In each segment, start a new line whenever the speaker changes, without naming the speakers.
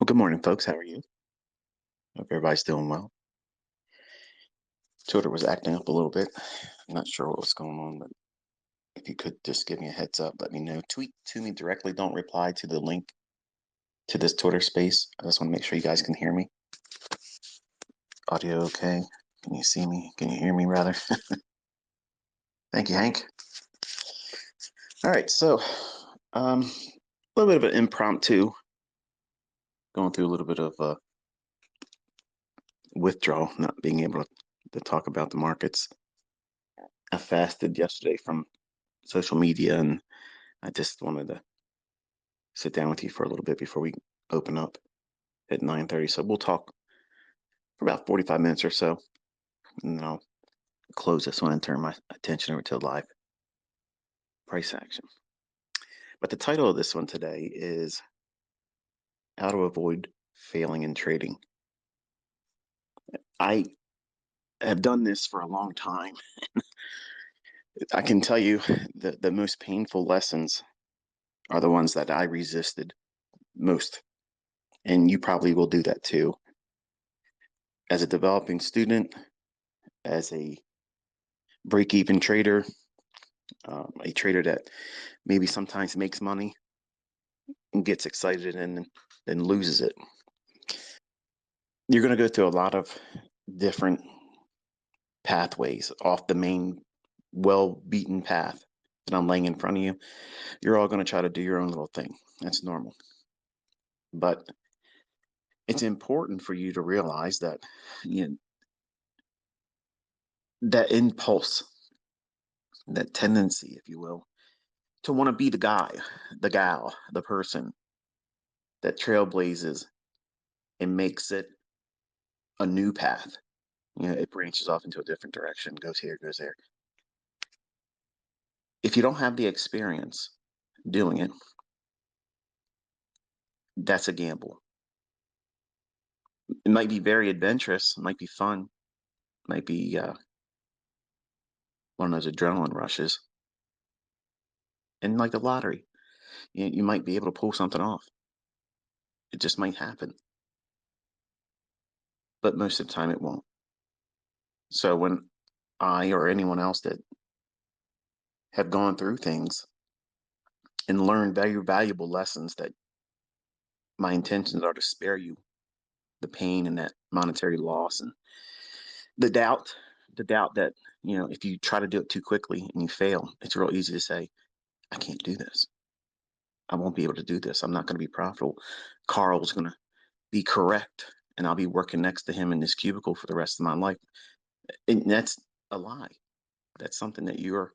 Good morning, folks. How are you? Hope everybody's doing well. Twitter was acting up a little bit. I'm not sure what was going on, but if you could just give me a heads up, let me know. Tweet to me directly. Don't reply to the link to this Twitter space. I just want to make sure you guys can hear me. Audio okay? Can you see me? Can you hear me, rather? Thank you, Hank. All right, so a little bit of an impromptu, going through a little bit of withdrawal, not being able to talk about the markets. I fasted yesterday from social media, and I just wanted to sit down with you for a little bit before we open up at 9:30. So we'll talk for about 45 minutes or so, and then I'll close this one and turn my attention over to live price action. But the title of this one today is How to Avoid Failing in Trading. I have done this for a long time. I can tell you the most painful lessons are the ones that I resisted most. And you probably will do that too. As a developing student, as a break-even trader, a trader that maybe sometimes makes money and gets excited and then loses it. You're going to go through a lot of different pathways off the main well-beaten path that I'm laying in front of you. You're all going to try to do your own little thing. That's normal. But it's important for you to realize that that impulse, that tendency, if you will, to want to be the guy, the gal, the person that trailblazes and makes it a new path. It branches off into a different direction, goes here, goes there. If you don't have the experience doing it, that's a gamble. It might be very adventurous, might be fun, might be one of those adrenaline rushes. And like the lottery, you might be able to pull something off. It just might happen. But most of the time it won't. So when I or anyone else that have gone through things and learned very valuable lessons, that my intentions are to spare you the pain and that monetary loss and the doubt that, if you try to do it too quickly and you fail, it's real easy to say, I can't do this. I won't be able to do this. I'm not going to be profitable. Carl's going to be correct, and I'll be working next to him in this cubicle for the rest of my life. And that's a lie. That's something that you're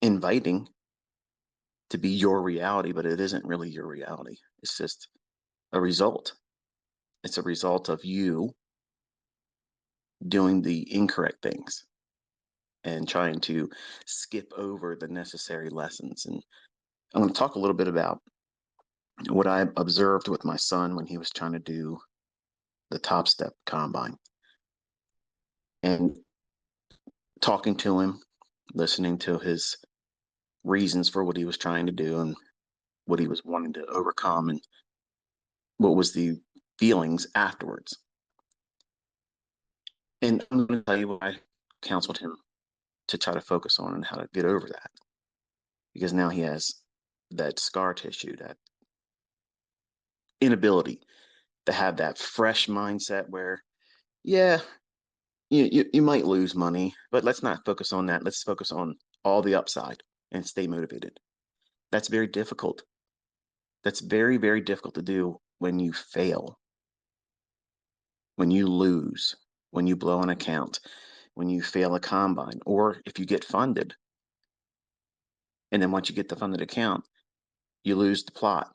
inviting to be your reality, but it isn't really your reality. It's just a result. It's a result of you doing the incorrect things and trying to skip over the necessary lessons. And I'm going to talk a little bit about what I observed with my son when he was trying to do the Top Step combine, and talking to him, listening to his reasons for what he was trying to do and what he was wanting to overcome and what was the feelings afterwards. And I'm going to tell you what I counseled him to try to focus on and how to get over that, because now he has that scar tissue, that inability to have that fresh mindset where, yeah, you might lose money, but let's not focus on that. Let's focus on all the upside and stay motivated. That's very difficult. That's very, very difficult to do when you fail, when you lose, when you blow an account, when you fail a combine, or if you get funded. And then once you get the funded account, you lose the plot,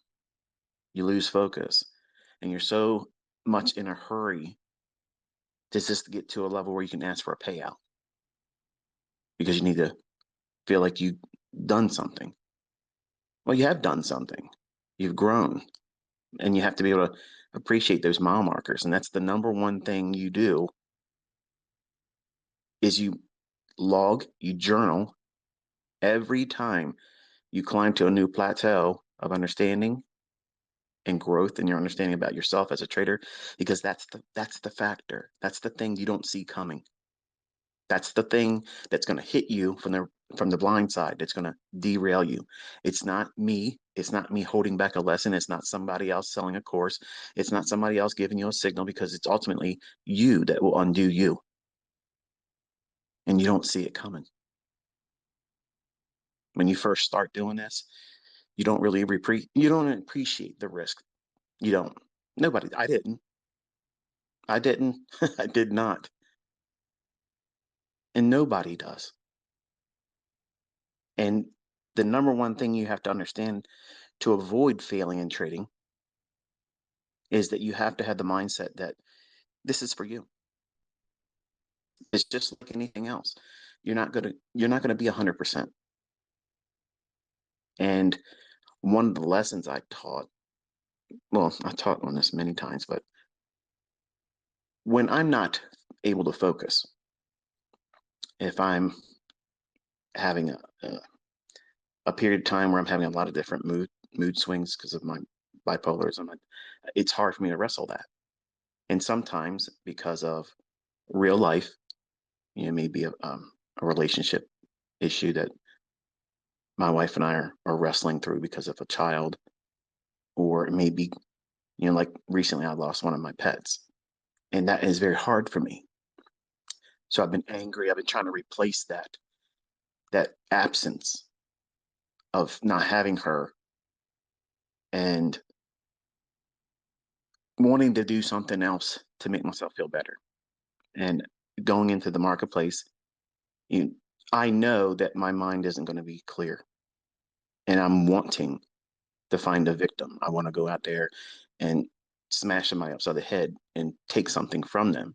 you lose focus, and you're so much in a hurry to just get to a level where you can ask for a payout because you need to feel like you've done something. Well, you have done something. You've grown, and you have to be able to appreciate those mile markers. And that's the number one thing you do is you log, you journal every time you climb to a new plateau of understanding and growth in your understanding about yourself as a trader, because that's the factor. That's the thing you don't see coming. That's the thing that's going to hit you from the blind side. That's going to derail you. It's not me. It's not me holding back a lesson. It's not somebody else selling a course. It's not somebody else giving you a signal, because it's ultimately you that will undo you. And you don't see it coming. When you first start doing this, you don't really you don't appreciate the risk. You don't. Nobody. I didn't. I didn't. I did not. And nobody does. And the number one thing you have to understand to avoid failing in trading is that you have to have the mindset that this is for you. It's just like anything else. You're not gonna be 100%. And one of the lessons I taught, well, I taught on this many times, but when I'm not able to focus, if I'm having a period of time where I'm having a lot of different mood swings because of my bipolarism, it's hard for me to wrestle that. And sometimes because of real life, maybe a relationship issue that my wife and I are wrestling through because of a child, or maybe, like recently I lost one of my pets, and that is very hard for me. So I've been angry. I've been trying to replace that absence of not having her, and wanting to do something else to make myself feel better. And going into the marketplace, you, I know that my mind isn't going to be clear, and I'm wanting to find a victim. I want to go out there and smash somebody upside the head and take something from them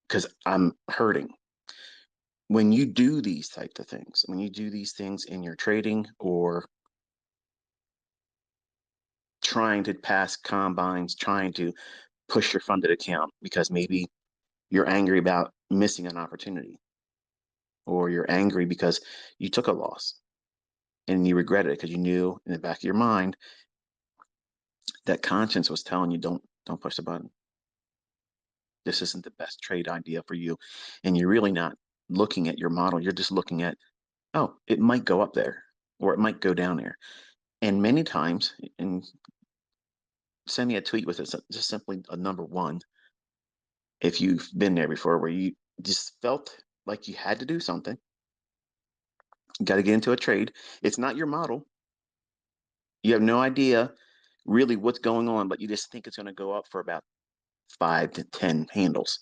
because I'm hurting. When you do these types of things, when you do these things in your trading or trying to pass combines, trying to push your funded account because maybe you're angry about missing an opportunity, or you're angry because you took a loss and you regret it because you knew in the back of your mind that conscience was telling you don't push the button. This isn't the best trade idea for you. And you're really not looking at your model. You're just looking at, oh, it might go up there or it might go down there. And many times, and send me a tweet with it, just simply a number one, if you've been there before, where you just felt like you had to do something, you got to get into a trade. It's not your model. You have no idea really what's going on, but you just think it's going to go up for about 5 to 10 handles,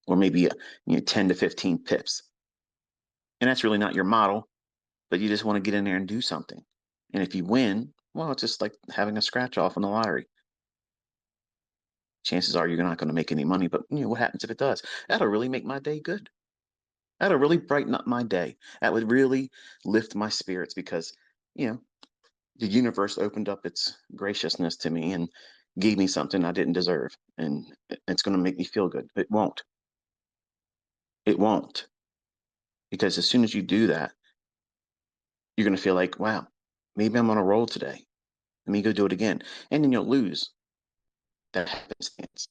or maybe 10 to 15 pips. And that's really not your model, but you just want to get in there and do something. And if you win, well, it's just like having a scratch off on the lottery. Chances are you're not going to make any money, but what happens if it does? That'll really make my day good. That'll really brighten up my day. That would really lift my spirits, because, the universe opened up its graciousness to me and gave me something I didn't deserve. And it's going to make me feel good. It won't. It won't. Because as soon as you do that, you're going to feel like, wow, maybe I'm on a roll today. Let me go do it again. And then you'll lose. That happenstance.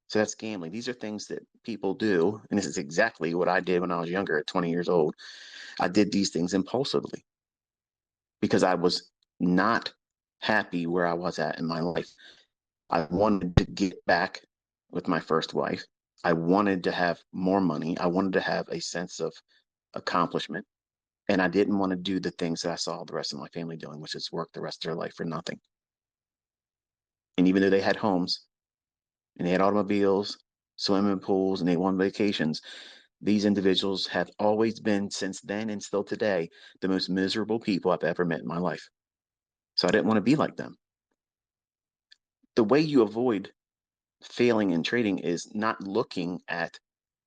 So that's gambling. These are things that people do. And this is exactly what I did when I was younger at 20 years old. I did these things impulsively because I was not happy where I was at in my life. I wanted to get back with my first wife. I wanted to have more money. I wanted to have a sense of accomplishment. And I didn't want to do the things that I saw the rest of my family doing, which is work the rest of their life for nothing. And even though they had homes and they had automobiles, swimming pools, and they won vacations, these individuals have always been, since then and still today, the most miserable people I've ever met in my life. So I didn't want to be like them. The way you avoid failing in trading is not looking at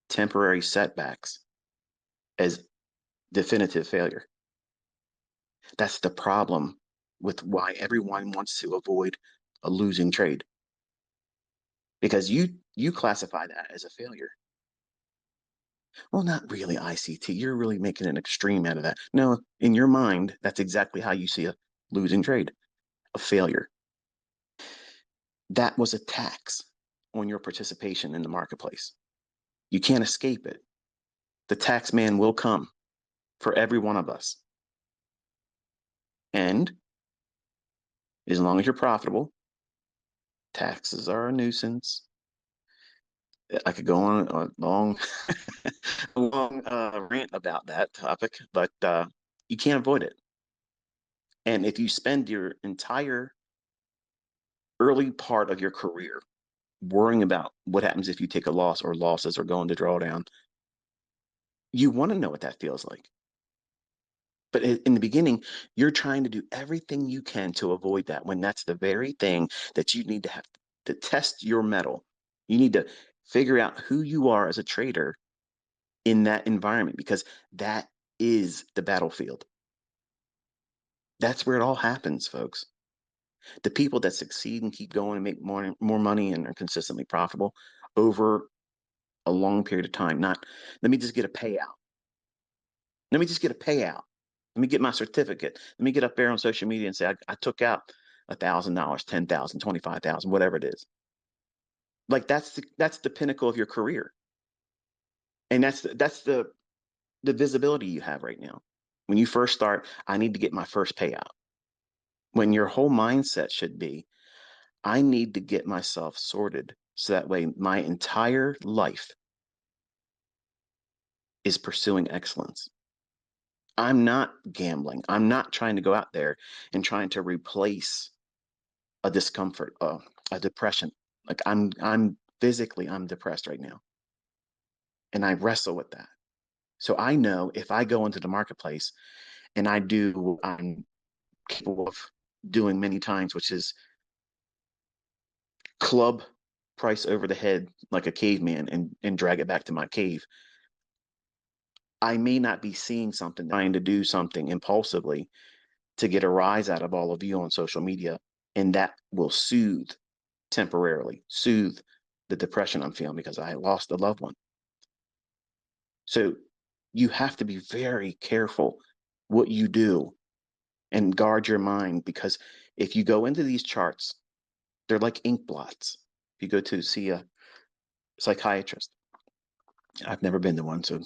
temporary setbacks as definitive failure. That's the problem with why everyone wants to avoid a losing trade, because you classify that as a failure. Well, not really, ICT. You're really making an extreme out of that. No, in your mind, that's exactly how you see a losing trade, a failure. That was a tax on your participation in the marketplace. You can't escape it. The tax man will come for every one of us. And as long as you're profitable, taxes are a nuisance. I could go on a long, a long rant about that topic, but you can't avoid it. And if you spend your entire early part of your career worrying about what happens if you take a loss or losses or go into drawdown, you want to know what that feels like. But in the beginning, you're trying to do everything you can to avoid that when that's the very thing that you need to have to test your mettle. You need to figure out who you are as a trader in that environment because that is the battlefield. That's where it all happens, folks. The people that succeed and keep going and make more money and are consistently profitable over a long period of time. Not, let me just get a payout. Let me just get a payout. Let me get my certificate. Let me get up there on social media and say, I took out $1,000, 10,000, 25,000, whatever it is. Like that's the pinnacle of your career. And that's the visibility you have right now. When you first start, I need to get my first payout. When your whole mindset should be, I need to get myself sorted so that way my entire life is pursuing excellence. I'm not gambling. I'm not trying to go out there and trying to replace a discomfort, a depression. Like I'm physically, I'm depressed right now. And I wrestle with that. So I know if I go into the marketplace and I do what I'm capable of doing many times, which is club price over the head like a caveman and drag it back to my cave. I may not be seeing something, trying to do something impulsively to get a rise out of all of you on social media, and that will temporarily soothe the depression I'm feeling because I lost a loved one. So you have to be very careful what you do and guard your mind because if you go into these charts, they're like ink blots. If you go to see a psychiatrist, I've never been to one, so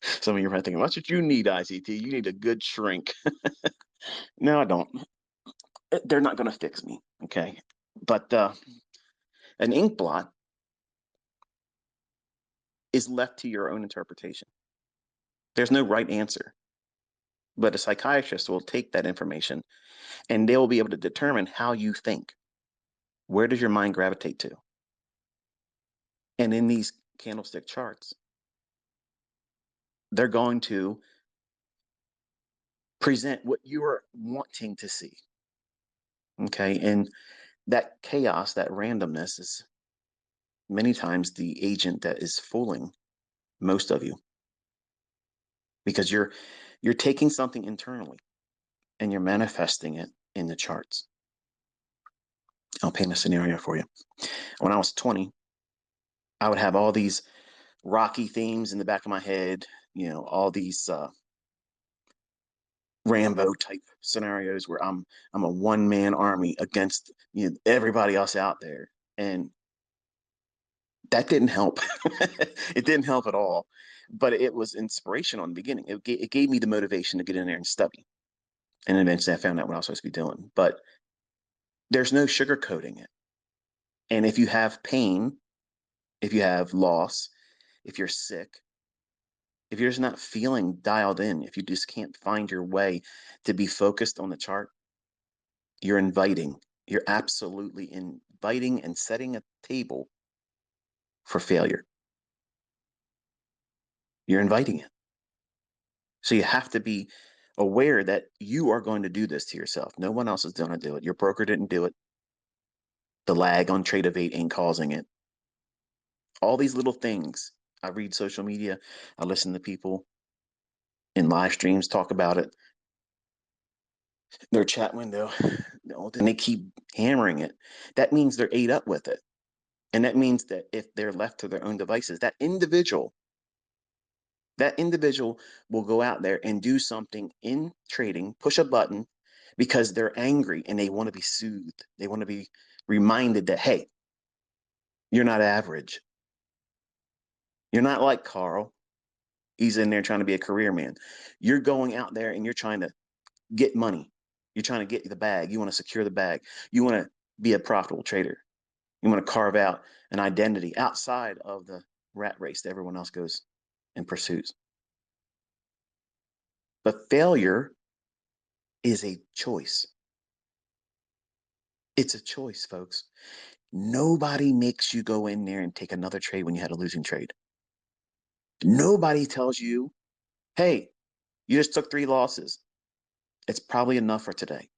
some of you are thinking, "That's what you need, ICT. You need a good shrink." No, I don't. They're not going to fix me, okay? But an ink blot is left to your own interpretation. There's no right answer. But a psychiatrist will take that information and they will be able to determine how you think. Where does your mind gravitate to? And in these candlestick charts, they're going to present what you are wanting to see. Okay. And that chaos, that randomness is many times the agent that is fooling most of you because you're taking something internally and you're manifesting it in the charts. I'll paint a scenario for you. When I was 20, I would have all these rocky themes in the back of my head, all these Rambo type scenarios where I'm a one-man army against everybody else out there. And that didn't help. It didn't help at all. But it was inspirational in the beginning. It gave me the motivation to get in there and study. And eventually I found out what I was supposed to be doing. But there's no sugarcoating it. And if you have pain, if you have loss, if you're sick, if you're just not feeling dialed in, if you just can't find your way to be focused on the chart, you're absolutely inviting and setting a table for failure. You're inviting it. So you have to be aware that you are going to do this to yourself. No one else is going to do it. Your broker didn't do it. The lag on Trade of 8 ain't causing it. All these little things. I read social media. I listen to people in live streams talk about it. Their chat window, and they keep hammering it. That means they're ate up with it. And that means that if they're left to their own devices, that individual will go out there and do something in trading, push a button because they're angry and they want to be soothed. They want to be reminded that, hey, you're not average. You're not like Carl. He's in there trying to be a career man. You're going out there and you're trying to get money. You're trying to get the bag. You want to secure the bag. You want to be a profitable trader. You want to carve out an identity outside of the rat race that everyone else goes and pursues. But failure is a choice. It's a choice, folks. Nobody makes you go in there and take another trade when you had a losing trade. Nobody tells you, hey, you just took 3 losses. It's probably enough for today.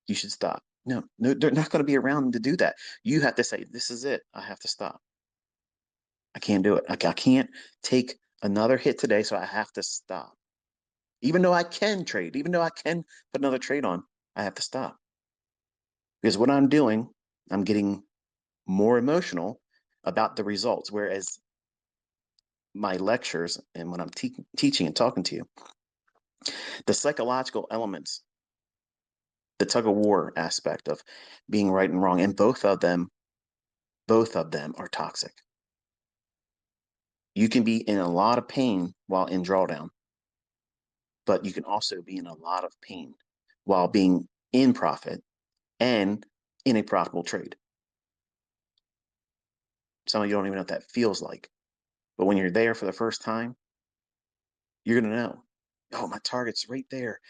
You should stop. No, they're not going to be around to do that. You have to say, this is it. I have to stop. I can't do it. I can't take another hit today, so I have to stop. Even though I can trade, even though I can put another trade on, I have to stop. Because what I'm doing, I'm getting more emotional about the results. Whereas my lectures and when I'm teaching and talking to you, the psychological elements, the tug of war aspect of being right and wrong, and both of them are toxic. You can be in a lot of pain while in drawdown, but you can also be in a lot of pain while being in profit and in a profitable trade. Some of you don't even know what that feels like. But when you're there for the first time, you're going to know, oh, my target's right there.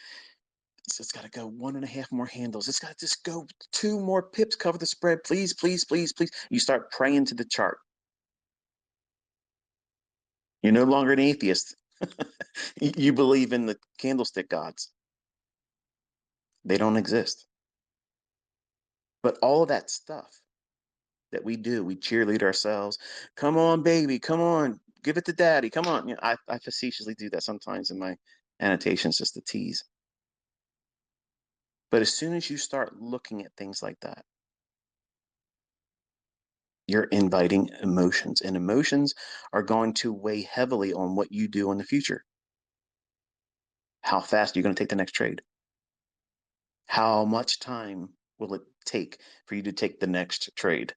It's got to go 1.5 more handles. It's got to just go 2 more pips, cover the spread. Please, please, please, please. You start praying to the chart. You're no longer an atheist. You believe in the candlestick gods. They don't exist. But all of that stuff that we do, we cheerlead ourselves. Come on, baby. Come on. Give it to daddy. Come on. You know, I facetiously do that sometimes in my annotations just to tease. But as soon as you start looking at things like that, you're inviting emotions, and emotions are going to weigh heavily on what you do in the future. How fast are you going to take the next trade? How much time will it take for you to take the next trade?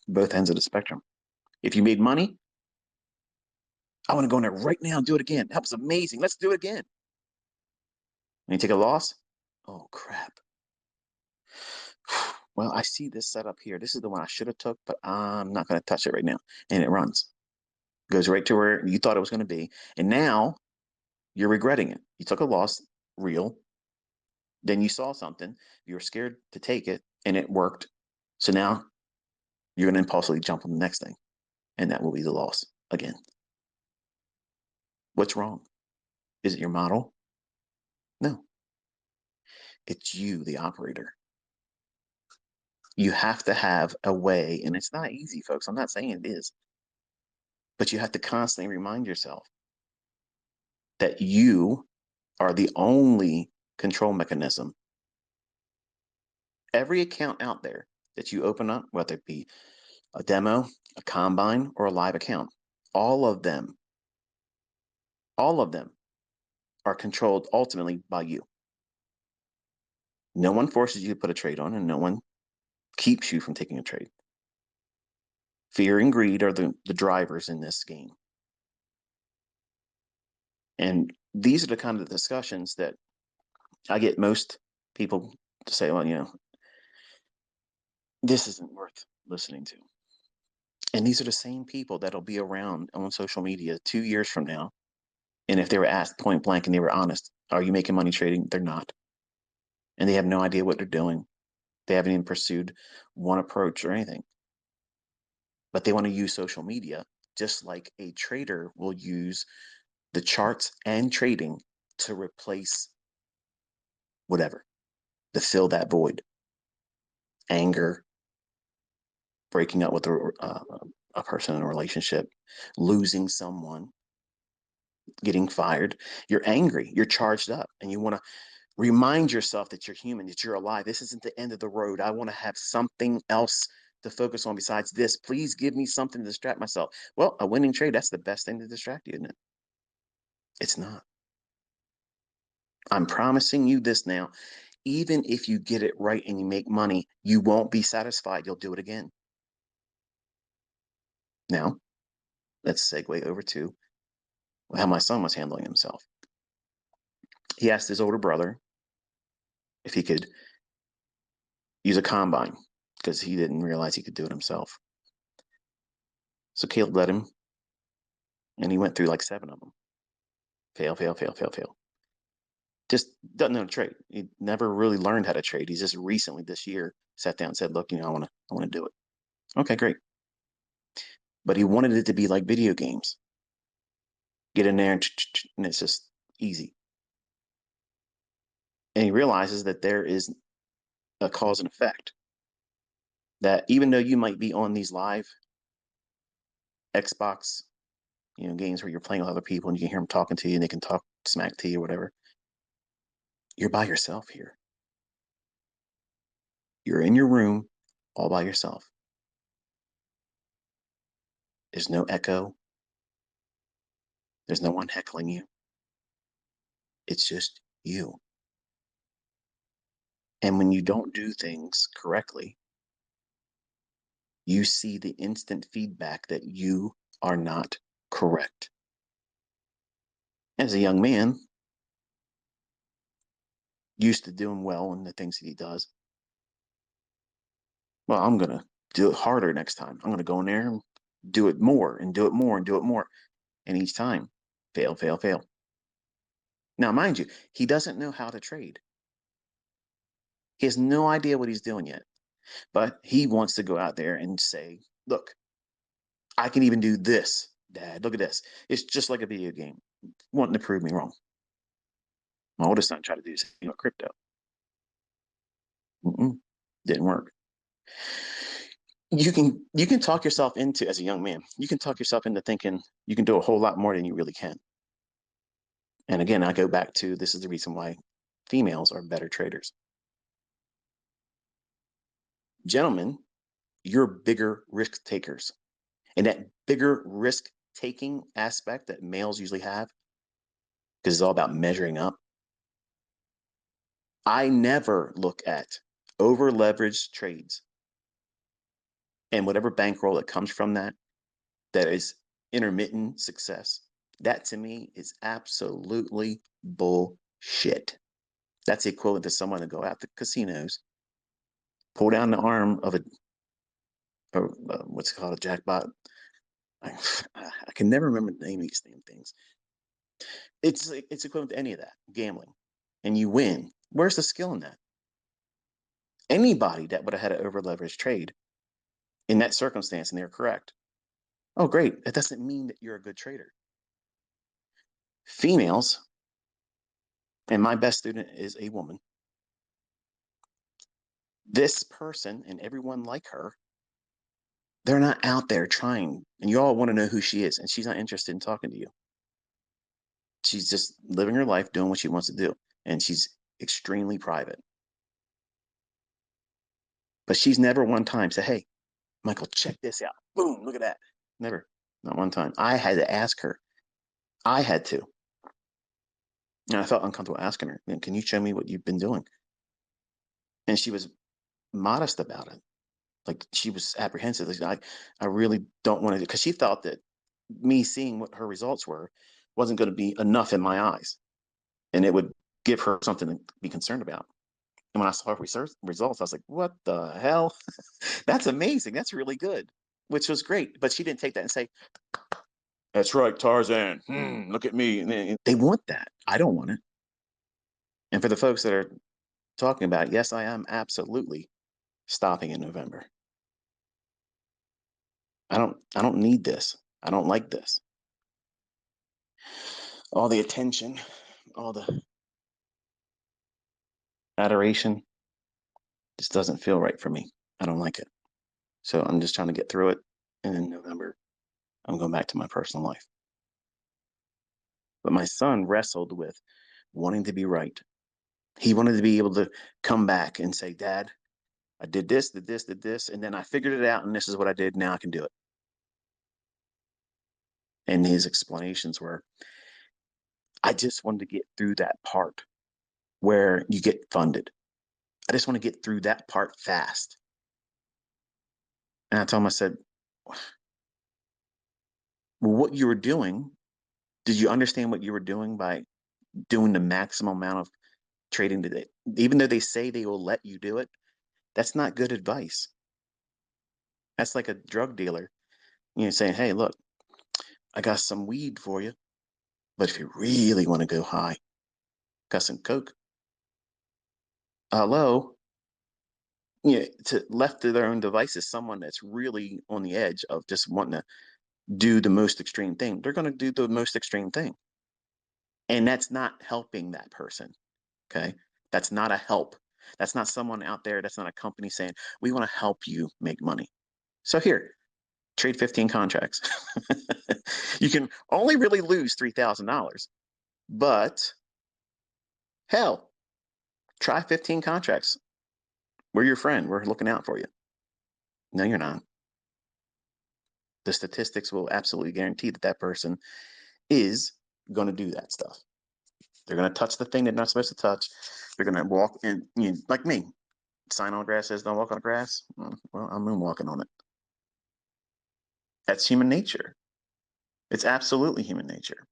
Both ends of the spectrum. If you made money, I want to go in there right now and do it again. That was amazing. Let's do it again. When you take a loss, oh crap. Well, I see this setup here. This is the one I should have took, but I'm not going to touch it right now. And it runs. Goes right to where you thought it was going to be. And now you're regretting it. You took a loss, real. Then you saw something. You were scared to take it, and it worked. So now you're going to impulsively jump on the next thing. And that will be the loss again. What's wrong? Is it your model? No. It's you, the operator. You have to have a way, and it's not easy, folks. I'm not saying it is, but you have to constantly remind yourself that you are the only control mechanism. Every account out there that you open up, whether it be a demo, a combine, or a live account, all of them are controlled ultimately by you. No one forces you to put a trade on, and no one keeps you from taking a trade. Fear and greed are the drivers in this game. And these are the kind of discussions that I get most people to say, well, you know, this isn't worth listening to. And these are the same people that'll be around on social media 2 years from now. And if they were asked point blank and they were honest, are you making money trading? They're not. And they have no idea what they're doing. They haven't even pursued one approach or anything. But they want to use social media just like a trader will use the charts and trading to replace whatever, to fill that void. Anger, breaking up with a person in a relationship, losing someone, getting fired. You're angry, you're charged up, and you want to remind yourself that you're human, that you're alive. This isn't the end of the road. I want to have something else to focus on besides this. Please give me something to distract myself. Well, a winning trade, that's the best thing to distract you, isn't it? It's not. I'm promising you this now. even if you get it right and you make money, you won't be satisfied. You'll do it again. Now, let's segue over to how my son was handling himself. He asked his older brother if he could use a combine because he didn't realize he could do it himself. So Caleb let him, and he went through like 7 of them. Fail, fail, fail, fail, fail. Just doesn't know how to trade. He never really learned how to trade. He's just recently this year sat down and said, "Look, I want to do it." Okay, great. But he wanted it to be like video games. Get in there and it's just easy. And he realizes that there is a cause and effect. That even though you might be on these live Xbox, games where you're playing with other people and you can hear them talking to you and they can talk smack to you or whatever, you're by yourself here. You're in your room all by yourself. There's no echo. There's no one heckling you. It's just you. And when you don't do things correctly, you see the instant feedback that you are not correct. As a young man, used to doing well in the things that he does, well, I'm going to do it harder next time. I'm going to go in there and do it more and do it more and do it more. And each time, fail, fail, fail. Now, mind you, he doesn't know how to trade. He has no idea what he's doing yet, but he wants to go out there and say, look, I can even do this, Dad. Look at this. It's just like a video game, wanting to prove me wrong. My oldest son tried to do crypto. Didn't work. You can talk yourself into, as a young man, you can talk yourself into thinking you can do a whole lot more than you really can. And again, I go back to, this is the reason why females are better traders. Gentlemen, you're bigger risk takers. And that bigger risk taking aspect that males usually have, because it's all about measuring up. I never look at over leveraged trades and whatever bankroll that comes from that is intermittent success. That to me is absolutely bullshit. That's the equivalent to someone to go out to casinos, pull down the arm of what's it called, a jackpot. I can never remember the name of these damn things. It's equivalent to any of that gambling, and you win. Where's the skill in that? Anybody that would have had an over leveraged trade in that circumstance and they're correct, oh great, that doesn't mean that you're a good trader. Females, and my best student is a woman. This person and everyone like her, they're not out there trying, and you all want to know who she is, and she's not interested in talking to you. She's just living her life, doing what she wants to do, and she's extremely private. But she's never one time said, "Hey, Michael, check this out. Boom, look at that." Never, not one time. I had to ask her. I had to. And I felt uncomfortable asking her, "Can you show me what you've been doing?" And she was modest about it. Like she was apprehensive. I really don't want to, because she thought that me seeing what her results were wasn't going to be enough in my eyes, and it would give her something to be concerned about. And when I saw her results, I was like, "What the hell? That's amazing. That's really good," which was great. But she didn't take that and say, "That's right, Tarzan. Look at me." And they want that. I don't want it. And for the folks that are talking about, yes, I am absolutely stopping in November. I don't need this. I don't like this. All the attention, all the adoration just doesn't feel right for me. I don't like it. So I'm just trying to get through it. And in November, I'm going back to my personal life. But my son wrestled with wanting to be right. He wanted to be able to come back and say, "Dad, I did this, did this, did this, and then I figured it out, and this is what I did. Now I can do it." And his explanations were, I just wanted to get through that part where you get funded. I just want to get through that part fast. And I told him, I said, well, what you were doing, did you understand what you were doing by doing the maximum amount of trading today? Even though they say they will let you do it, that's not good advice. That's like a drug dealer, saying, hey, look, I got some weed for you, but if you really want to go high, got some coke. Hello, to left to their own devices, someone that's really on the edge of just wanting to do the most extreme thing, they're going to do the most extreme thing. And that's not helping that person. Okay. That's not a help. That's not someone out there. That's not a company saying, we want to help you make money. So here, trade 15 contracts. You can only really lose $3,000, but hell, try 15 contracts. We're your friend. We're looking out for you. No, you're not. The statistics will absolutely guarantee that that person is going to do that stuff. They're going to touch the thing they're not supposed to touch. They're going to walk in, like me. Sign on grass says don't walk on grass. Well, I'm moonwalking on it. That's human nature. It's absolutely human nature.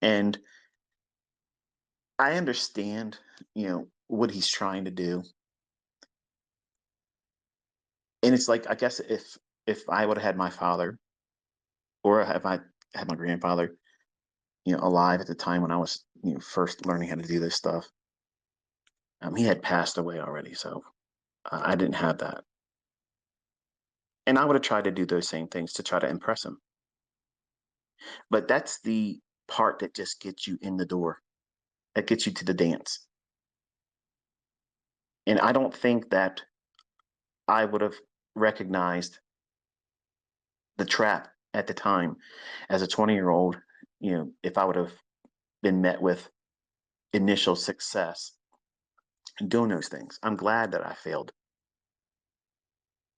And I understand, what he's trying to do. And it's like, I guess if I would have had my father, or if I had my grandfather, alive at the time when I was, first learning how to do this stuff, he had passed away already, so I didn't have that. And I would have tried to do those same things to try to impress him. But that's the part that just gets you in the door, that gets you to the dance. And I don't think that I would have recognized the trap at the time as a 20-year-old, if I would have been met with initial success in doing those things. I'm glad that I failed.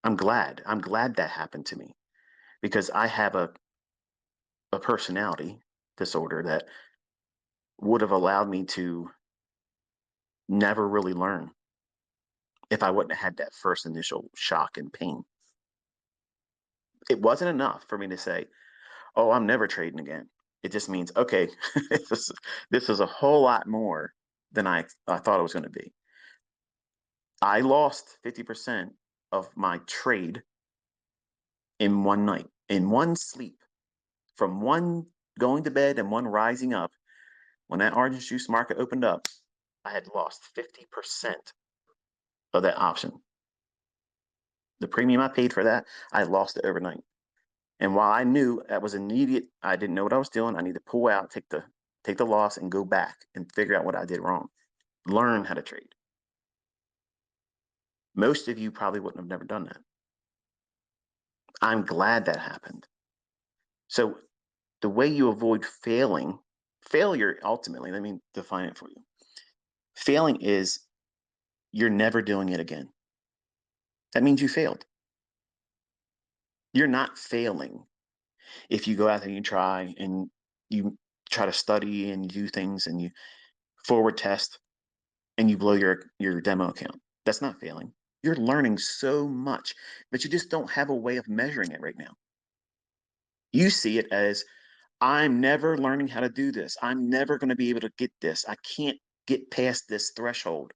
I'm glad. I'm glad that happened to me because I have a personality disorder that would have allowed me to never really learn if I wouldn't have had that first initial shock and pain. It wasn't enough for me to say, oh, I'm never trading again. It just means, okay, this is a whole lot more than I thought it was going to be. I lost 50% of my trade in one night, in one sleep, from one going to bed and one rising up. When that orange juice market opened up, I had lost 50% of that option. The premium I paid for that, I lost it overnight. And while I knew that was immediate, I didn't know what I was doing. I need to pull out, take the loss, and go back and figure out what I did wrong. Learn how to trade. Most of you probably wouldn't have never done that. I'm glad that happened. So the way you avoid failure ultimately, let me define it for you. Failing is you're never doing it again. That means you failed. You're not failing if you go out there and you try and you try to study and you do things and you forward test and you blow your demo account. That's not failing. You're learning so much, but you just don't have a way of measuring it right now. You see it as I'm never learning how to do this. I'm never going to be able to get this. I can't get past this threshold.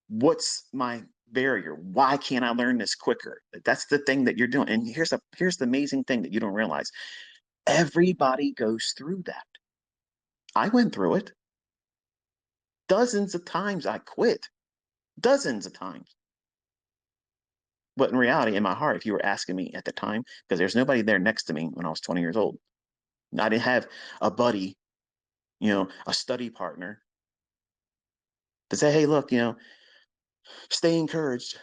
What's my barrier? Why can't I learn this quicker? That's the thing that you're doing. And here's the amazing thing that you don't realize. Everybody goes through that. I went through it. Dozens of times I quit. Dozens of times. But in reality, in my heart, if you were asking me at the time, because there's nobody there next to me when I was 20 years old, I didn't have a buddy, a study partner to say, hey, look, stay encouraged.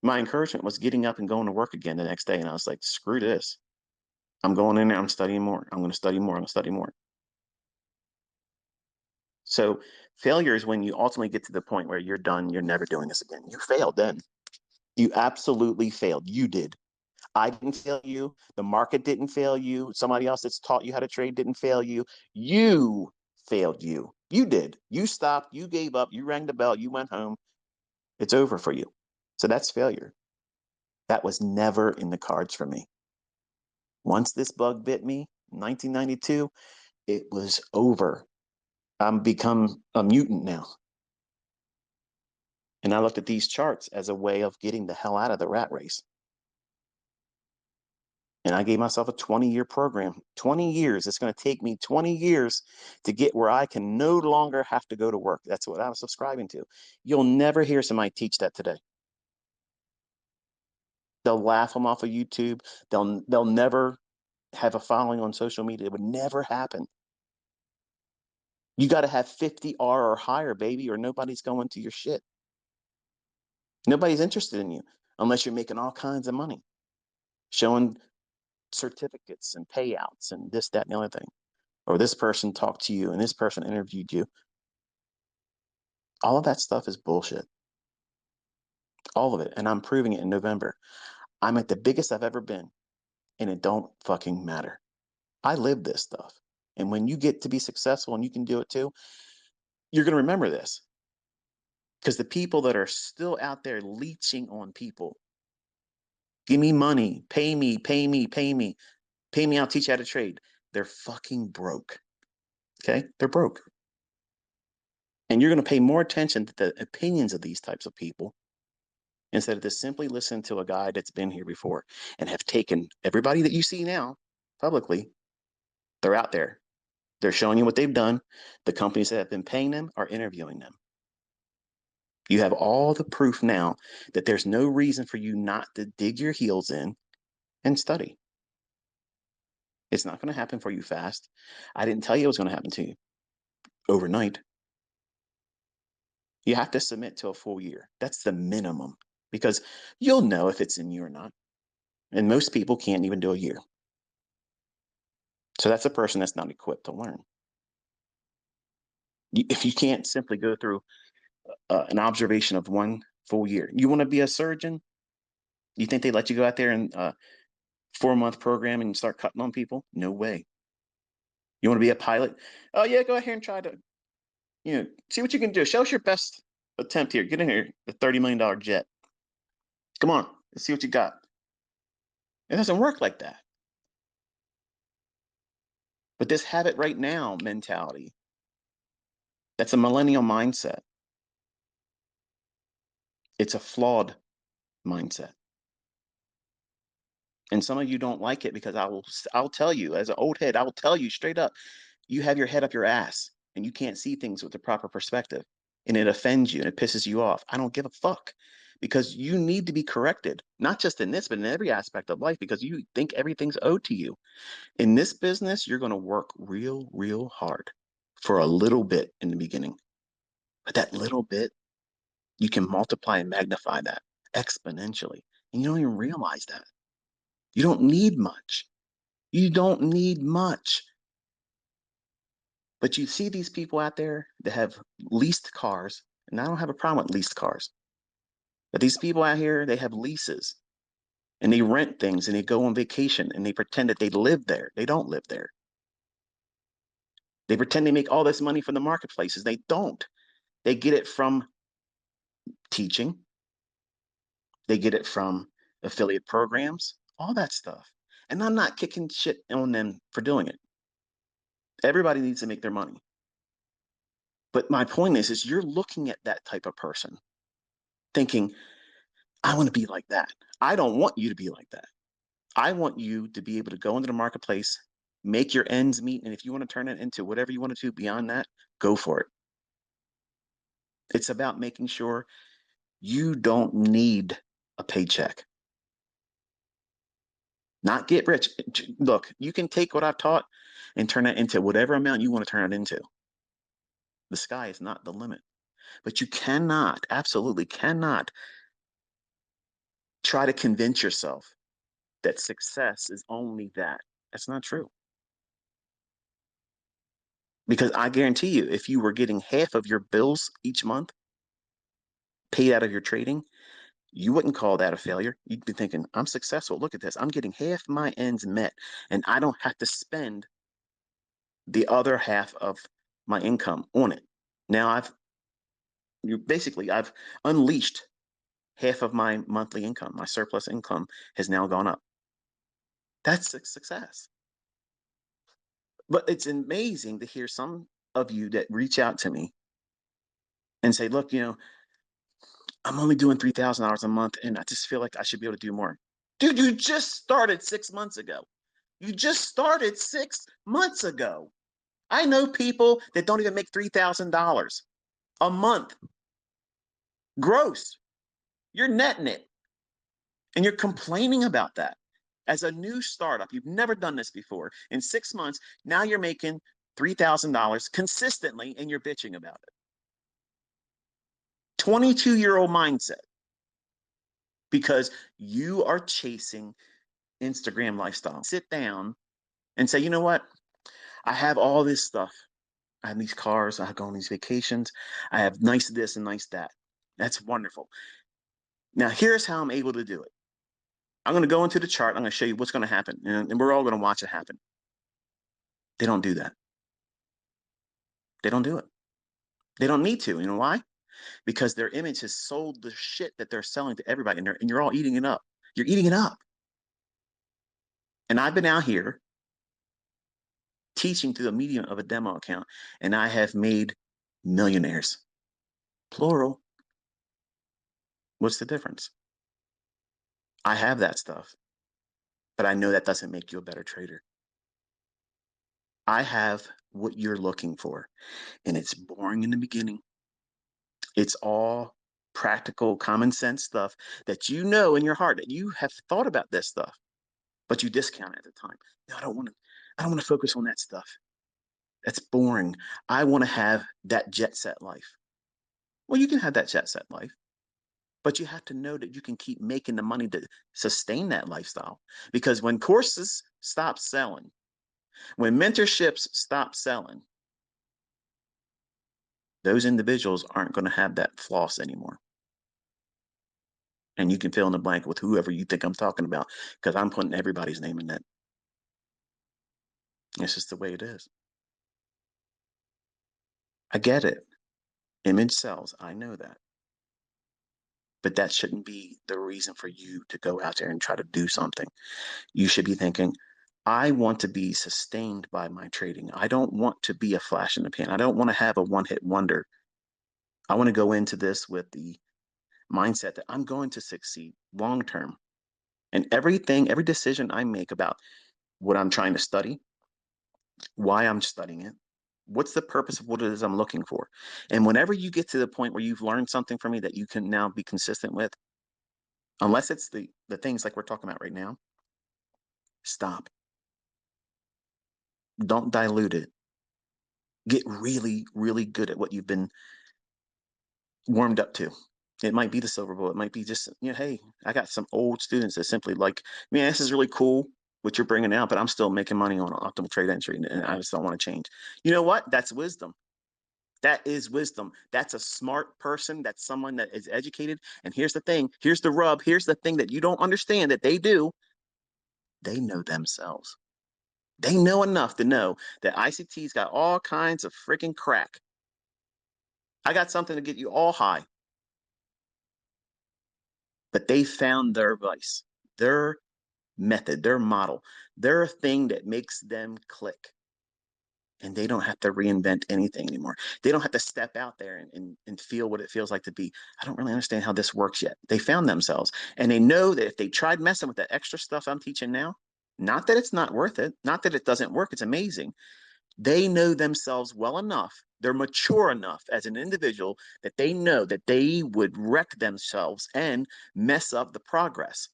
My encouragement was getting up and going to work again the next day. And I was like, screw this. I'm going in there. I'm studying more. I'm going to study more. I'm going to study more. So failure is when you ultimately get to the point where you're done. You're never doing this again. You failed then. You absolutely failed. You did. I didn't fail you. The market didn't fail you. Somebody else that's taught you how to trade didn't fail you. You failed you. You did. You stopped. You gave up. You rang the bell. You went home. It's over for you. So that's failure. That was never in the cards for me. Once this bug bit me in 1992, it was over. I'm become a mutant now. And I looked at these charts as a way of getting the hell out of the rat race. And I gave myself a 20-year program. 20 years. It's going to take me 20 years to get where I can no longer have to go to work. That's what I was subscribing to. You'll never hear somebody teach that today. They'll laugh them off of YouTube. They'll never have a following on social media. It would never happen. You got to have 50R or higher, baby, or nobody's going to your shit. Nobody's interested in you unless you're making all kinds of money, showing certificates and payouts and this, that, and the other thing. Or this person talked to you and this person interviewed you. All of that stuff is bullshit. All of it. And I'm proving it in November. I'm at the biggest I've ever been, and it don't fucking matter. I live this stuff. And when you get to be successful and you can do it too, you're going to remember this. Because the people that are still out there leeching on people, give me money, pay me, pay me, pay me, pay me, I'll teach you how to trade. They're fucking broke. Okay? They're broke. And you're going to pay more attention to the opinions of these types of people instead of just simply listen to a guy that's been here before and have taken everybody that you see now publicly. They're out there. They're showing you what they've done. The companies that have been paying them are interviewing them. You have all the proof now that there's no reason for you not to dig your heels in and study. It's not going to happen for you fast. I didn't tell you it was going to happen to you overnight. You have to submit to a full year. That's the minimum because you'll know if it's in you or not. And most people can't even do a year. So that's a person that's not equipped to learn. If you can't simply go through an observation of one full year, you want to be a surgeon? You think they let you go out there and 4-month program and start cutting on people? No way. You want to be a pilot? Oh yeah, go ahead and try to, see what you can do. Show us your best attempt here. Get in here, the $30 million jet. Come on, let's see what you got. It doesn't work like that. But this have it right now mentality, that's a millennial mindset. It's a flawed mindset. And some of you don't like it because I'll tell you, as an old head, I will tell you straight up, you have your head up your ass and you can't see things with the proper perspective. And it offends you and it pisses you off. I don't give a fuck because you need to be corrected, not just in this, but in every aspect of life because you think everything's owed to you. In this business, you're going to work real, real hard for a little bit in the beginning. But that little bit, you can multiply and magnify that exponentially. And you don't even realize that. You don't need much. You don't need much. But you see these people out there that have leased cars, and I don't have a problem with leased cars. But these people out here, they have leases and they rent things and they go on vacation and they pretend that they live there. They don't live there. They pretend they make all this money from the marketplaces. They don't. They get it from teaching. They get it from affiliate programs, all that stuff. And I'm not kicking shit on them for doing it. Everybody needs to make their money. But my point is you're looking at that type of person thinking, I want to be like that. I don't want you to be like that. I want you to be able to go into the marketplace, make your ends meet. And if you want to turn it into whatever you want to do beyond that, go for it. It's about making sure you don't need a paycheck. Not get rich. Look, you can take what I've taught and turn it into whatever amount you want to turn it into. The sky is not the limit. But you cannot, absolutely cannot try to convince yourself that success is only that. That's not true. Because I guarantee you, if you were getting half of your bills each month paid out of your trading, you wouldn't call that a failure. You'd be thinking, I'm successful. Look at this. I'm getting half my ends met, and I don't have to spend the other half of my income on it. Now I've unleashed half of my monthly income. My surplus income has now gone up. That's a success. But it's amazing to hear some of you that reach out to me and say, look, I'm only doing $3,000 a month and I just feel like I should be able to do more. Dude, you just started 6 months ago. You just started 6 months ago. I know people that don't even make $3,000 a month gross. You're netting it and you're complaining about that. As a new startup, you've never done this before. In 6 months, now you're making $3,000 consistently and you're bitching about it. 22-year-old mindset because you are chasing Instagram lifestyle. Sit down and say, you know what? I have all this stuff. I have these cars. I go on these vacations. I have nice this and nice that. That's wonderful. Now, here's how I'm able to do it. I'm going to go into the chart. I'm going to show you what's going to happen. And we're all going to watch it happen. They don't do that. They don't do it. They don't need to. You know why? Because their image has sold the shit that they're selling to everybody. And you're all eating it up. You're eating it up. And I've been out here teaching through the medium of a demo account, and I have made millionaires. Plural. What's the difference? I have that stuff, but I know that doesn't make you a better trader. I have what you're looking for, and it's boring in the beginning. It's all practical, common sense stuff that you know in your heart that you have thought about this stuff, but you discount it at the time. No, I don't want to focus on that stuff. That's boring. I want to have that jet set life. Well, you can have that jet set life, but you have to know that you can keep making the money to sustain that lifestyle. Because when courses stop selling, when mentorships stop selling, those individuals aren't going to have that floss anymore. And you can fill in the blank with whoever you think I'm talking about, because I'm putting everybody's name in that. It's just the way it is. I get it. Image sells. I know that. But that shouldn't be the reason for you to go out there and try to do something. You should be thinking, I want to be sustained by my trading. I don't want to be a flash in the pan. I don't want to have a one-hit wonder. I want to go into this with the mindset that I'm going to succeed long term. And every decision I make about what I'm trying to study, why I'm studying it, what's the purpose of what it is I'm looking for. And whenever you get to the point where you've learned something from me that you can now be consistent with, unless it's the things like we're talking about right now, stop. Don't dilute it. Get really, really good at what you've been warmed up to. It might be the silver bullet. It might be just, hey, I got some old students that simply like, man, this is really cool what you're bringing out, but I'm still making money on optimal trade entry and I just don't want to change. You know what? That's wisdom. That is wisdom. That's a smart person. That's someone that is educated. And here's the thing. Here's the rub. Here's the thing that you don't understand that they do. They know themselves. They know enough to know that ICT's got all kinds of freaking crack. I got something to get you all high. But they found their vice, their method, their model, their thing that makes them click. And they don't have to reinvent anything anymore. They don't have to step out there and feel what it feels like to be. I don't really understand how this works yet. They found themselves and they know that if they tried messing with that extra stuff I'm teaching now, not that it's not worth it, not that it doesn't work, it's amazing. They know themselves well enough. They're mature enough as an individual that they know that they would wreck themselves and mess up the progress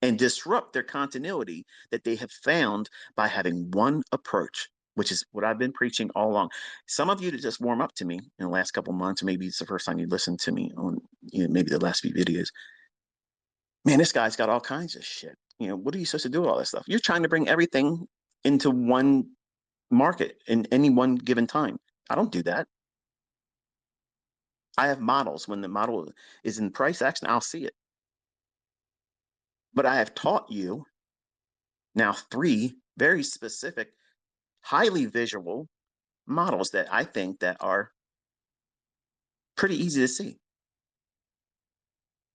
and disrupt their continuity that they have found by having one approach, which is what I've been preaching all along. Some of you that just warm up to me in the last couple of months, maybe it's the first time you listened to me on maybe the last few videos. Man, this guy's got all kinds of shit. What are you supposed to do with all this stuff? You're trying to bring everything into one market in any one given time. I don't do that. I have models. When the model is in price action, I'll see it. But I have taught you now 3 very specific, highly visual models that I think that are pretty easy to see.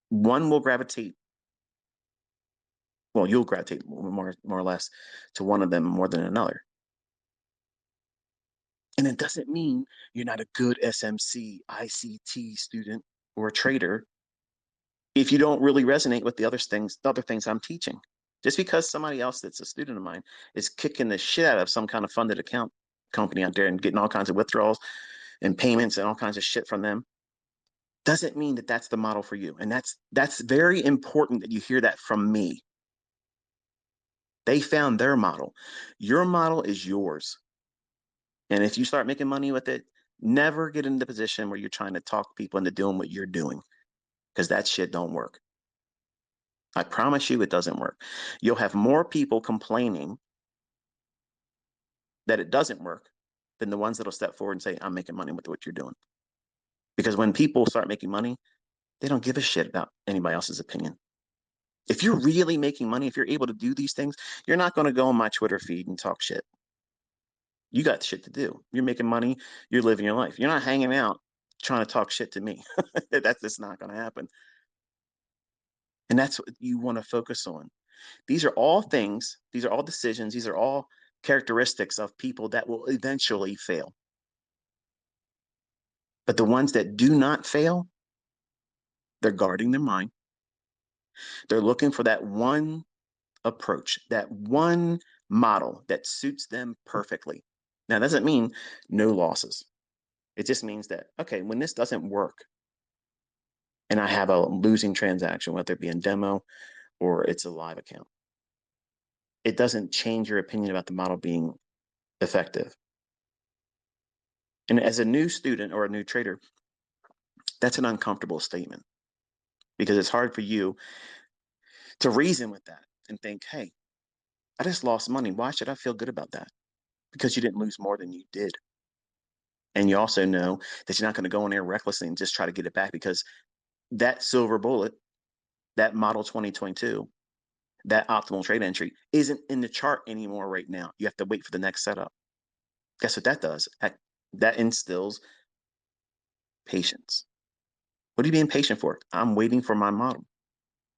One will gravitate, well, you'll gravitate more or less to one of them more than another. And it doesn't mean you're not a good SMC, ICT student or a trader if you don't really resonate with the other things I'm teaching. Just because somebody else that's a student of mine is kicking the shit out of some kind of funded account company out there and getting all kinds of withdrawals and payments and all kinds of shit from them, doesn't mean that that's the model for you. And that's very important that you hear that from me. They found their model. Your model is yours. And if you start making money with it, never get in the position where you're trying to talk people into doing what you're doing, because that shit don't work. I promise you it doesn't work. You'll have more people complaining that it doesn't work than the ones that'll step forward and say, I'm making money with what you're doing. Because when people start making money, they don't give a shit about anybody else's opinion. If you're really making money, if you're able to do these things, you're not going to go on my Twitter feed and talk shit. You got shit to do. You're making money. You're living your life. You're not hanging out trying to talk shit to me. That's just not going to happen. And that's what you want to focus on. These are all things. These are all decisions. These are all characteristics of people that will eventually fail. But the ones that do not fail, they're guarding their mind. They're looking for that one approach, that one model that suits them perfectly. Now, that doesn't mean no losses. It just means that, okay, when this doesn't work and I have a losing transaction, whether it be in demo or it's a live account, it doesn't change your opinion about the model being effective. And as a new student or a new trader, that's an uncomfortable statement because it's hard for you to reason with that and think, hey, I just lost money. Why should I feel good about that? Because you didn't lose more than you did. And you also know that you're not going to go in there recklessly and just try to get it back, because that silver bullet, that model 2022, that optimal trade entry isn't in the chart anymore right now. You have to wait for the next setup. Guess what that does? That instills patience. What are you being patient for? I'm waiting for my model.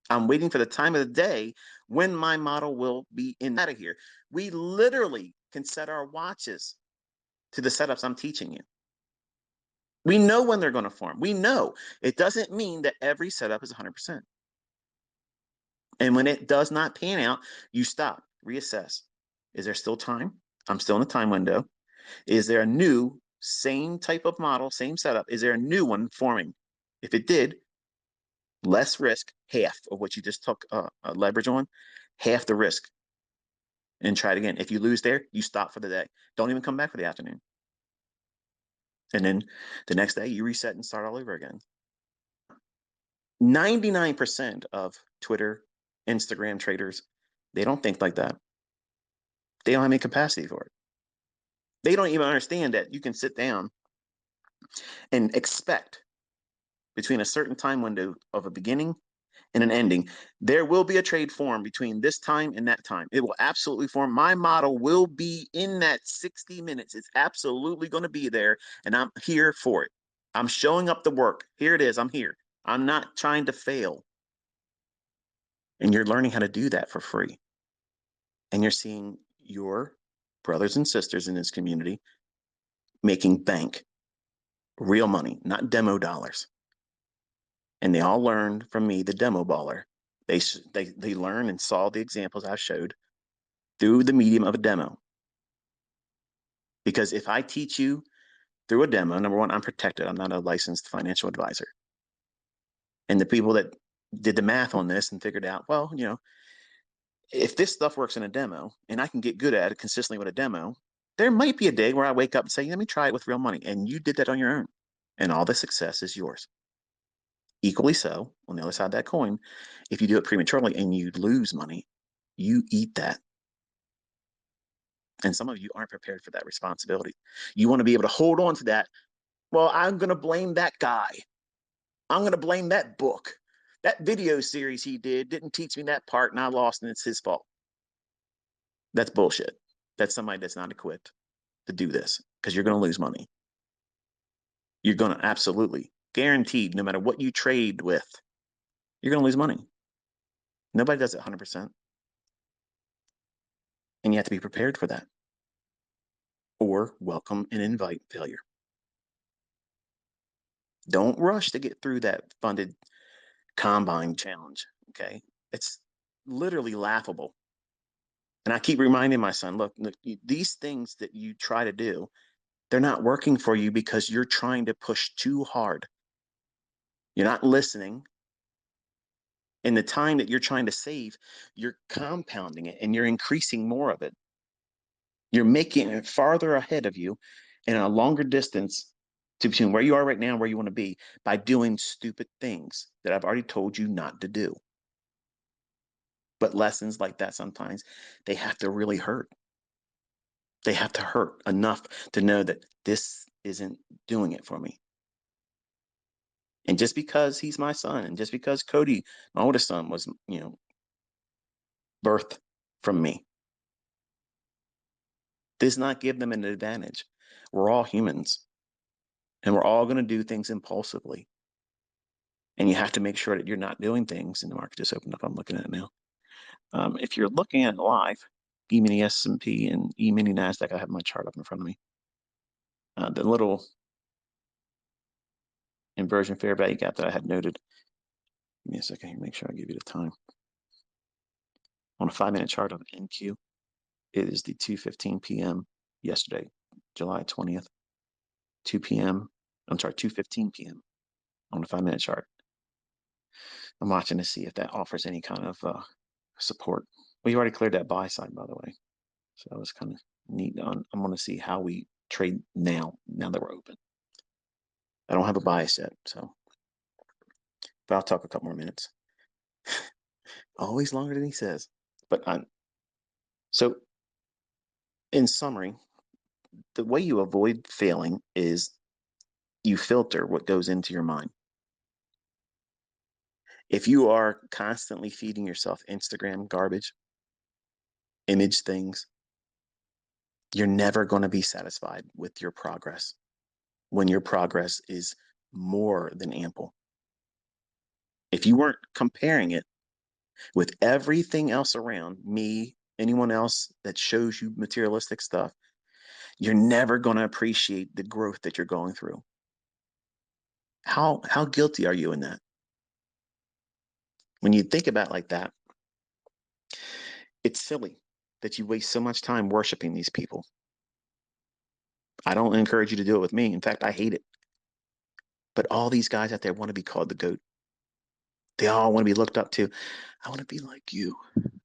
I'm waiting for the time of the day when my model will be in out of here. We literally can set our watches to the setups I'm teaching you. We know when they're going to form. We know. It doesn't mean that every setup is 100%. And when it does not pan out, you stop, reassess. Is there still time? I'm still in the time window. Is there a new, same type of model, same setup? Is there a new one forming? If it did, less risk, half of what you just took leverage on, half the risk, and try it again. If you lose there, you stop for the day. Don't even come back for the afternoon. And then the next day, you reset and start all over again. 99% of Twitter, Instagram traders, they don't think like that. They don't have any capacity for it. They don't even understand that you can sit down and expect between a certain time window of a beginning and an ending, there will be a trade form between this time and that time. It will absolutely form. My model will be in that 60 minutes. It's absolutely going to be there, and I'm here for it. I'm showing up the work. Here it is. I'm here. I'm not trying to fail. And you're learning how to do that for free. And you're seeing your brothers and sisters in this community making bank, real money, not demo dollars. And they all learned from me, the demo baller. They learned and saw the examples I showed through the medium of a demo. Because if I teach you through a demo, number one, I'm protected. I'm not a licensed financial advisor. And the people that did the math on this and figured out, well, if this stuff works in a demo and I can get good at it consistently with a demo, there might be a day where I wake up and say, let me try it with real money. And you did that on your own. And all the success is yours. Equally so, on the other side of that coin, if you do it prematurely and you lose money, you eat that. And some of you aren't prepared for that responsibility. You want to be able to hold on to that. Well, I'm going to blame that guy. I'm going to blame that book. That video series he didn't teach me that part and I lost and it's his fault. That's bullshit. That's somebody that's not equipped to do this. because you're going to lose money. You're going to absolutely guaranteed, no matter what you trade with, you're going to lose money. Nobody does it 100%. And you have to be prepared for that or welcome and invite failure. Don't rush to get through that funded combine challenge. Okay. It's literally laughable. And I keep reminding my son, look, these things that you try to do, they're not working for you because you're trying to push too hard. You're not listening. And the time that you're trying to save, you're compounding it and you're increasing more of it. You're making it farther ahead of you and a longer distance to between where you are right now and where you want to be by doing stupid things that I've already told you not to do. But lessons like that sometimes, they have to really hurt. They have to hurt enough to know that this isn't doing it for me. And just because he's my son, and just because Cody, my oldest son, was, birthed from me, does not give them an advantage. We're all humans, and we're all going to do things impulsively. And you have to make sure that you're not doing things. And the market just opened up. I'm looking at it now. If you're looking at live, E-mini S&P and E-mini NASDAQ, I have my chart up in front of me. The little inversion fair value gap that I had noted. Give me a second here, make sure I give you the time. On a 5-minute chart of NQ, it is the 2:15 p.m. yesterday, July 20th, 2 p.m. I'm sorry, 2:15 p.m. on a 5-minute chart. I'm watching to see if that offers any kind of support. We already cleared that buy side, by the way. So that was kind of neat. I'm going to see how we trade now that we're open. I don't have a bias yet, so but I'll talk a couple more minutes. Always longer than he says. But so in summary, the way you avoid failing is you filter what goes into your mind. If you are constantly feeding yourself Instagram garbage, image things, you're never going to be satisfied with your progress when your progress is more than ample. If you weren't comparing it with everything else around me, anyone else that shows you materialistic stuff, you're never going to appreciate the growth that you're going through. How guilty are you in that? When you think about it like that, it's silly that you waste so much time worshiping these people. I don't encourage you to do it with me. In fact, I hate it. But all these guys out there want to be called the GOAT. They all want to be looked up to. I want to be like you.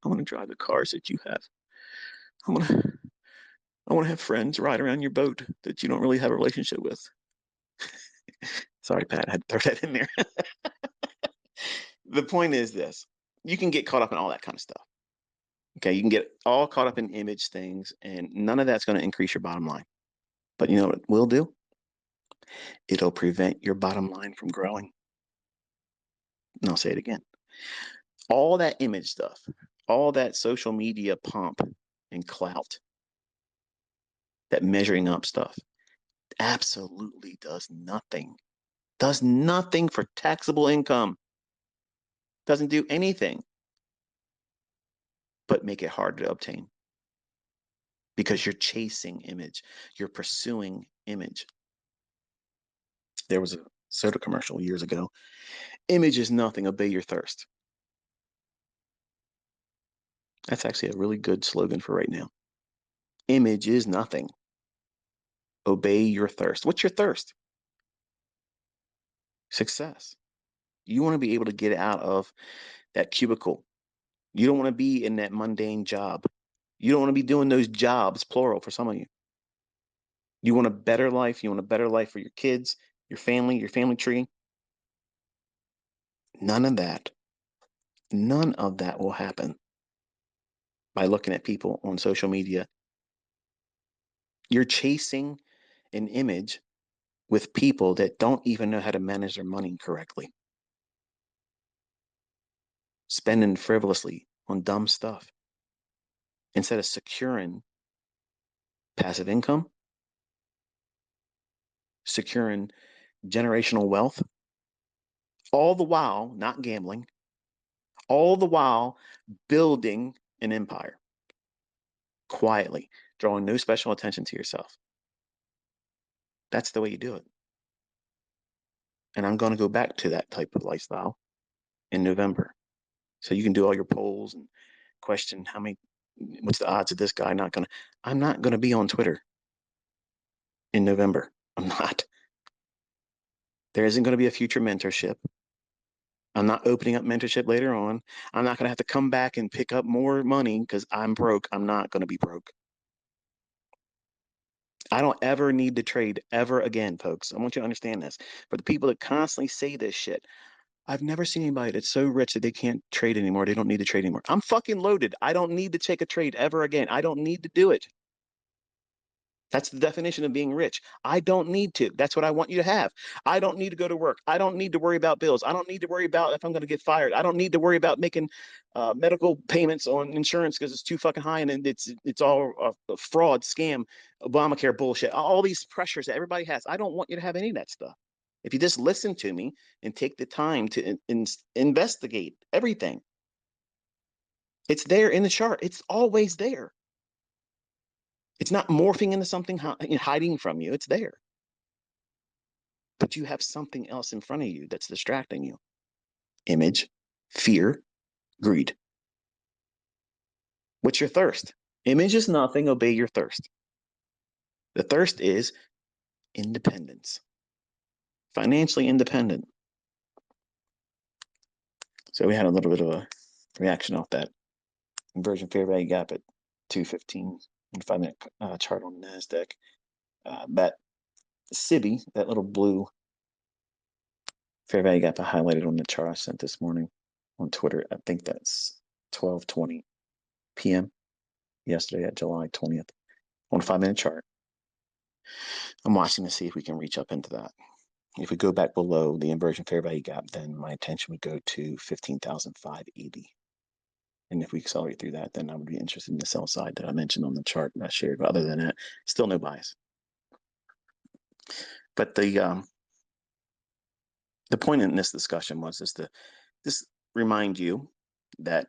I want to drive the cars that you have. I want to have friends ride around your boat that you don't really have a relationship with. Sorry, Pat, I had to throw that in there. The point is this. You can get caught up in all that kind of stuff. Okay, you can get all caught up in image things, and none of that's going to increase your bottom line. But you know what it will do? It'll prevent your bottom line from growing. And I'll say it again. All that image stuff, all that social media pomp and clout, that measuring up stuff, absolutely does nothing. Does nothing for taxable income. Doesn't do anything but make it hard to obtain. Because you're chasing image. You're pursuing image. There was a soda commercial years ago. Image is nothing, obey your thirst. That's actually a really good slogan for right now. Image is nothing. Obey your thirst. What's your thirst? Success. You want to be able to get out of that cubicle. You don't want to be in that mundane job. You don't want to be doing those jobs, plural, for some of you. You want a better life. You want a better life for your kids, your family tree. None of that will happen by looking at people on social media. You're chasing an image with people that don't even know how to manage their money correctly. Spending frivolously on dumb stuff instead of securing passive income securing generational wealth, all the while not gambling, all the while building an empire quietly, drawing no special attention to yourself. That's the way you do it. And I'm going to go back to that type of lifestyle in November. So you can do all your polls and question what's the odds of this guy I'm not going to be on Twitter in November. I'm not. There isn't going to be a future mentorship. I'm not opening up mentorship later on. I'm not going to have to come back and pick up more money because I'm broke. I'm not going to be broke. I don't ever need to trade ever again, folks. I want you to understand this. For the people that constantly say this shit, I've never seen anybody that's so rich that they can't trade anymore. They don't need to trade anymore. I'm fucking loaded. I don't need to take a trade ever again. I don't need to do it. That's the definition of being rich. I don't need to. That's what I want you to have. I don't need to go to work. I don't need to worry about bills. I don't need to worry about if I'm going to get fired. I don't need to worry about making medical payments on insurance because it's too fucking high and it's all a fraud, scam, Obamacare bullshit. All these pressures that everybody has. I don't want you to have any of that stuff. If you just listen to me and take the time to investigate everything, it's there in the chart. It's always there. It's not morphing into something hiding from you. It's there. But you have something else in front of you that's distracting you. Image, fear, greed. What's your thirst? Image is nothing. Obey your thirst. The thirst is independence. Financially independent. So we had a little bit of a reaction off that inversion fair value gap at 215 and 5-minute chart on NASDAQ. That SIBI, that little blue fair value gap I highlighted on the chart I sent this morning on Twitter. I think that's 12:20 p.m. yesterday at July 20th on a 5-minute chart. I'm watching to see if we can reach up into that. If we go back below the inversion fair value gap, then my attention would go to 15,580. And if we accelerate through that, then I would be interested in the sell side that I mentioned on the chart that I shared. But other than that, still no bias. But the point in this discussion was just to just remind you that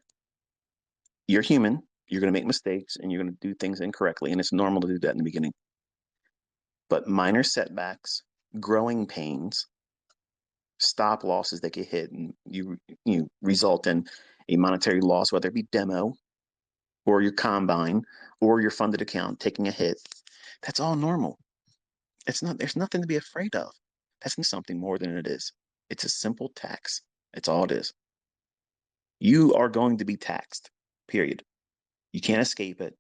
you're human, you're going to make mistakes, and you're going to do things incorrectly, and it's normal to do that in the beginning. But minor setbacks, growing pains, stop losses that get hit, and you result in a monetary loss, whether it be demo or your combine or your funded account taking a hit. That's all normal. There's nothing to be afraid of. That's something more than it is. It's a simple tax. It's all it is. You are going to be taxed, period. You can't escape it.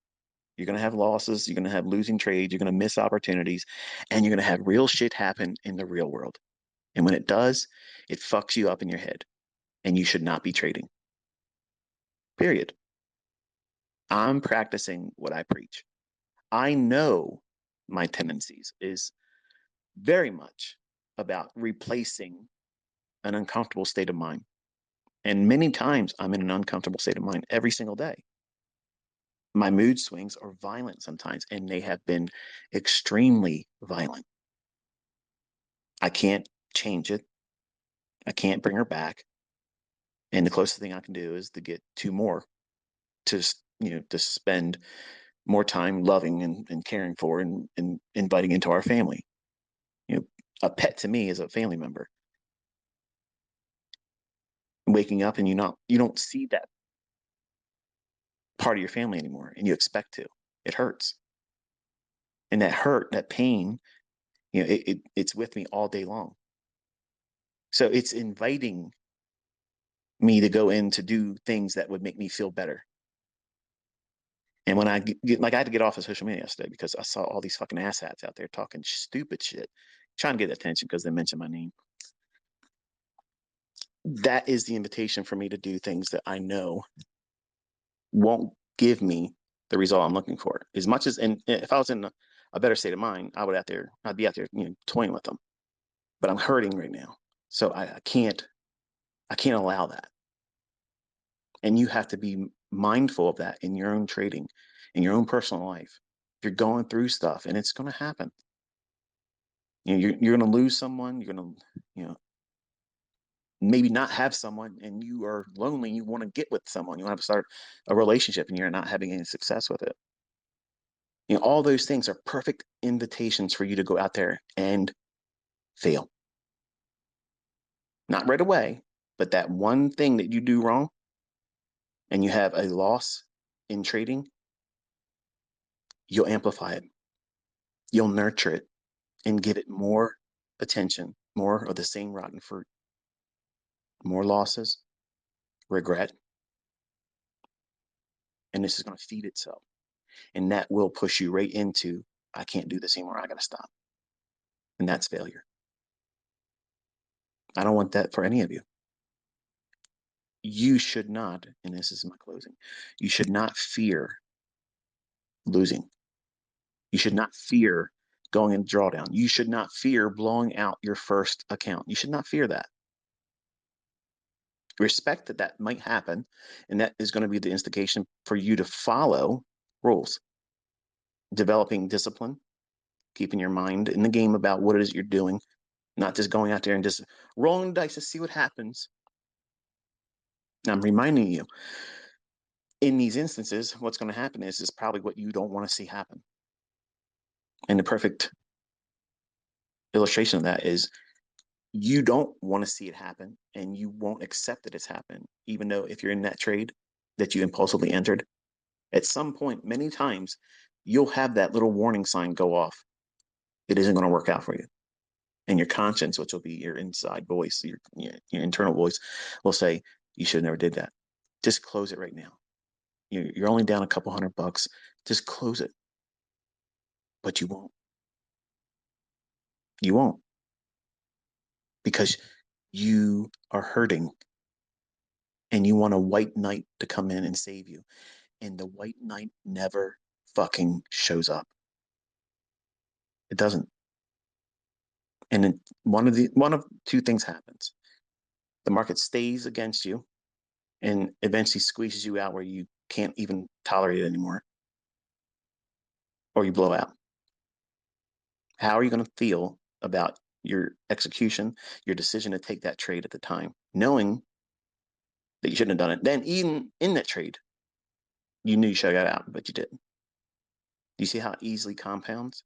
You're going to have losses. You're going to have losing trades. You're going to miss opportunities. And you're going to have real shit happen in the real world. And when it does, it fucks you up in your head. And you should not be trading. Period. I'm practicing what I preach. I know my tendencies is very much about replacing an uncomfortable state of mind. And many times I'm in an uncomfortable state of mind every single day. My mood swings are violent sometimes, and they have been extremely violent. I can't change it. I can't bring her back. And the closest thing I can do is to get two more to spend more time loving and caring for and inviting into our family. A pet to me is a family member. Waking up and you don't see that part of your family anymore, and you expect to. It hurts. And that hurt, that pain, it's with me all day long. So it's inviting me to go in to do things that would make me feel better. And when I I had to get off of social media yesterday because I saw all these fucking asshats out there talking stupid shit, trying to get attention because they mentioned my name. That is the invitation for me to do things that I know won't give me the result I'm looking for. As much as, and if I was in a better state of mind, I'd be out there, toying with them. But I'm hurting right now, so I can't allow that. And you have to be mindful of that in your own trading, in your own personal life. If you're going through stuff, and it's going to happen. You're going to lose someone. You're going to, maybe not have someone, and you are lonely. You want to get with someone. You want to start a relationship, and you're not having any success with it. All those things are perfect invitations for you to go out there and fail. Not right away, but that one thing that you do wrong and you have a loss in trading, you'll amplify it. You'll nurture it and give it more attention, more of the same rotten fruit, more losses, regret, and this is going to feed itself. And that will push you right into, I can't do this anymore. I got to stop. And that's failure. I don't want that for any of you. You should not, and this is my closing, you should not fear losing. You should not fear going in drawdown. You should not fear blowing out your first account. You should not fear that. Respect that that might happen, and that is going to be the instigation for you to follow rules. Developing discipline, keeping your mind in the game about what it is you're doing, not just going out there and just rolling the dice to see what happens. I'm reminding you, in these instances, what's going to happen is probably what you don't want to see happen. And the perfect illustration of that is you don't want to see it happen, and you won't accept that it's happened, even though if you're in that trade that you impulsively entered, at some point, many times, you'll have that little warning sign go off. It isn't going to work out for you. And your conscience, which will be your inside voice, your internal voice, will say, you should have never did that. Just close it right now. You're only down a couple $100. Just close it. But you won't. You won't. Because you are hurting and you want a white knight to come in and save you. And the white knight never fucking shows up. It doesn't. And then one of two things happens. The market stays against you and eventually squeezes you out where you can't even tolerate it anymore, or you blow out. How are you going to feel about your execution, your decision to take that trade at the time, knowing that you shouldn't have done it? Then even in that trade, you knew you should have got out, but you didn't. You see how it easily compounds?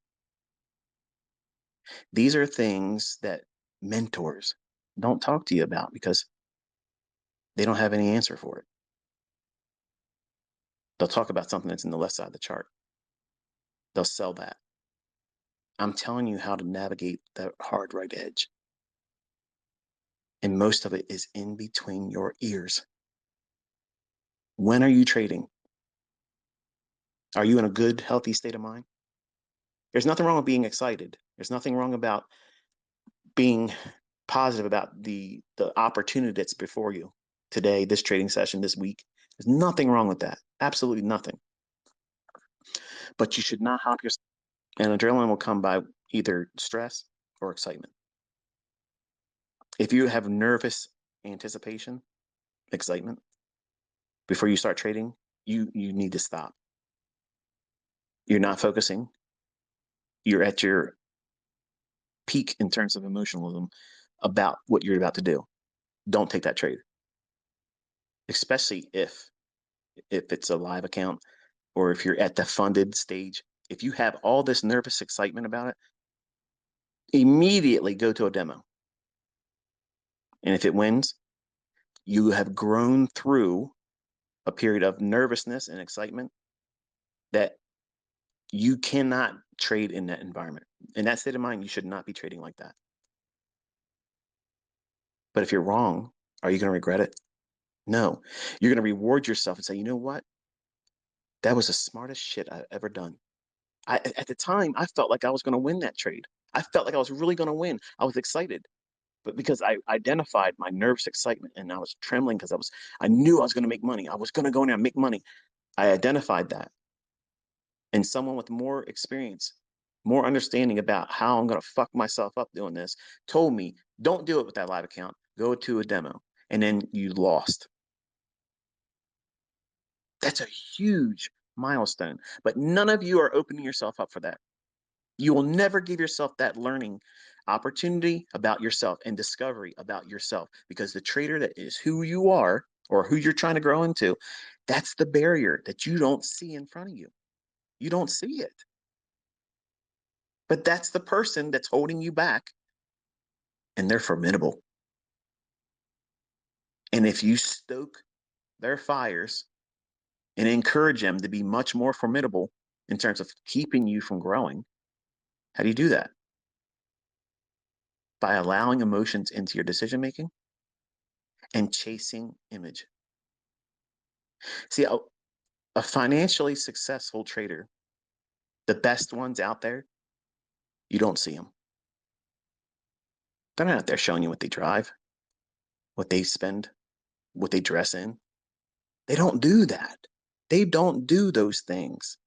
These are things that mentors don't talk to you about because they don't have any answer for it. They'll talk about something that's in the left side of the chart. They'll sell that. I'm telling you how to navigate that hard right edge. And most of it is in between your ears. When are you trading? Are you in a good, healthy state of mind? There's nothing wrong with being excited. There's nothing wrong about being positive about the opportunity that's before you today, this trading session, this week. There's nothing wrong with that. Absolutely nothing. But you should not hop yourself. And adrenaline will come by either stress or excitement. If you have nervous anticipation, excitement, before you start trading, you need to stop. You're not focusing. You're at your peak in terms of emotionalism about what you're about to do. Don't take that trade, especially if it's a live account or if you're at the funded stage. If you have all this nervous excitement about it, immediately go to a demo. And if it wins, you have grown through a period of nervousness and excitement that you cannot trade in that environment. In that state of mind, you should not be trading like that. But if you're wrong, are you going to regret it? No. You're going to reward yourself and say, you know what? That was the smartest shit I've ever done. At the time, I felt like I was going to win that trade. I felt like I was really going to win. I was excited. But because I identified my nervous excitement and I was trembling because I knew I was going to make money. I was going to go in there and make money. I identified that. And someone with more experience, more understanding about how I'm going to fuck myself up doing this, told me, don't do it with that live account. Go to a demo. And then you lost. That's a huge milestone. But none of you are opening yourself up for that. You will never give yourself that learning opportunity about yourself and discovery about yourself, because the trader that is who you are or who you're trying to grow into, that's the barrier that you don't see in front of you. You don't see it. But that's the person that's holding you back, and they're formidable. And if you stoke their fires and encourage them to be much more formidable in terms of keeping you from growing, how do you do that? By allowing emotions into your decision making and chasing image. See, a financially successful trader, the best ones out there, you don't see them. They're not out there showing you what they drive, what they spend, what they dress in. They don't do that. They don't do those things.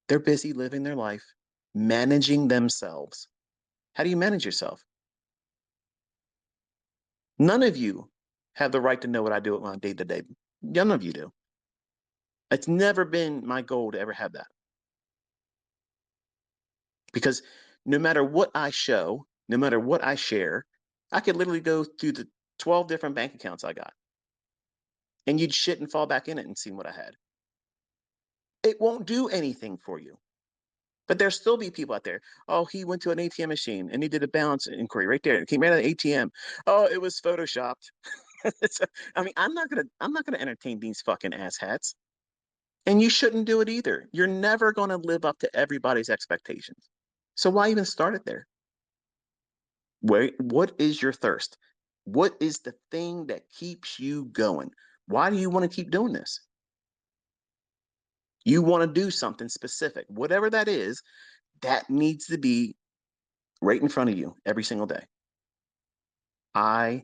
They're busy living their life, managing themselves. How do you manage yourself? None of you have the right to know what I do on day to day. None of you do. It's never been my goal to ever have that. Because no matter what I show, no matter what I share, I could literally go through the 12 different bank accounts I got, and you'd shit and fall back in it and see what I had. It won't do anything for you. But there'll still be people out there. Oh, he went to an ATM machine and he did a balance inquiry right there. It came right out of the ATM. Oh, it was photoshopped. I mean, I'm not gonna entertain these fucking asshats. And you shouldn't do it either. You're never gonna live up to everybody's expectations. So why even start it there? What is your thirst? What is the thing that keeps you going? Why do you want to keep doing this? You want to do something specific. Whatever that is, that needs to be right in front of you every single day. I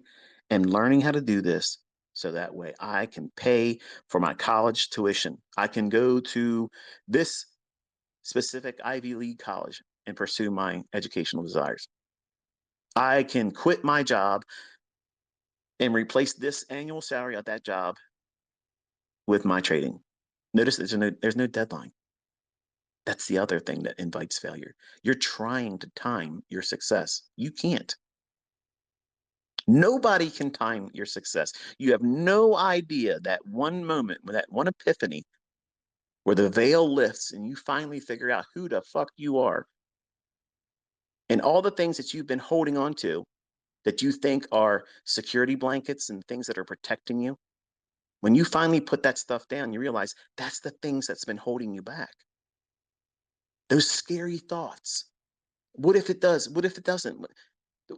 am learning how to do this so that way I can pay for my college tuition. I can go to this specific Ivy League college and pursue my educational desires. I can quit my job and replace this annual salary at that job with my trading. Notice there's no deadline. That's the other thing that invites failure. You're trying to time your success. You can't. Nobody can time your success. You have no idea that one moment, that one epiphany, where the veil lifts and you finally figure out who the fuck you are, and all the things that you've been holding on to that you think are security blankets and things that are protecting you. When you finally put that stuff down, you realize that's the things that's been holding you back. Those scary thoughts. What if it does? What if it doesn't?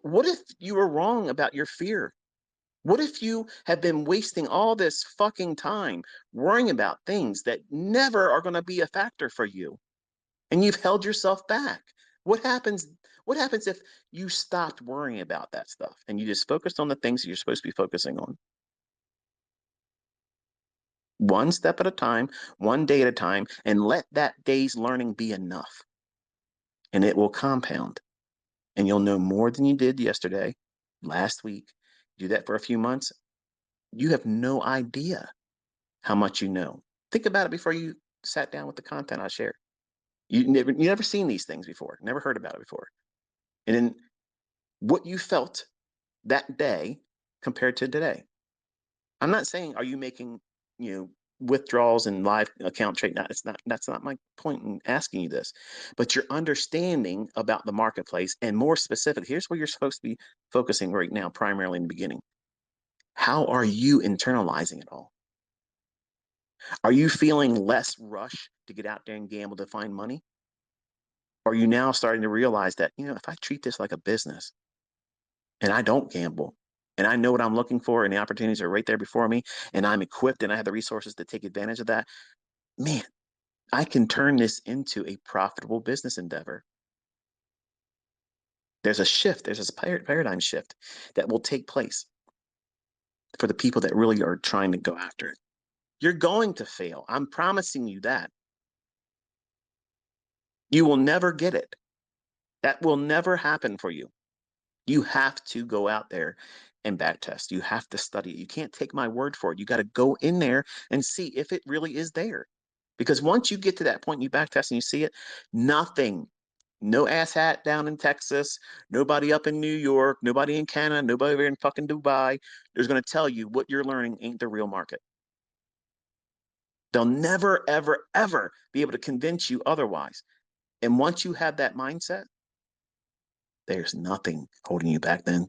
What if you were wrong about your fear? What if you have been wasting all this fucking time worrying about things that never are going to be a factor for you, and you've held yourself back? What happens? What happens if you stopped worrying about that stuff and you just focused on the things that you're supposed to be focusing on? One step at a time, one day at a time, and let that day's learning be enough, and it will compound. And you'll know more than you did yesterday, last week. Do that for a few months. You have no idea how much you know. Think about it before you sat down with the content I shared. You never seen these things before, never heard about it before. And then what you felt that day compared to today. I'm not saying are you making, you know, withdrawals and live account trade. That's not my point in asking you this. But your understanding about the marketplace, and more specific, here's where you're supposed to be focusing right now, primarily in the beginning. How are you internalizing it all? Are you feeling less rush to get out there and gamble to find money? Or are you now starting to realize that, if I treat this like a business and I don't gamble and I know what I'm looking for and the opportunities are right there before me and I'm equipped and I have the resources to take advantage of that, man, I can turn this into a profitable business endeavor. There's a shift, there's a paradigm shift that will take place for the people that really are trying to go after it. You're going to fail. I'm promising you that. You will never get it. That will never happen for you. You have to go out there and back test. You have to study it. You can't take my word for it. You got to go in there and see if it really is there. Because once you get to that point, you back test and you see it, nothing, no ass hat down in Texas, nobody up in New York, nobody in Canada, nobody over in fucking Dubai, there's going to tell you what you're learning ain't the real market. They'll never, ever, ever be able to convince you otherwise. And once you have that mindset, there's nothing holding you back then,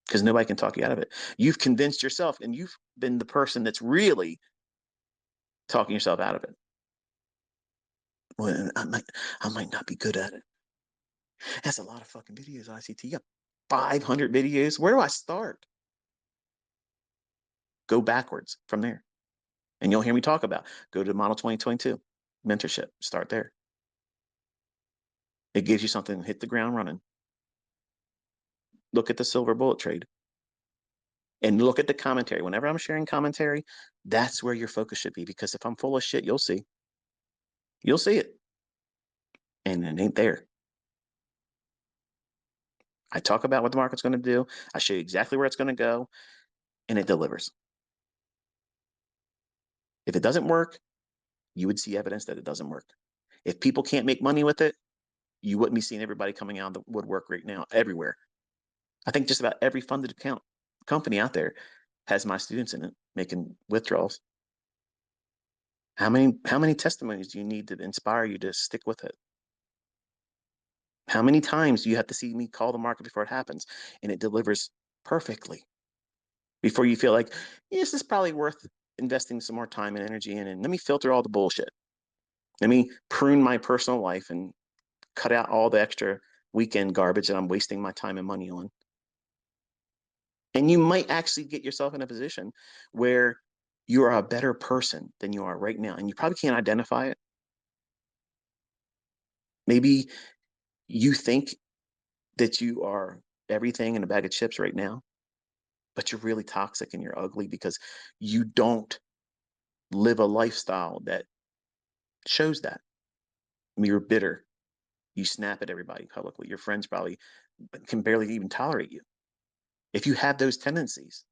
because nobody can talk you out of it. You've convinced yourself, and you've been the person that's really talking yourself out of it. Well, I might not be good at it. That's a lot of fucking videos, ICT. You got 500 videos. Where do I start? Go backwards from there. And you'll hear me talk about, go to Model 2022, mentorship, start there. It gives you something to hit the ground running. Look at the silver bullet trade and look at the commentary. Whenever I'm sharing commentary, that's where your focus should be, because if I'm full of shit, you'll see. You'll see it. And it ain't there. I talk about what the market's going to do. I show you exactly where it's going to go, and it delivers. If it doesn't work, you would see evidence that it doesn't work. If people can't make money with it, you wouldn't be seeing everybody coming out of the woodwork right now everywhere. I think just about every funded account company out there has my students in it making withdrawals. How many testimonies do you need to inspire you to stick with it? How many times do you have to see me call the market before it happens and it delivers perfectly before you feel like, yes, this is probably worth investing some more time and energy in, and let me filter all the bullshit. Let me prune my personal life and cut out all the extra weekend garbage that I'm wasting my time and money on. And you might actually get yourself in a position where you are a better person than you are right now. And you probably can't identify it. Maybe you think that you are everything in a bag of chips right now, but you're really toxic and you're ugly because you don't live a lifestyle that shows that. I mean, you're bitter. You snap at everybody publicly. Your friends probably can barely even tolerate you. If you have those tendencies,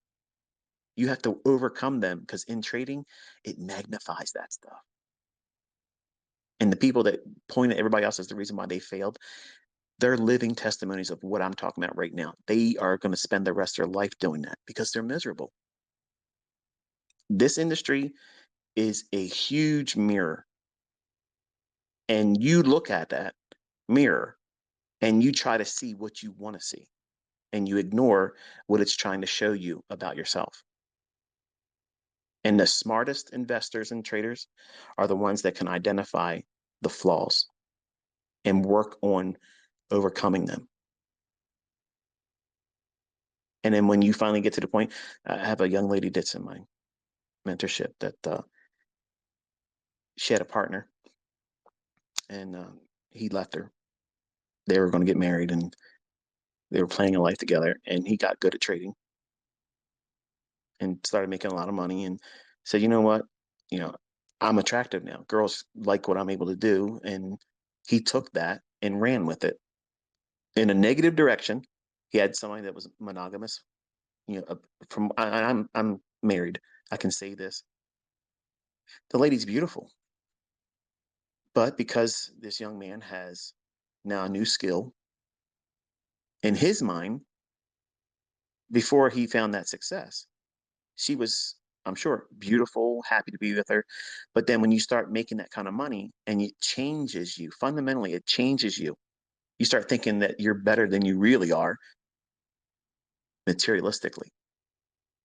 you have to overcome them, because in trading, it magnifies that stuff. And the people that point at everybody else as the reason why they failed, they're living testimonies of what I'm talking about right now. They are going to spend the rest of their life doing that because they're miserable. This industry is a huge mirror. And you look at that mirror and you try to see what you want to see, and you ignore what it's trying to show you about yourself. And the smartest investors and traders are the ones that can identify the flaws and work on overcoming them. And then when you finally get to the point, I have a young lady that's in my mentorship that she had a partner, and he left her. They were going to get married and they were planning a life together, and he got good at trading and started making a lot of money and said, you know what, I'm attractive now. Girls like what I'm able to do. And he took that and ran with it in a negative direction. He had somebody that was monogamous. I'm married. I can say this. The lady's beautiful. But because this young man has now a new skill in his mind, before he found that success, she was, I'm sure, beautiful, happy to be with her. But then when you start making that kind of money and it changes you, fundamentally, it changes you. You start thinking that you're better than you really are materialistically.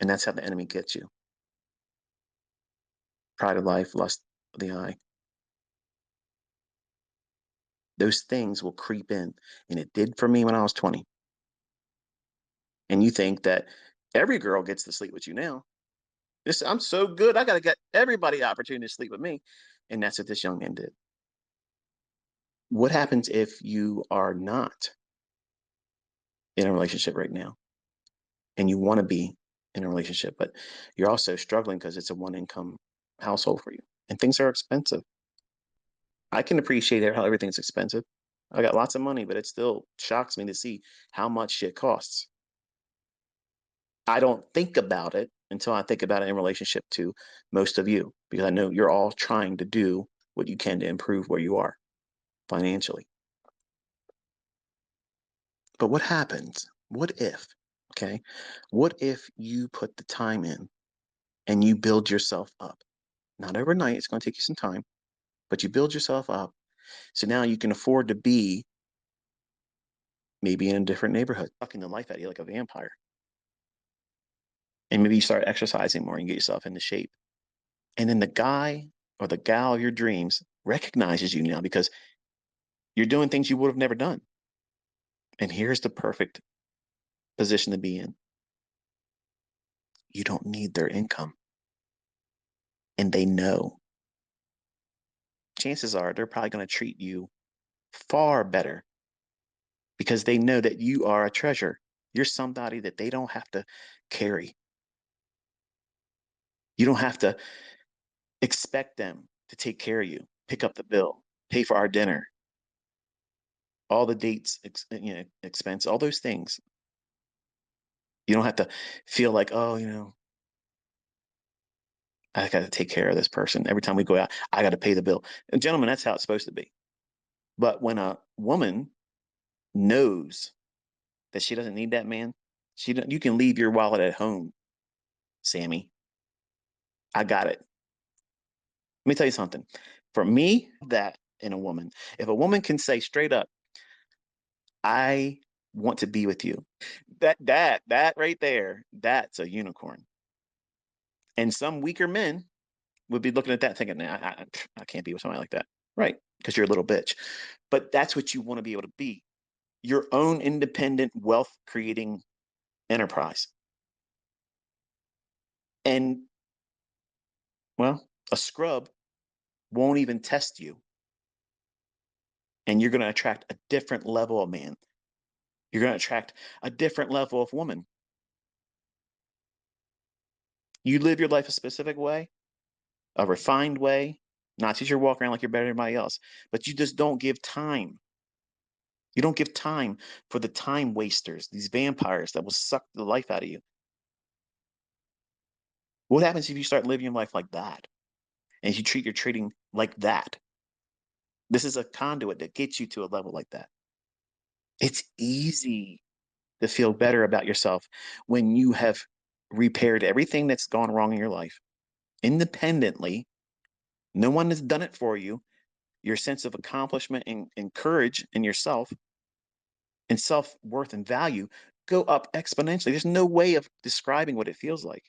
And that's how the enemy gets you. Pride of life, lust of the eye. Those things will creep in. And it did for me when I was 20. And you think that every girl gets to sleep with you now. I'm so good. I got to get everybody the opportunity to sleep with me. And that's what this young man did. What happens if you are not in a relationship right now and you want to be in a relationship, but you're also struggling because it's a one income household for you and things are expensive? I can appreciate how everything's expensive. I got lots of money, but it still shocks me to see how much shit costs. I don't think about it until I think about it in relationship to most of you. because I know you're all trying to do what you can to improve where you are financially. But what happens? What if, okay? What if you put the time in and you build yourself up? Not overnight, it's going to take you some time, but you build yourself up. So now you can afford to be maybe in a different neighborhood, sucking the life out of you like a vampire. And maybe you start exercising more and get yourself into shape. And then the guy or the gal of your dreams recognizes you now because you're doing things you would have never done. And here's the perfect position to be in. You don't need their income. And they know. Chances are they're probably going to treat you far better because they know that you are a treasure. You're somebody that they don't have to carry. You don't have to expect them to take care of you, pick up the bill, pay for our dinner, all the dates, expense, all those things. You don't have to feel like, oh, I got to take care of this person. Every time we go out, I got to pay the bill. And gentlemen, that's how it's supposed to be. But when a woman knows that she doesn't need that man, you can leave your wallet at home, Sammy. I got it. Let me tell you something. For me, that in a woman, if a woman can say straight up, I want to be with you, that right there, that's a unicorn. And some weaker men would be looking at that thinking, nah, I can't be with somebody like that. Right. Because you're a little bitch. But that's what you want to be able to be, your own independent wealth creating enterprise. And well, a scrub won't even test you. And you're going to attract a different level of man. You're going to attract a different level of woman. You live your life a specific way, a refined way, not that you're walking around like you're better than everybody else, but you just don't give time. You don't give time for the time wasters, these vampires that will suck the life out of you. What happens if you start living your life like that and you treat your trading like that? This is a conduit that gets you to a level like that. It's easy to feel better about yourself when you have repaired everything that's gone wrong in your life independently. No one has done it for you. Your sense of accomplishment and courage in yourself and self-worth and value go up exponentially. There's no way of describing what it feels like.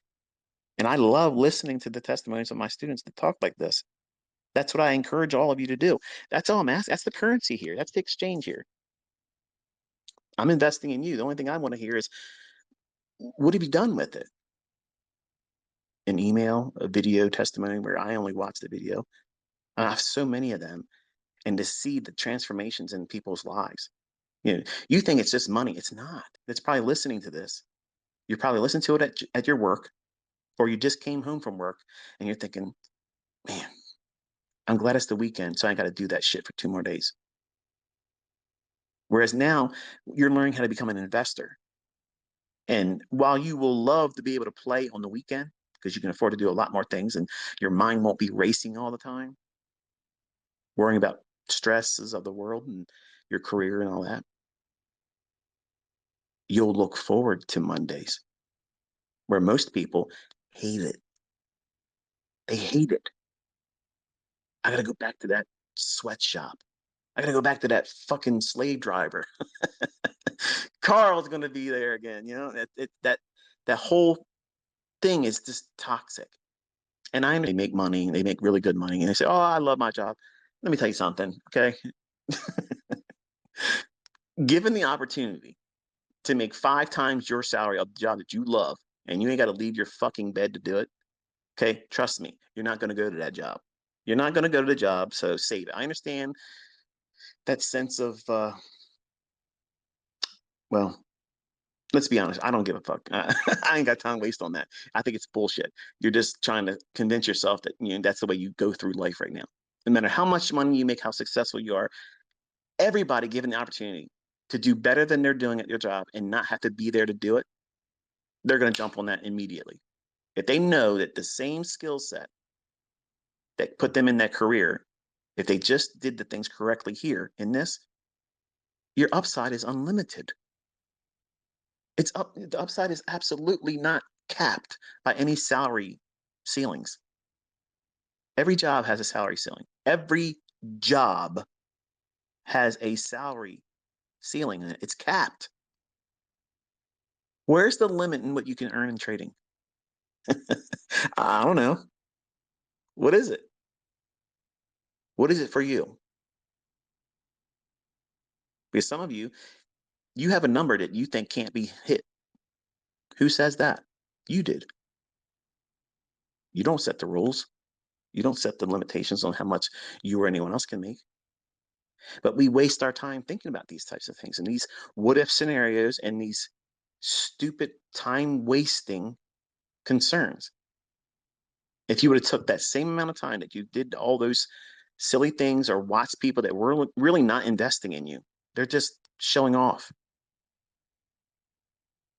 And I love listening to the testimonies of my students that talk like this. That's what I encourage all of you to do. That's all I'm asking. That's the currency here. That's the exchange here. I'm investing in you. The only thing I want to hear is, what have you done with it? An email, a video testimony where I only watch the video. I have so many of them. And to see the transformations in people's lives. You think it's just money. It's not. It's probably listening to this. You're probably listening to it at your work, or you just came home from work and you're thinking, man, I'm glad it's the weekend, so I ain't got to do that shit for 2 more days. Whereas now you're learning how to become an investor. And while you will love to be able to play on the weekend because you can afford to do a lot more things and your mind won't be racing all the time, worrying about stresses of the world and your career and all that, you'll look forward to Mondays where most people hate it. They hate it. I got to go back to that sweatshop. I got to go back to that fucking slave driver. Carl's going to be there again. That whole thing is just toxic. And I know they make money, they make really good money, and they say, "Oh, I love my job." Let me tell you something, okay? Given the opportunity to make 5 times your salary of the job that you love, and you ain't got to leave your fucking bed to do it, okay? Trust me, you're not going to go to that job. You're not going to go to the job, so save it. I understand that sense of, well, let's be honest. I don't give a fuck. I ain't got time to waste on that. I think it's bullshit. You're just trying to convince yourself that that's the way you go through life right now. No matter how much money you make, how successful you are, everybody given the opportunity to do better than they're doing at their job and not have to be there to do it, they're going to jump on that immediately. If they know that the same skill set that put them in that career, if they just did the things correctly here in this, your upside is unlimited. The upside is absolutely not capped by any salary ceilings. Every job has a salary ceiling. Every job has a salary ceiling in it. It's capped. Where's the limit in what you can earn in trading? I don't know. What is it? What is it for you? Because some of you, you have a number that you think can't be hit. Who says that? You did. You don't set the rules. You don't set the limitations on how much you or anyone else can make. But we waste our time thinking about these types of things and these what if scenarios and these stupid time wasting concerns. If you would have took that same amount of time that you did all those silly things or watched people that were really not investing in you, they're just showing off.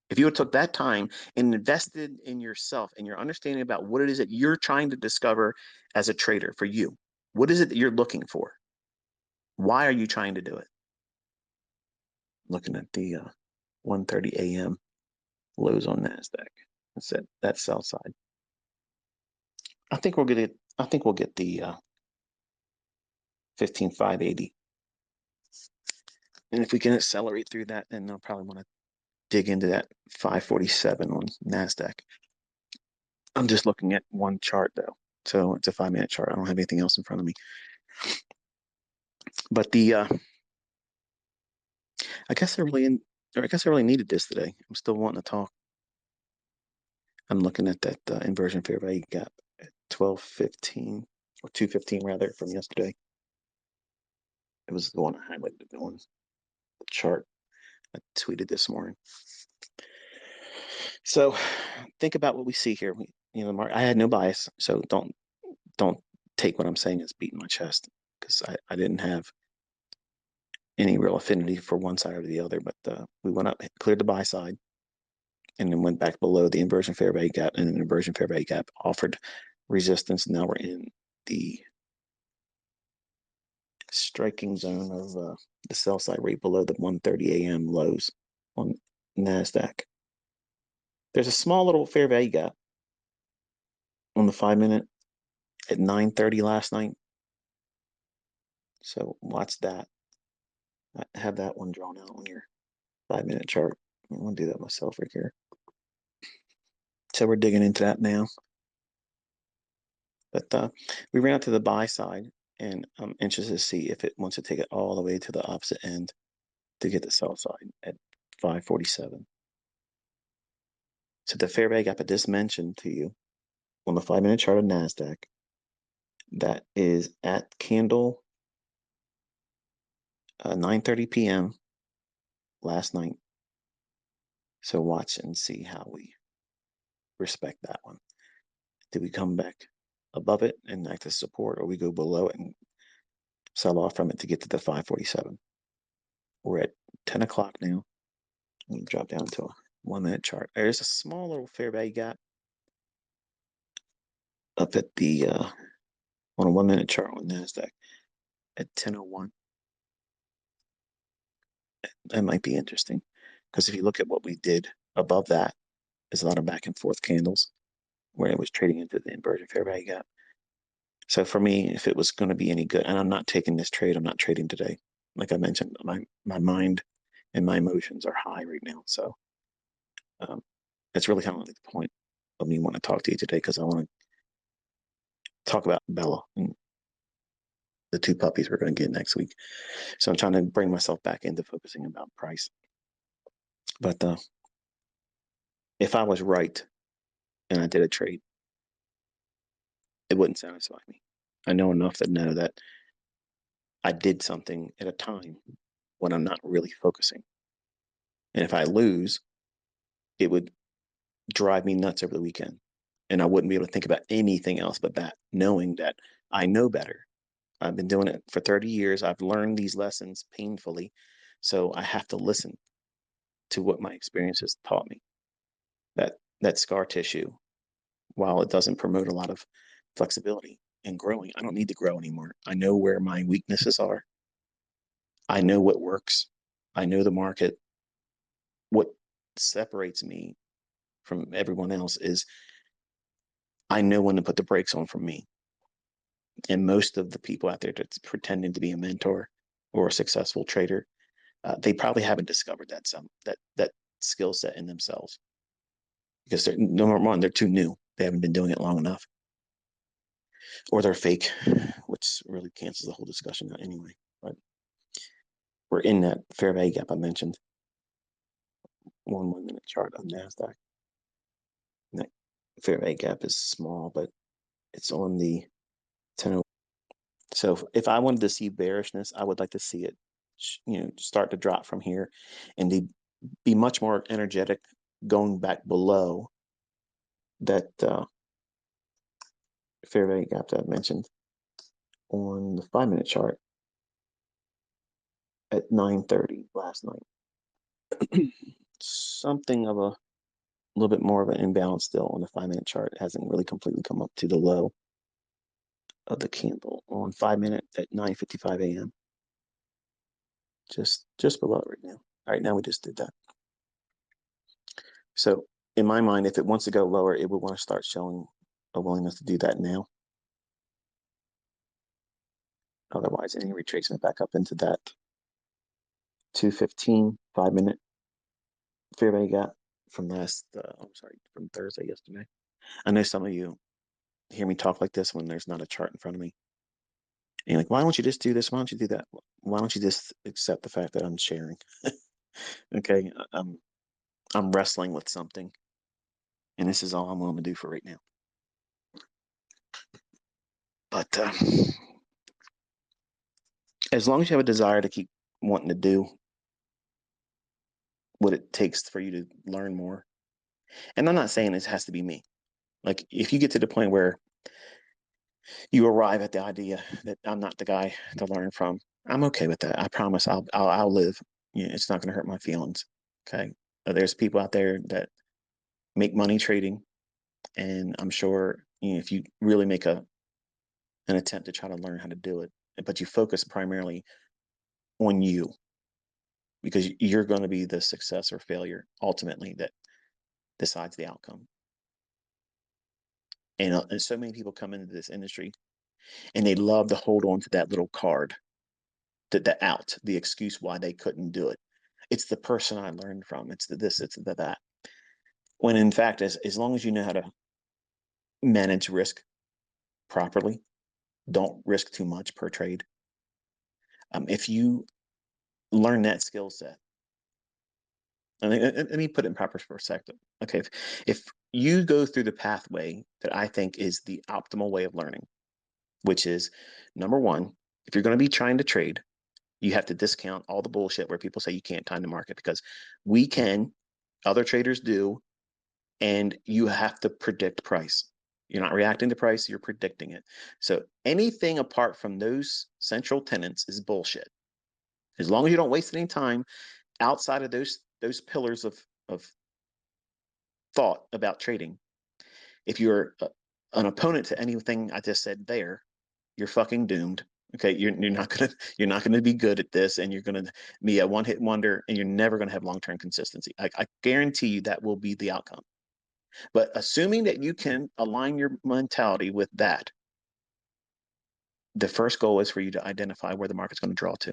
If you would have took that time and invested in yourself and your understanding about what it is that you're trying to discover as a trader for you, what is it that you're looking for? Why are you trying to do it? Looking at the 1:30 a.m. lows on NASDAQ. That's it. That's sell side. I think we'll get it. I think we'll get the 15,580. And if we can accelerate through that, then I'll probably want to dig into that 547 on NASDAQ. I'm just looking at one chart though. So it's a 5-minute chart. I don't have anything else in front of me. But I guess I really needed this today. I'm still wanting to talk. I'm looking at that inversion fair value gap at 1215 or 215 rather from yesterday. It was the one I highlighted on the chart I tweeted this morning. So think about what we see here. I had no bias, so don't take what I'm saying as beating my chest because I didn't have any real affinity for one side or the other. But we went up, cleared the buy side, and then went back below the inversion fair value gap, and an inversion fair value gap offered resistance. Now we're in the striking zone of the sell side rate below the 1:30 a.m. lows on NASDAQ. There's a small little fair value gap on the 5-minute at 9:30 last night. So watch that. I have that one drawn out on your 5-minute chart. I'm going to do that myself right here. So we're digging into that now. But we ran out to the buy side, and I'm interested to see if it wants to take it all the way to the opposite end to get the sell side at 547. So the fair value gap I just mentioned to you on the 5-minute chart of NASDAQ, that is at candle 9:30 p.m. last night. So watch and see how we respect that one. Do we come back above it and act as support, or we go below it and sell off from it to get to the 547? We're at 10 o'clock now. Let me drop down to a 1-minute chart. There's a small little fair value gap up at the on a 1-minute chart on NASDAQ at 10:01. That might be interesting because if you look at what we did above that, there's a lot of back and forth candles where it was trading into the inversion fair value gap. So for me, if it was going to be any good, and I'm not taking this trade, I'm not trading today. Like I mentioned, my mind and my emotions are high right now. So that's really kind of like the point of me wanting to talk to you today because I want to talk about Bella and the 2 puppies we're going to get next week. So I'm trying to bring myself back into focusing about price. But if I was right and I did a trade, it wouldn't satisfy me. I know enough to know that I did something at a time when I'm not really focusing. And if I lose, it would drive me nuts over the weekend. And I wouldn't be able to think about anything else but that, knowing that I know better. I've been doing it for 30 years. I've learned these lessons painfully. So I have to listen to what my experience has taught me. That scar tissue, while it doesn't promote a lot of flexibility, and growing. I don't need to grow anymore. I know where my weaknesses are. I know what works. I know the market. What separates me from everyone else is I know when to put the brakes on for me. And most of the people out there that's pretending to be a mentor or a successful trader, they probably haven't discovered that skill set in themselves because they're number one, they're too new. They haven't been doing it long enough, or they're fake, which really cancels the whole discussion out anyway. But we're in that fair value gap I mentioned. 1 minute chart on NASDAQ. And that fair value gap is small, but it's on the 10. So if I wanted to see bearishness, I would like to see it, start to drop from here, and be much more energetic going back below that fair value gap that I mentioned on the 5 minute chart at 9:30 last night. Something of a little bit more of an imbalance still on the 5 minute chart. It hasn't really completely come up to the low of the candle on 5 minute at 9:55 a.m. Just below it right now. All right, now we just did that. So in my mind, if it wants to go lower, it would want to start showing a willingness to do that now. Otherwise, any retracement back up into that 215 5 minute fair value gap from from Thursday yesterday. I know some of you hear me talk like this when there's not a chart in front of me. And you're like, why don't you just do this? Why don't you do that? Why don't you just accept the fact that I'm sharing? Okay, I'm wrestling with something, and this is all I'm willing to do for right now. But as long as you have a desire to keep wanting to do what it takes for you to learn more, and I'm not saying this has to be me. Like if you get to the point where you arrive at the idea that I'm not the guy to learn from, I'm okay with that. I promise I'll live. It's not going to hurt my feelings. Okay. There's people out there that make money trading, and I'm sure if you really make an attempt to try to learn how to do it, but you focus primarily on you, because you're going to be the success or failure ultimately that decides the outcome. And so many people come into this industry and they love to hold on to that little card, the excuse why they couldn't do it. It's the person I learned from. It's the this, it's the that. When in fact, as long as you know how to manage risk properly, don't risk too much per trade. If you learn that skill set, let me put it in proper perspective. Okay, if you go through the pathway that I think is the optimal way of learning, which is number one, if you're going to be trying to trade, you have to discount all the bullshit where people say you can't time the market, because we can, other traders do, and you have to predict price. You're not reacting to price, you're predicting it. So anything apart from those central tenets is bullshit. As long as you don't waste any time outside of those pillars of thought about trading, if you're an opponent to anything I just said there, you're fucking doomed. Okay, you're not gonna be good at this, and you're gonna be a one-hit wonder, and you're never gonna have long-term consistency. I guarantee you that will be the outcome. But assuming that you can align your mentality with that, the first goal is for you to identify where the market's going to draw to.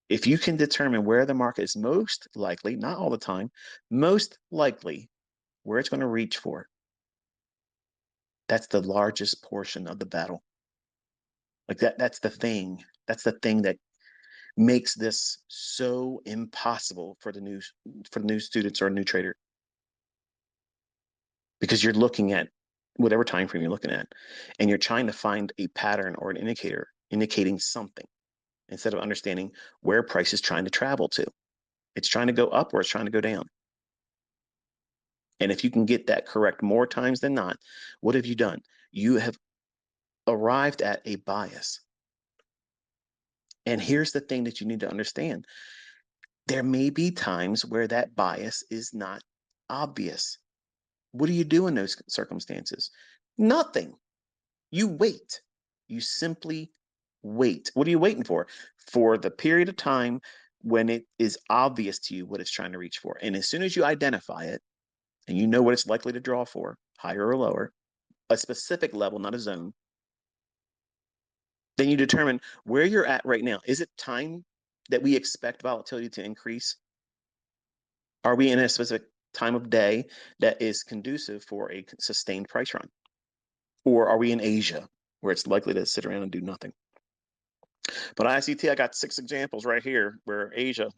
If you can determine where the market is most likely, not all the time, most likely where it's going to reach for, that's the largest portion of the battle. Like that's the thing. That's the thing that makes this so impossible for the new students or a new trader, because you're looking at whatever time frame you're looking at, and you're trying to find a pattern or an indicator indicating something, instead of understanding where price is trying to travel to. It's trying to go up or it's trying to go down. And if you can get that correct more times than not, what have you done? You have arrived at a bias. And here's the thing that you need to understand. There may be times where that bias is not obvious. What do you do in those circumstances? Nothing. You wait. You simply wait. What are you waiting for? For the period of time when it is obvious to you what it's trying to reach for. And as soon as you identify it and you know what it's likely to draw for, higher or lower, a specific level, not a zone, then you determine where you're at right now. Is it time that we expect volatility to increase? Are we in a specific time of day that is conducive for a sustained price run? Or are we in Asia where it's likely to sit around and do nothing? But ICT, I got 6 examples right here where Asia,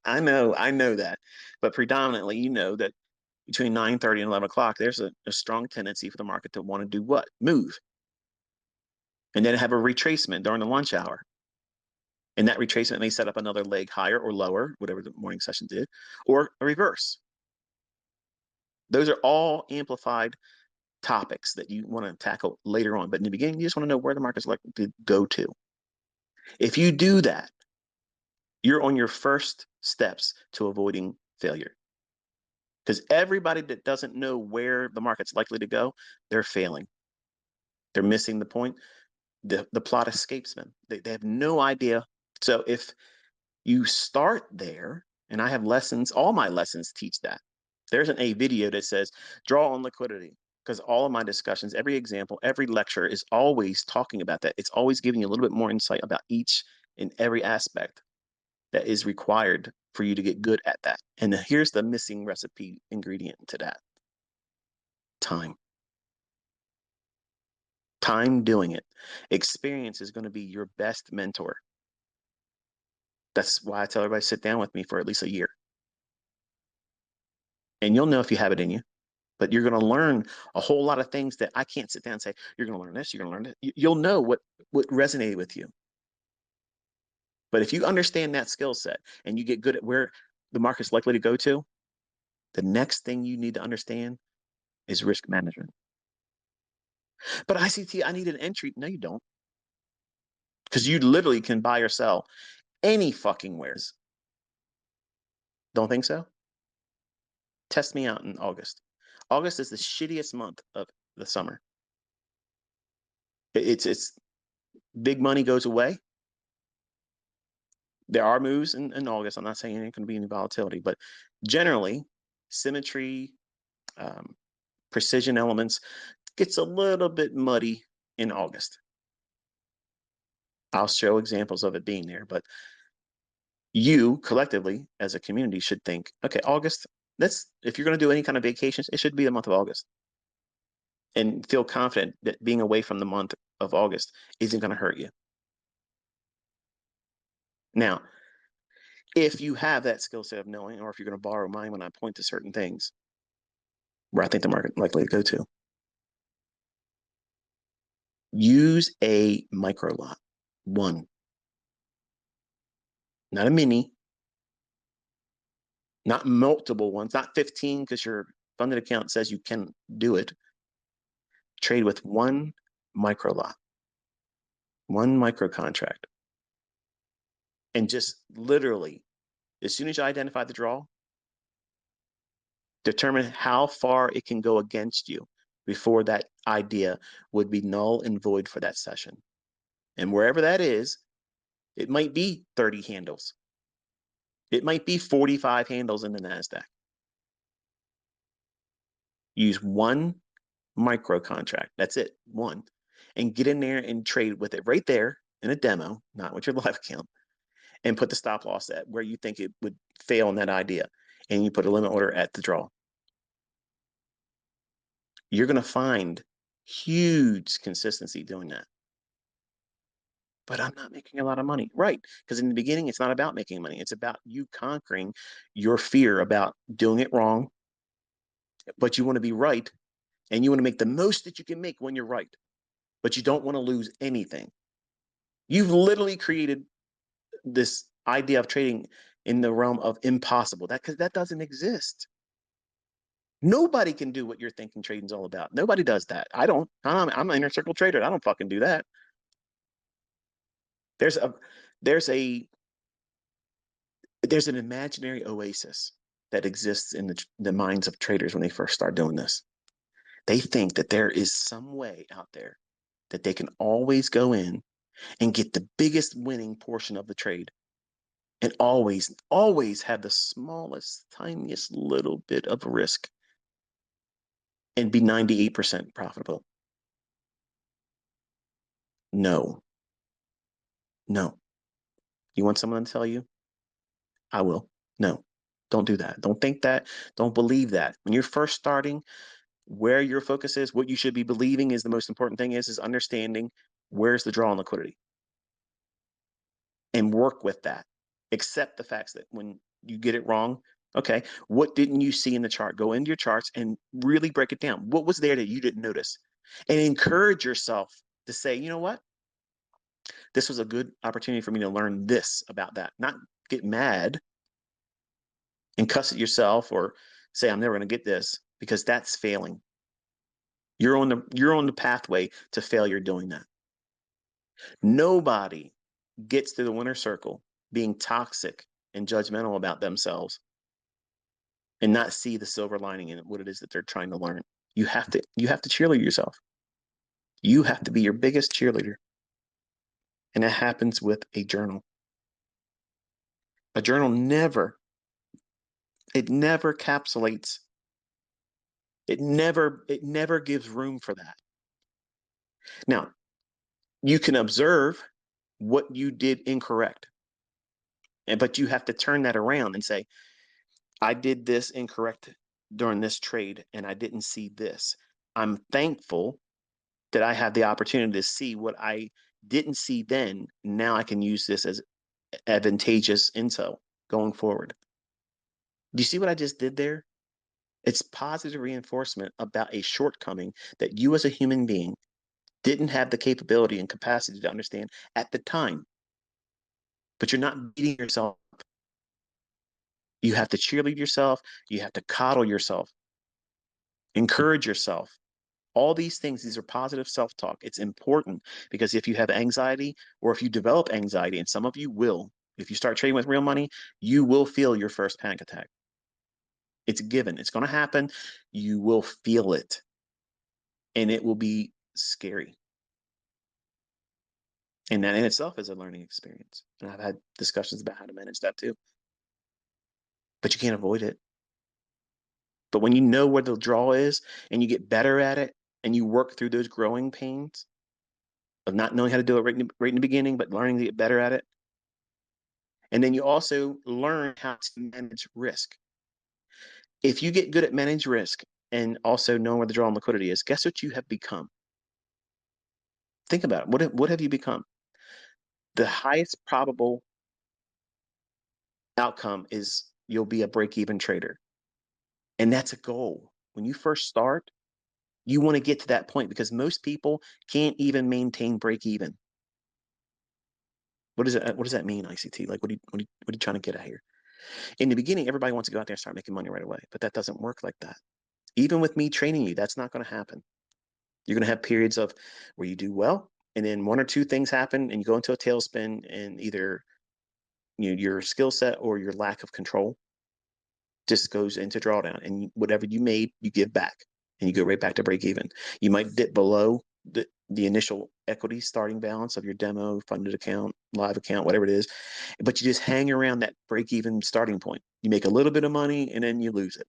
I know that. But predominantly, you know that between 9:30 and 11 o'clock, there's a strong tendency for the market to want to do what? Move. And then have a retracement during the lunch hour. And that retracement may set up another leg higher or lower, whatever the morning session did, or a reverse. Those are all amplified topics that you want to tackle later on. But in the beginning, you just want to know where the market's likely to go to. If you do that, you're on your first steps to avoiding failure. Because everybody that doesn't know where the market's likely to go, they're failing. They're missing the point. The plot escapes them. They have no idea. So if you start there, and I have lessons, all my lessons teach that. There isn't a video that says draw on liquidity, because all of my discussions, every example, every lecture is always talking about that. It's always giving you a little bit more insight about each and every aspect that is required for you to get good at that. And here's the missing recipe ingredient to that: time. Time doing it. Experience is going to be your best mentor. That's why I tell everybody sit down with me for at least a year. And you'll know if you have it in you. But you're going to learn a whole lot of things that I can't sit down and say, you're going to learn this, you're going to learn that. You'll know what resonated with you. But if you understand that skill set and you get good at where the market's likely to go to, the next thing you need to understand is risk management. But ICT, I need an entry. No, you don't. Because you literally can buy or sell any fucking wares. Don't think so? Test me out in August. August is the shittiest month of the summer. It's big money goes away. There are moves in August. I'm not saying there's going to be any volatility, but generally, symmetry, precision elements gets a little bit muddy in August. I'll show examples of it being there, but you collectively as a community should think, okay, August, if you're going to do any kind of vacations, it should be the month of August. And feel confident that being away from the month of August isn't going to hurt you. Now, if you have that skill set of knowing, or if you're going to borrow mine when I point to certain things where I think the market likely to go to, use a micro lot, one, not a mini, not multiple ones, not 15 because your funded account says you can do it. Trade with one micro lot, one micro contract. And just literally, as soon as you identify the draw, determine how far it can go against you before that idea would be null and void for that session. And wherever that is, it might be 30 handles. It might be 45 handles in the NASDAQ. Use one micro contract. That's it, one. And get in there and trade with it right there in a demo, not with your live account, and put the stop loss at where you think it would fail in that idea. And you put a limit order at the draw. You're going to find huge consistency doing that. But I'm not making a lot of money. Right. Because in the beginning, it's not about making money. It's about you conquering your fear about doing it wrong. But you want to be right. And you want to make the most that you can make when you're right. But you don't want to lose anything. You've literally created this idea of trading in the realm of impossible. Because that doesn't exist. Nobody can do what you're thinking trading's all about. Nobody does that. I don't. I'm an inner circle trader. I don't fucking do that. There's an imaginary oasis that exists in the minds of traders when they first start doing this. They think that there is some way out there that they can always go in and get the biggest winning portion of the trade and always have the smallest, tiniest little bit of risk and be 98% profitable. No, no. You want someone to tell you? I will. No, don't do that. Don't think that. Don't believe that. When you're first starting, where your focus is, what you should be believing is the most important thing is understanding where's the draw on liquidity and work with that. Accept the facts that when you get it wrong, okay, what didn't you see in the chart? Go into your charts and really break it down. What was there that you didn't notice? And encourage yourself to say, you know what? This was a good opportunity for me to learn this about that. Not get mad and cuss at yourself or say, I'm never going to get this, because that's failing. You're on the pathway to failure doing that. Nobody gets to the winner's circle being toxic and judgmental about themselves and not see the silver lining in what it is that they're trying to learn. You have to cheerlead yourself. You have to be your biggest cheerleader. And that happens with a journal. A journal never encapsulates. It never gives room for that. Now, you can observe what you did incorrect, but you have to turn that around and say, I did this incorrect during this trade and I didn't see this. I'm thankful that I have the opportunity to see what I didn't see then. Now I can use this as advantageous intel going forward. Do you see what I just did there? It's positive reinforcement about a shortcoming that you as a human being didn't have the capability and capacity to understand at the time. But you're not beating yourself up. You have to cheerlead yourself. You have to coddle yourself, encourage yourself. All these things, these are positive self-talk. It's important because if you have anxiety or if you develop anxiety, and some of you will, if you start trading with real money, you will feel your first panic attack. It's a given. It's going to happen. You will feel it. And it will be scary. And that in itself is a learning experience. And I've had discussions about how to manage that too. But you can't avoid it. But when you know where the draw is and you get better at it and you work through those growing pains of not knowing how to do it right in the beginning, but learning to get better at it. And then you also learn how to manage risk. If you get good at manage risk and also knowing where the draw on liquidity is, guess what you have become? Think about it. What have you become? The highest probable outcome is you'll be a break-even trader. And that's a goal. When you first start, you want to get to that point because most people can't even maintain break-even. What does that mean, ICT? Like, what are you trying to get at here? In the beginning, everybody wants to go out there and start making money right away, but that doesn't work like that. Even with me training you, that's not going to happen. You're going to have periods of where you do well, and then one or two things happen, and you go into a tailspin, and either your skill set or your lack of control just goes into drawdown, and whatever you made, you give back, and you go right back to break even. You might dip below the initial equity starting balance of your demo, funded account, live account, whatever it is, but you just hang around that break even starting point. You make a little bit of money, and then you lose it,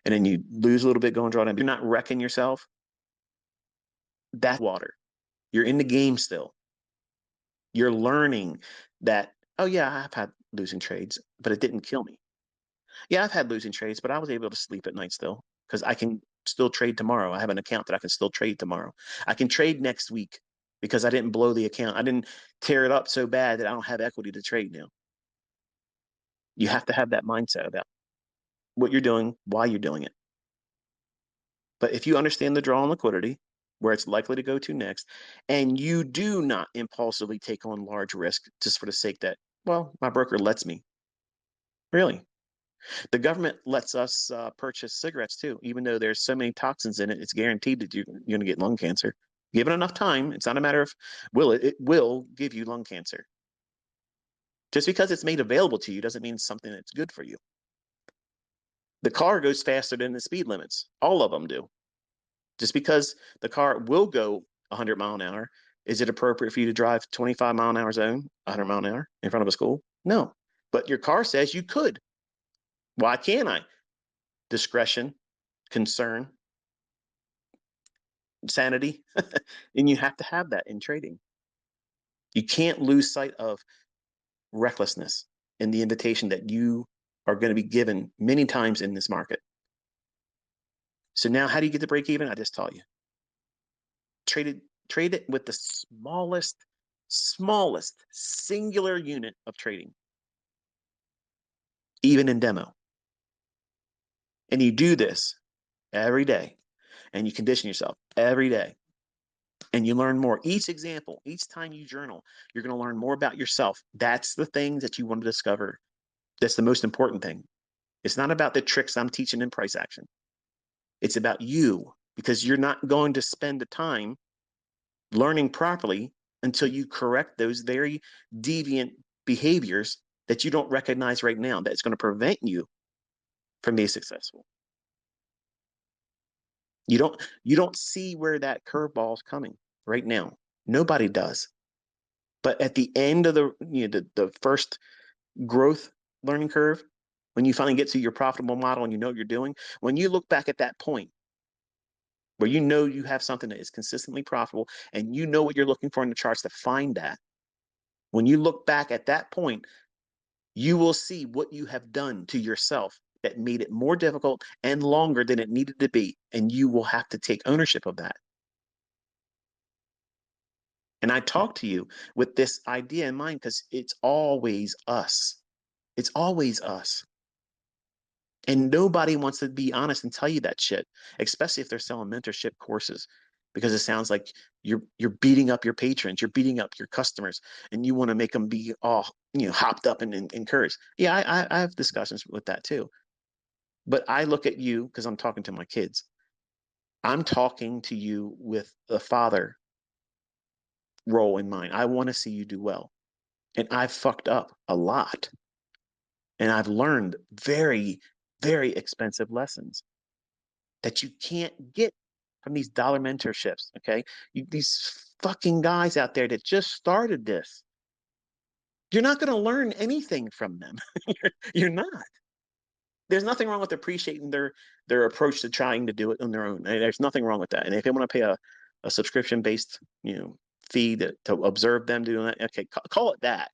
and then you lose a little bit going drawdown. You're not wrecking yourself. That's water. You're in the game still. You're learning that, oh yeah, I've had losing trades, but it didn't kill me. Yeah, I've had losing trades, but I was able to sleep at night still because I can still trade tomorrow. I have an account that I can still trade tomorrow. I can trade next week because I didn't blow the account. I didn't tear it up so bad that I don't have equity to trade now. You have to have that mindset about what you're doing, why you're doing it. But if you understand the draw on liquidity, where it's likely to go to next, and you do not impulsively take on large risk just for the sake that, well, my broker lets me. Really, the government lets us purchase cigarettes too, even though there's so many toxins in it. It's guaranteed that you're going to get lung cancer. Given enough time, it's not a matter of will it. It will give you lung cancer. Just because it's made available to you doesn't mean it's something that's good for you. The car goes faster than the speed limits. All of them do. Just because the car will go 100 mile an hour. Is it appropriate for you to drive 25 mile an hour zone, 100 mile an hour in front of a school? No. But your car says you could. Why can't I? Discretion, concern, sanity. And you have to have that in trading. You can't lose sight of recklessness in the invitation that you are going to be given many times in this market. So now how do you get to break even? I just taught you. Trade it with the smallest singular unit of trading, even in demo. And you do this every day, and you condition yourself every day, and you learn more. Each example, each time you journal, you're going to learn more about yourself. That's the things that you want to discover. That's the most important thing. It's not about the tricks I'm teaching in price action. It's about you, because you're not going to spend the time learning properly until you correct those very deviant behaviors that you don't recognize right now, that's going to prevent you from being successful. You don't see where that curveball is coming right now. Nobody does. But at the end of the first growth learning curve, when you finally get to your profitable model and you know what you're doing, when you look back at that point where you know you have something that is consistently profitable and you know what you're looking for in the charts to find that, when you look back at that point, you will see what you have done to yourself that made it more difficult and longer than it needed to be. And you will have to take ownership of that. And I talk to you with this idea in mind because it's always us. It's always us. And nobody wants to be honest and tell you that shit, especially if they're selling mentorship courses, because it sounds like you're beating up your patrons, you're beating up your customers, and you want to make them be all hopped up and encouraged. Yeah, I have discussions with that too. But I look at you because I'm talking to my kids. I'm talking to you with the father role in mind. I want to see you do well. And I've fucked up a lot. And I've learned very, very expensive lessons that you can't get from these dollar mentorships. Okay. These fucking guys out there that just started this, you're not going to learn anything from them. You're not. There's nothing wrong with appreciating their approach to trying to do it on their own. There's nothing wrong with that. And if they want to pay a subscription based fee to observe them doing that, okay, call it that.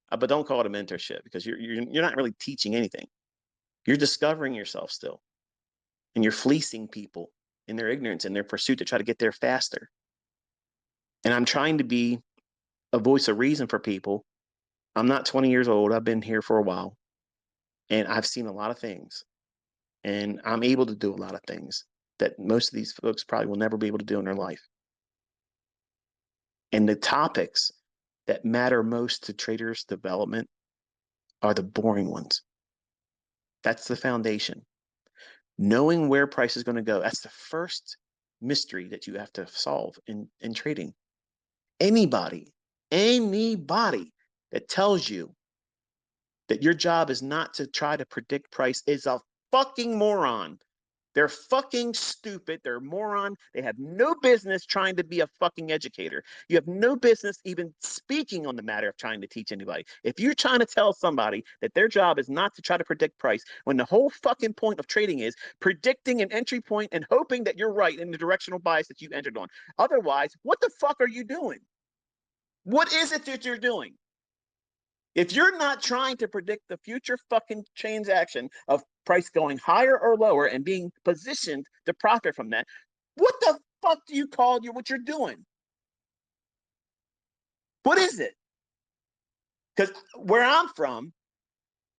But don't call it a mentorship, because you're not really teaching anything. You're discovering yourself still, and you're fleecing people in their ignorance and their pursuit to try to get there faster. And I'm trying to be a voice of reason for people. I'm not 20 years old. I've been here for a while, and I've seen a lot of things, and I'm able to do a lot of things that most of these folks probably will never be able to do in their life. And the topics that matter most to traders' development are the boring ones. That's the foundation. Knowing where price is going to go, that's the first mystery that you have to solve in trading. Anybody that tells you that your job is not to try to predict price is a fucking moron. They're fucking stupid. They're a moron. They have no business trying to be a fucking educator. You have no business even speaking on the matter of trying to teach anybody. If you're trying to tell somebody that their job is not to try to predict price, when the whole fucking point of trading is predicting an entry point and hoping that you're right in the directional bias that you entered on. Otherwise, what the fuck are you doing? What is it that you're doing? If you're not trying to predict the future fucking transaction of price going higher or lower and being positioned to profit from that, what the fuck do you call what you're doing? What is it? Because where I'm from,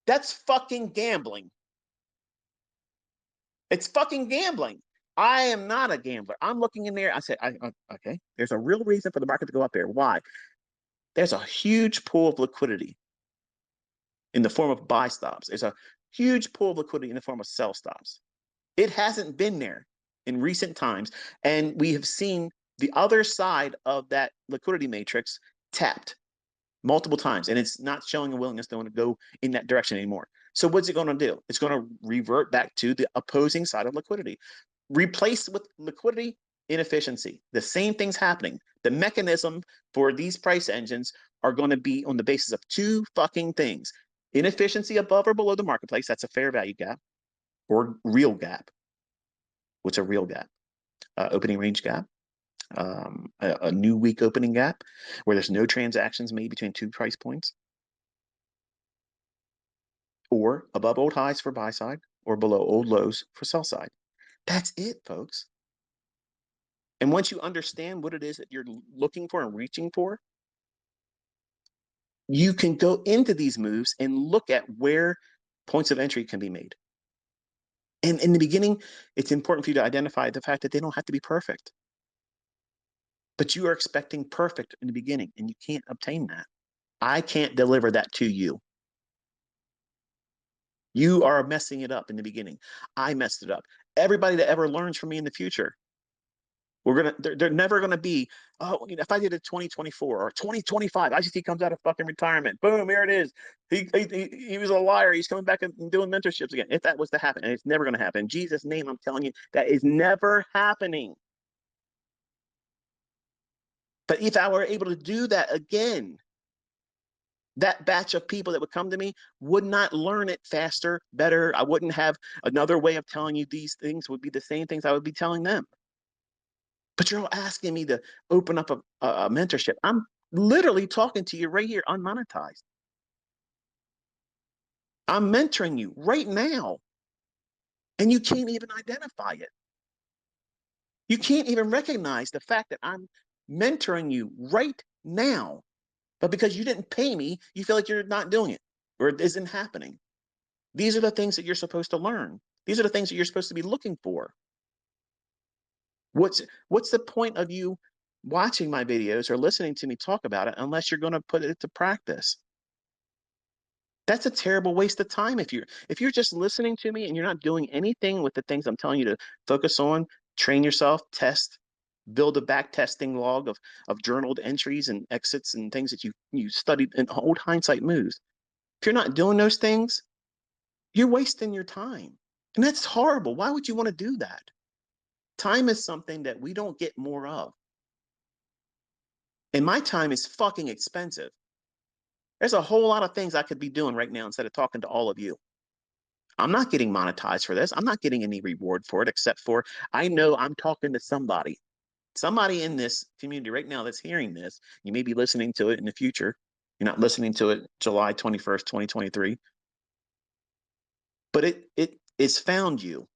that's fucking gambling. It's fucking gambling. I am not a gambler. I'm looking in there. I said, okay, there's a real reason for the market to go up there. Why? There's a huge pool of liquidity in the form of buy stops. There's a huge pool of liquidity in the form of sell stops. It hasn't been there in recent times. And we have seen the other side of that liquidity matrix tapped multiple times. And it's not showing a willingness to want to go in that direction anymore. So what's it going to do? It's going to revert back to the opposing side of liquidity. Replace with liquidity inefficiency. The same thing's happening. The mechanism for these price engines are going to be on the basis of two fucking things: inefficiency above or below the marketplace. That's a fair value gap, or real gap. What's a real gap? Opening range gap, a new week opening gap where there's no transactions made between two price points, or above old highs for buy side or below old lows for sell side. That's it, folks. And once you understand what it is that you're looking for and reaching for, you can go into these moves and look at where points of entry can be made. And in the beginning, it's important for you to identify the fact that they don't have to be perfect. But you are expecting perfect in the beginning, and you can't obtain that. I can't deliver that to you. You are messing it up in the beginning. I messed it up. Everybody that ever learns from me in the future, they're never gonna be, oh, if I did a 2024 or 2025, ICT comes out of fucking retirement. Boom, here it is. He was a liar. He's coming back and doing mentorships again. If that was to happen, and it's never gonna happen. In Jesus' name, I'm telling you, that is never happening. But if I were able to do that again, that batch of people that would come to me would not learn it faster, better. I wouldn't have another way of telling you these things, would be the same things I would be telling them. But you're all asking me to open up a mentorship. I'm literally talking to you right here, unmonetized. I'm mentoring you right now, and you can't even identify it. You can't even recognize the fact that I'm mentoring you right now. But because you didn't pay me, you feel like you're not doing it, or it isn't happening. These are the things that you're supposed to learn. These are the things that you're supposed to be looking for. What's the point of you watching my videos or listening to me talk about it unless you're going to put it to practice? That's a terrible waste of time. If you're just listening to me and you're not doing anything with the things I'm telling you to focus on, train yourself, test, build a back testing log of journaled entries and exits and things that you studied in old hindsight moves. If you're not doing those things, you're wasting your time. And that's horrible. Why would you want to do that? Time is something that we don't get more of. And my time is fucking expensive. There's a whole lot of things I could be doing right now instead of talking to all of you. I'm not getting monetized for this. I'm not getting any reward for it, except for I know I'm talking to somebody. Somebody in this community right now that's hearing this. You may be listening to it in the future. You're not listening to it July 21st, 2023. But it's found you.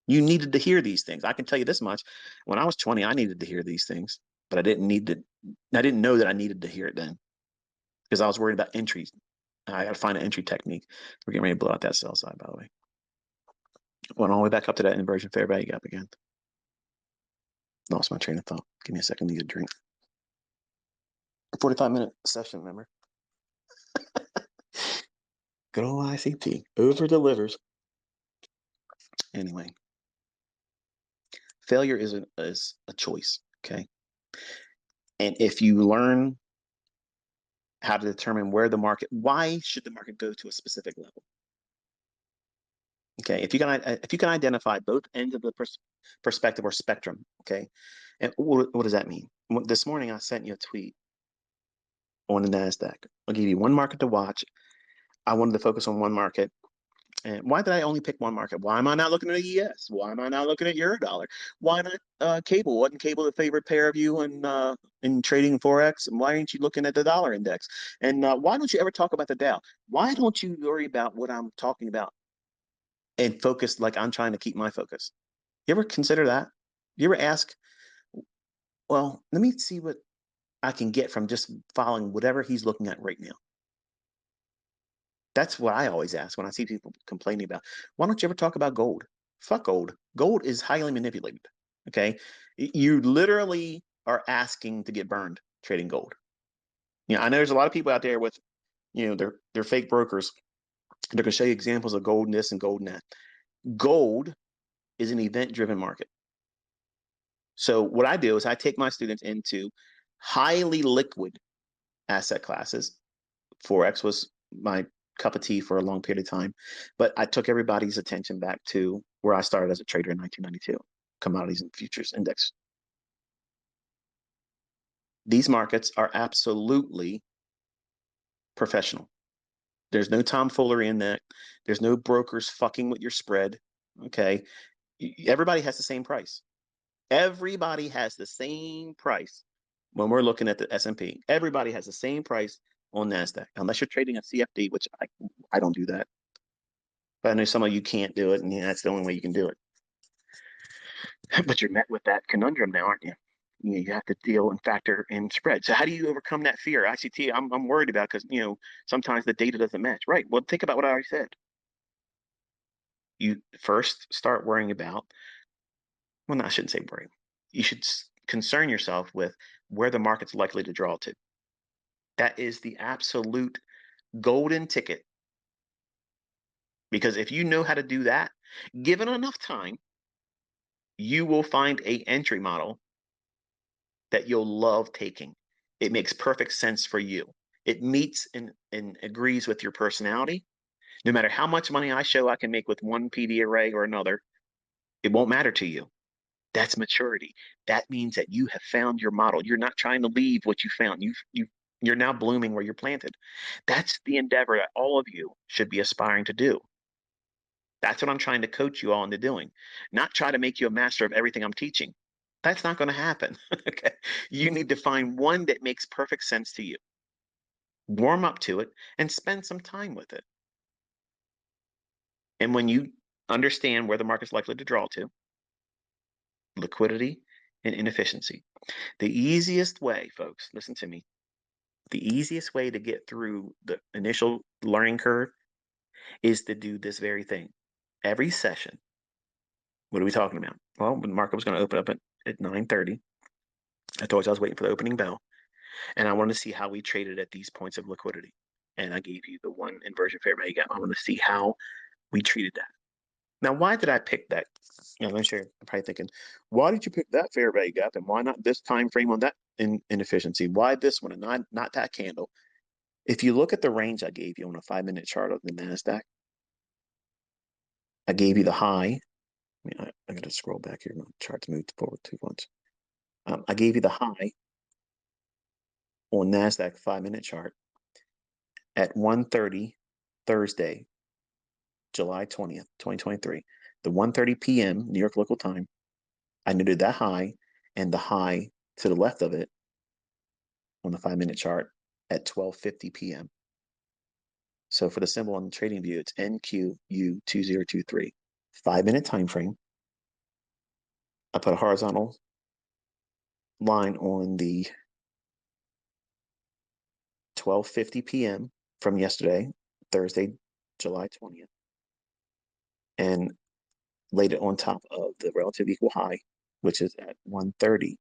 You needed to hear these things. I can tell you this much. When I was 20, I needed to hear these things, but I didn't know that I needed to hear it then, because I was worried about entries. I got to find an entry technique. We're getting ready to blow out that sell side, by the way. Went all the way back up to that inversion fair value gap again. Lost my train of thought. Give me a second to get a drink. 45-minute session, remember? Good old ICT. Over delivers. Anyway, failure is a choice, okay? And if you learn how to determine why should the market go to a specific level? Okay, if you can identify both ends of the perspective or spectrum, okay, and what does that mean? This morning I sent you a tweet on the Nasdaq. I'll give you one market to watch. I wanted to focus on one market. And why did I only pick one market? Why am I not looking at ES? Why am I not looking at Eurodollar? Why not cable? Wasn't cable the favorite pair of you in trading Forex? And why aren't you looking at the dollar index? And why don't you ever talk about the Dow? Why don't you worry about what I'm talking about and focus like I'm trying to keep my focus? You ever consider that? You ever ask, well, let me see what I can get from just following whatever he's looking at right now? That's what I always ask when I see people complaining about, why don't you ever talk about gold? Fuck gold. Gold is highly manipulated. Okay. You literally are asking to get burned trading gold. I know there's a lot of people out there with, they're fake brokers. They're going to show you examples of gold in this and gold in that. Gold is an event driven market. So what I do is I take my students into highly liquid asset classes. Forex was my cup of tea for a long period of time, but I took everybody's attention back to where I started as a trader in 1992. commodities and futures index. These markets are absolutely professional. There's no tomfoolery in that. There's no brokers fucking with your spread. Okay. Everybody has the same price. Everybody has the same price when we're looking at the S&P. Everybody has the same price on NASDAQ, unless you're trading a CFD, which I don't do that. But I know some of you can't do it, and that's the only way you can do it. But you're met with that conundrum now, aren't you? You have to deal and factor in spread. So how do you overcome that fear? ICT, I'm worried about because sometimes the data doesn't match. Right. Well, think about what I already said. You first start worrying about. Well, no, I shouldn't say worry. You should concern yourself with where the market's likely to draw to. That is the absolute golden ticket. Because if you know how to do that, given enough time, you will find a entry model that you'll love taking. It makes perfect sense for you. It meets and agrees with your personality. No matter how much money I show I can make with one PD array or another, it won't matter to you. That's maturity. That means that you have found your model. You're not trying to leave what you found. You're now blooming where you're planted. That's the endeavor that all of you should be aspiring to do. That's what I'm trying to coach you all into doing. Not try to make you a master of everything I'm teaching. That's not going to happen. Okay. You need to find one that makes perfect sense to you. Warm up to it and spend some time with it. And when you understand where the market's likely to draw to, liquidity and inefficiency, the easiest way, folks, listen to me, the easiest way to get through the initial learning curve is to do this very thing. Every session, what are we talking about? Well, the market was going to open up at 9:30. I told you I was waiting for the opening bell, and I wanted to see how we traded at these points of liquidity. And I gave you the one inversion fair value gap. I want to see how we treated that. Now, why did I pick that? Let me share. I'm probably thinking, why did you pick that fair value gap, and why not this time frame on that inefficiency? Why this one and not that candle? If you look at the range I gave you on a 5-minute chart of the NASDAQ, I gave you the high. I got to scroll back here. My chart's moved forward too much. I gave you the high on NASDAQ 5-minute chart at 1:30 Thursday, July 20th, 2023. The 1:30 p.m. New York local time, I noted that high and the high to the left of it on the 5-minute chart at 12:50 p.m. So for the symbol on the trading view, it's NQU2023. 5-minute time frame. I put a horizontal line on the 12:50 p.m. from yesterday, Thursday, July 20th, and laid it on top of the relative equal high, which is at 1:30,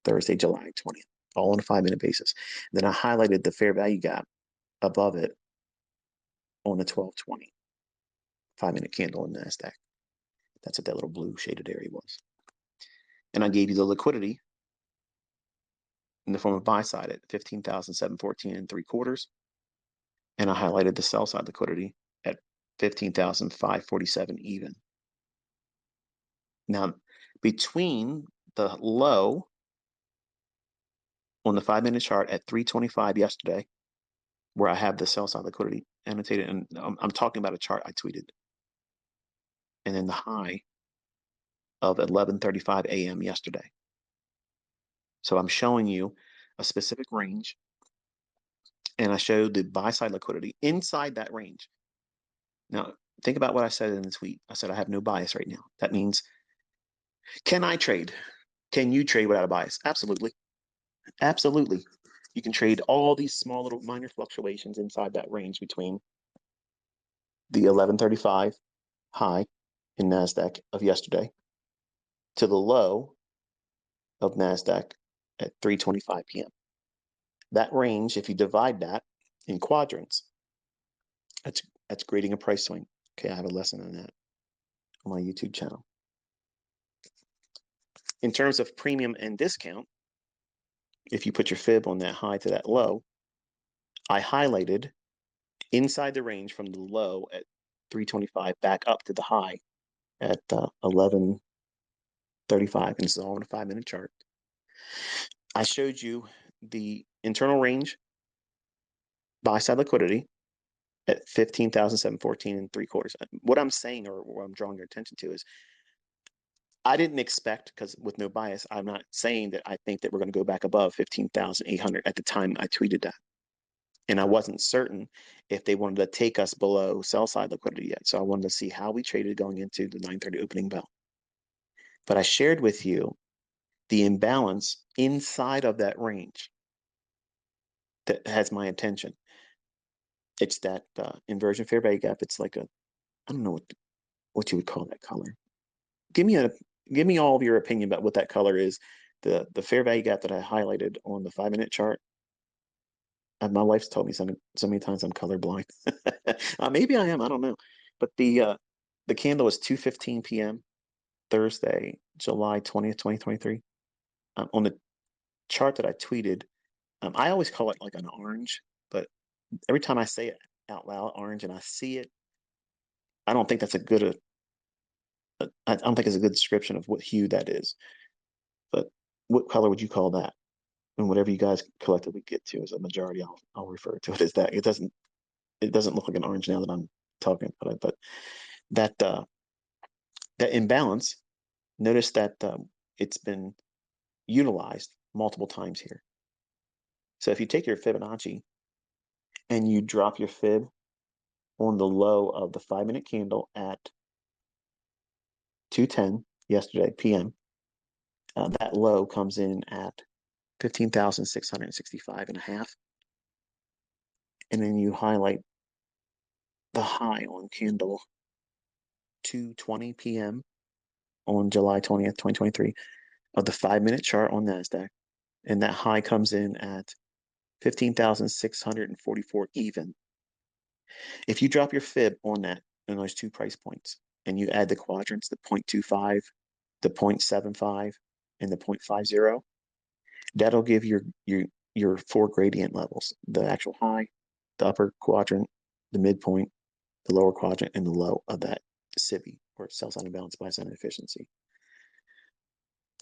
Thursday, July 20th, all on a 5-minute basis. Then I highlighted the fair value gap above it on the 12:20 5-minute candle in NASDAQ. That's what that little blue shaded area was. And I gave you the liquidity in the form of buy side at 15,714 3/4. And I highlighted the sell side liquidity at 15,547 even. Now, between the low on the 5-minute chart at 325 yesterday, where I have the sell side liquidity annotated, and I'm talking about a chart I tweeted, and then the high of 11:35 a.m. yesterday. So I'm showing you a specific range, and I showed the buy side liquidity inside that range. Now, think about what I said in the tweet. I said I have no bias right now. That means, can I trade? Can you trade without a bias? Absolutely. Absolutely. You can trade all these small little minor fluctuations inside that range between the 11:35 high in NASDAQ of yesterday to the low of NASDAQ at 3:25 p.m. That range, if you divide that in quadrants, that's grading a price swing. Okay, I have a lesson on that on my YouTube channel. In terms of premium and discount, if you put your fib on that high to that low, I highlighted inside the range from the low at 325 back up to the high at 11:35, and this is all on a 5-minute chart. I showed you the internal range buy side liquidity at 15,714 and 3/4. What I'm saying, or what I'm drawing your attention to, is I didn't expect, because with no bias, I'm not saying that I think that we're going to go back above 15,800 at the time I tweeted that. And I wasn't certain if they wanted to take us below sell side liquidity yet. So I wanted to see how we traded going into the 9:30 opening bell. But I shared with you the imbalance inside of that range that has my attention. It's that inversion fair value gap. It's like a, I don't know what you would call that color. Give me all of your opinion about what that color is. The fair value gap that I highlighted on the 5-minute chart. My wife's told me so many times I'm colorblind. Maybe I am. I don't know. But the candle was 2:15 p.m. Thursday, July 20th, 2023. On the chart that I tweeted, I always call it like an orange, but every time I say it out loud, orange, and I see it, I don't think that's a good. I don't think it's a good description of what hue that is. But what color would you call that? And whatever you guys collectively get to as a majority, I'll refer to it as that. It doesn't look like an orange now that I'm talking about it, but that that imbalance. Notice that it's been utilized multiple times here. So if you take your Fibonacci and you drop your fib on the low of the 5-minute candle at 2:10 yesterday p.m., that low comes in at 15,665 and a half. And then you highlight the high on candle 2:20 p.m. on July 20th, 2023 of the 5-minute chart on NASDAQ. And that high comes in at 15,644 even. If you drop your fib on that, in those two price points, and you add the quadrants, the 0.25, the 0.75, and the 0.50, that'll give your 4 gradient levels: the actual high, the upper quadrant, the midpoint, the lower quadrant, and the low of that SIBI, or sell side imbalance, buy side inefficiency.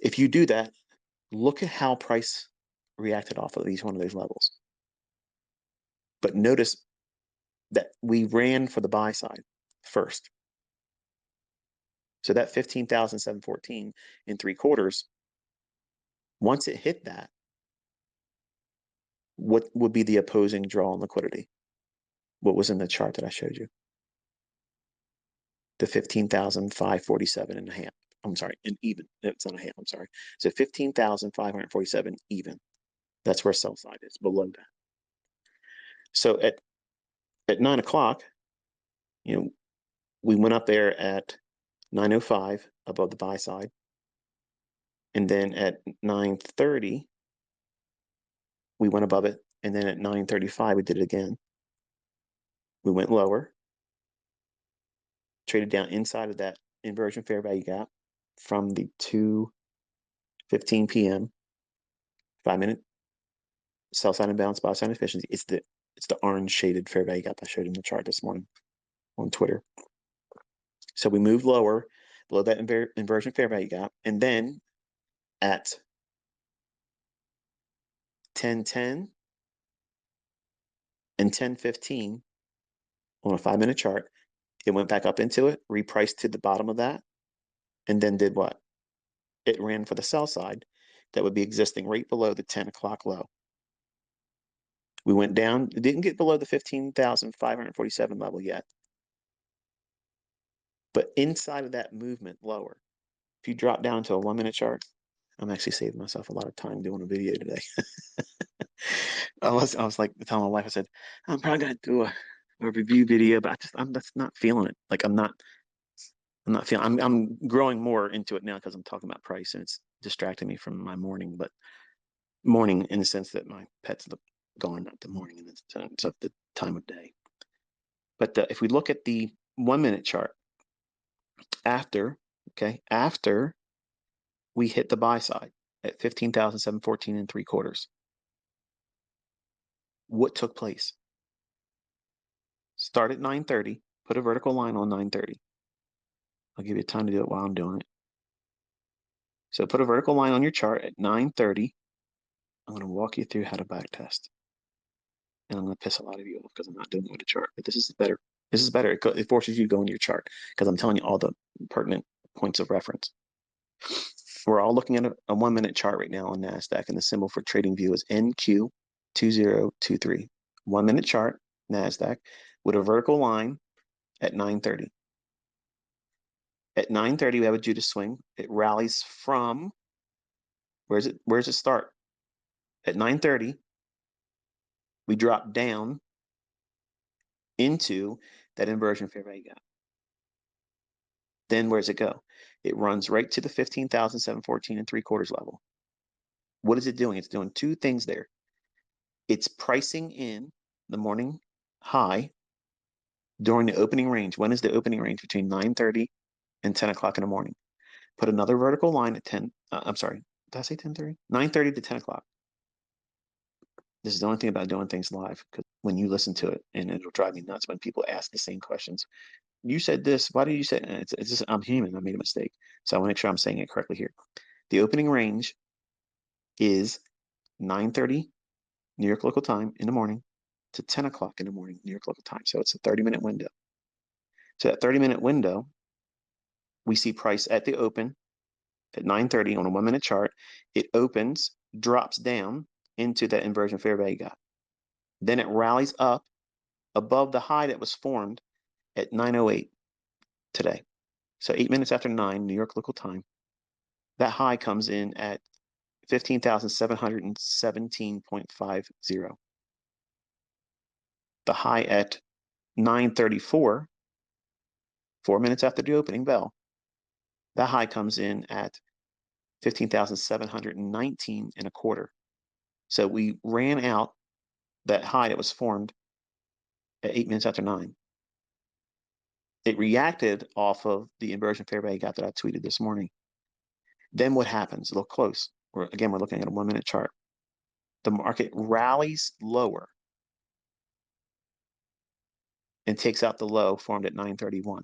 If you do that, look at how price reacted off of each one of those levels. But notice that we ran for the buy side first. So that 15,714 and 3/4, once it hit that, what would be the opposing draw on liquidity? What was in the chart that I showed you? The 15,547 and a half. I'm sorry, and even. It's not a half, I'm sorry. So 15,547 even. That's where sell side is, below that. So at 9 o'clock, we went up there at 9:05 above the buy side. And then at 9:30, we went above it. And then at 9:35, we did it again. We went lower, traded down inside of that inversion fair value gap from the 2:15 p.m. 5-minute sell side imbalance, buy side efficiency. It's the orange shaded fair value gap I showed in the chart this morning on Twitter. So we moved lower below that inversion fair value gap, and then at 10:10 and 10:15 on a 5-minute chart, it went back up into it, repriced to the bottom of that, and then did what? It ran for the sell side that would be existing right below the 10 o'clock low. We went down, it didn't get below the 15,547 level yet. But inside of that movement lower, if you drop down to a 1-minute chart, I'm actually saving myself a lot of time doing a video today. I was like telling my wife, I said, I'm probably gonna do a review video, but I'm just not feeling it. Like I'm not feeling. I'm growing more into it now because I'm talking about price, and it's distracting me from my morning. But morning in the sense that my pet's gone, not the morning in the sense of the time of day. But if we look at the 1-minute chart, after we hit the buy side at 15,714 and 3/4, what took place? Start at 9:30, put a vertical line on 9:30. I'll give you time to do it while I'm doing it. So put a vertical line on your chart at 9:30. I'm going to walk you through how to back test. And I'm going to piss a lot of you off because I'm not doing it with a chart. But this is better. This is better. It forces you to go into your chart because I'm telling you all the pertinent points of reference. We're all looking at a 1 minute chart right now on NASDAQ, and the symbol for trading view is NQ2023. 1 minute chart, NASDAQ, with a vertical line at 9:30. At 9:30, we have a Judas swing. It rallies from, where's it start? At 9:30, we drop down into that inversion fair value gap. Then where's it go? It runs right to the 15,714 and 3/4 level. What is it doing? It's doing two things there. It's pricing in the morning high during the opening range. When is the opening range? Between 9:30 and 10 o'clock in the morning. Put another vertical line at 10. I'm sorry. Did I say 10:30? 9:30 to 10 o'clock. This is the only thing about doing things live, because when you listen to it, and it'll drive me nuts when people ask the same questions. You said this. Why did you say it's just, I'm human. I made a mistake. So I want to make sure I'm saying it correctly here. The opening range is 9:30 New York local time in the morning to 10 o'clock in the morning New York local time. So it's a 30-minute window. So that 30-minute window, we see price at the open at 9:30 on a 1 minute chart. It opens, drops down into that inversion fair value gap. Then it rallies up above the high that was formed at 9:08 today. So 8 minutes after 9 New York local time, that high comes in at 15,717.50. The high at 9:34, 4 minutes after the opening bell, that high comes in at 15,719 and a quarter. So we ran out that high that was formed at 8 minutes after 9. It reacted off of the inversion fair value gap that I tweeted this morning. Then what happens? Look close. We're looking at a 1 minute chart. The market rallies lower and takes out the low formed at 9:31.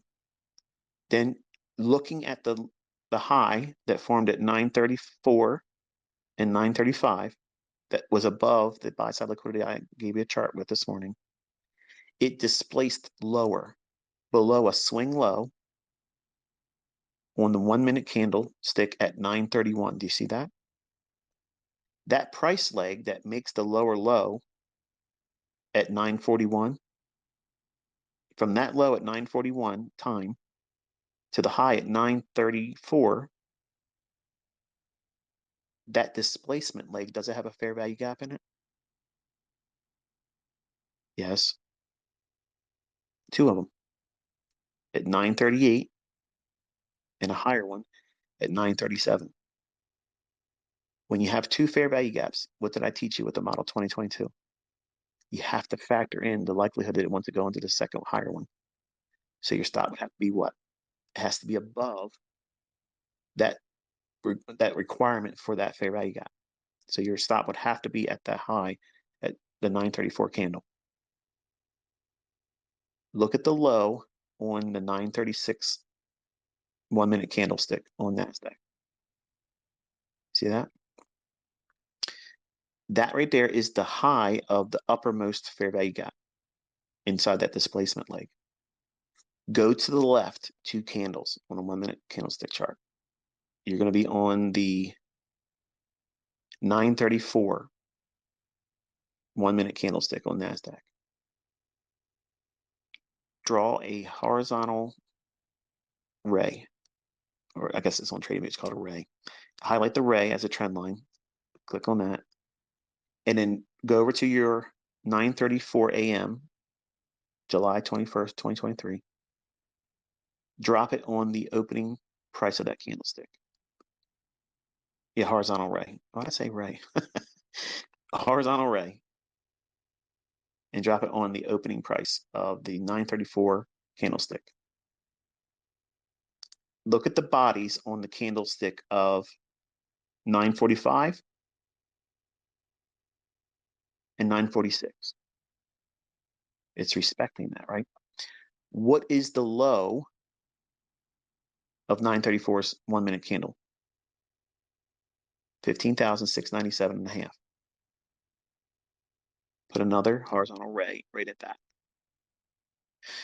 Then looking at the high that formed at 9:34 and 9:35 that was above the buy side liquidity I gave you a chart with this morning, it displaced lower below a swing low on the 1 minute candlestick at 9:31. Do you see that? That price leg that makes the lower low at 9:41, from that low at 9:41 time to the high at 9:34, that displacement leg, does it have a fair value gap in it? Yes. Two of them at 9:38 and a higher one at 9:37. When you have two fair value gaps, what did I teach you with the model 2022? You have to factor in the likelihood that it wants to go into the second higher one. So your stop would have to be what? It has to be above that requirement for that fair value gap. So your stop would have to be at the high at the 9:34 candle. Look at the low on the 9:36 1 minute candlestick on NASDAQ. See that? That right there is the high of the uppermost fair value gap inside that displacement leg. Go to the left 2 candles on a 1 minute candlestick chart. You're going to be on the 9:34 1 minute candlestick on NASDAQ. Draw a horizontal ray, or I guess it's on TradingView, it's called a ray. Highlight the ray as a trend line. Click on that. And then go over to your 9:34 a.m., July 21st, 2023. Drop it on the opening price of that candlestick. Yeah, horizontal ray. Why did I say ray? A horizontal ray. And drop it on the opening price of the 9:34 candlestick. Look at the bodies on the candlestick of 9:45 and 9:46. It's respecting that, right? What is the low of 934's 1 minute candle. 15,697 and a half. Put another horizontal ray right at that.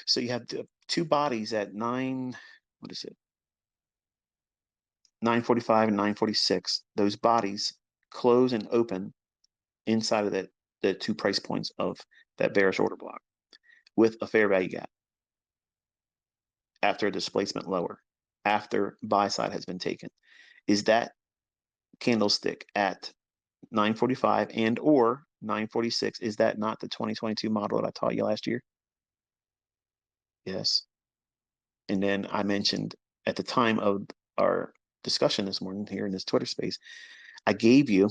So you have the two bodies at 945 and 946. Those bodies close and open inside of the two price points of that bearish order block with a fair value gap after a displacement lower, after buy side has been taken. Is that candlestick at 945 and or 946, is that not the 2022 model that I taught you last year? Yes. And then I mentioned at the time of our discussion this morning here in this Twitter space, I gave you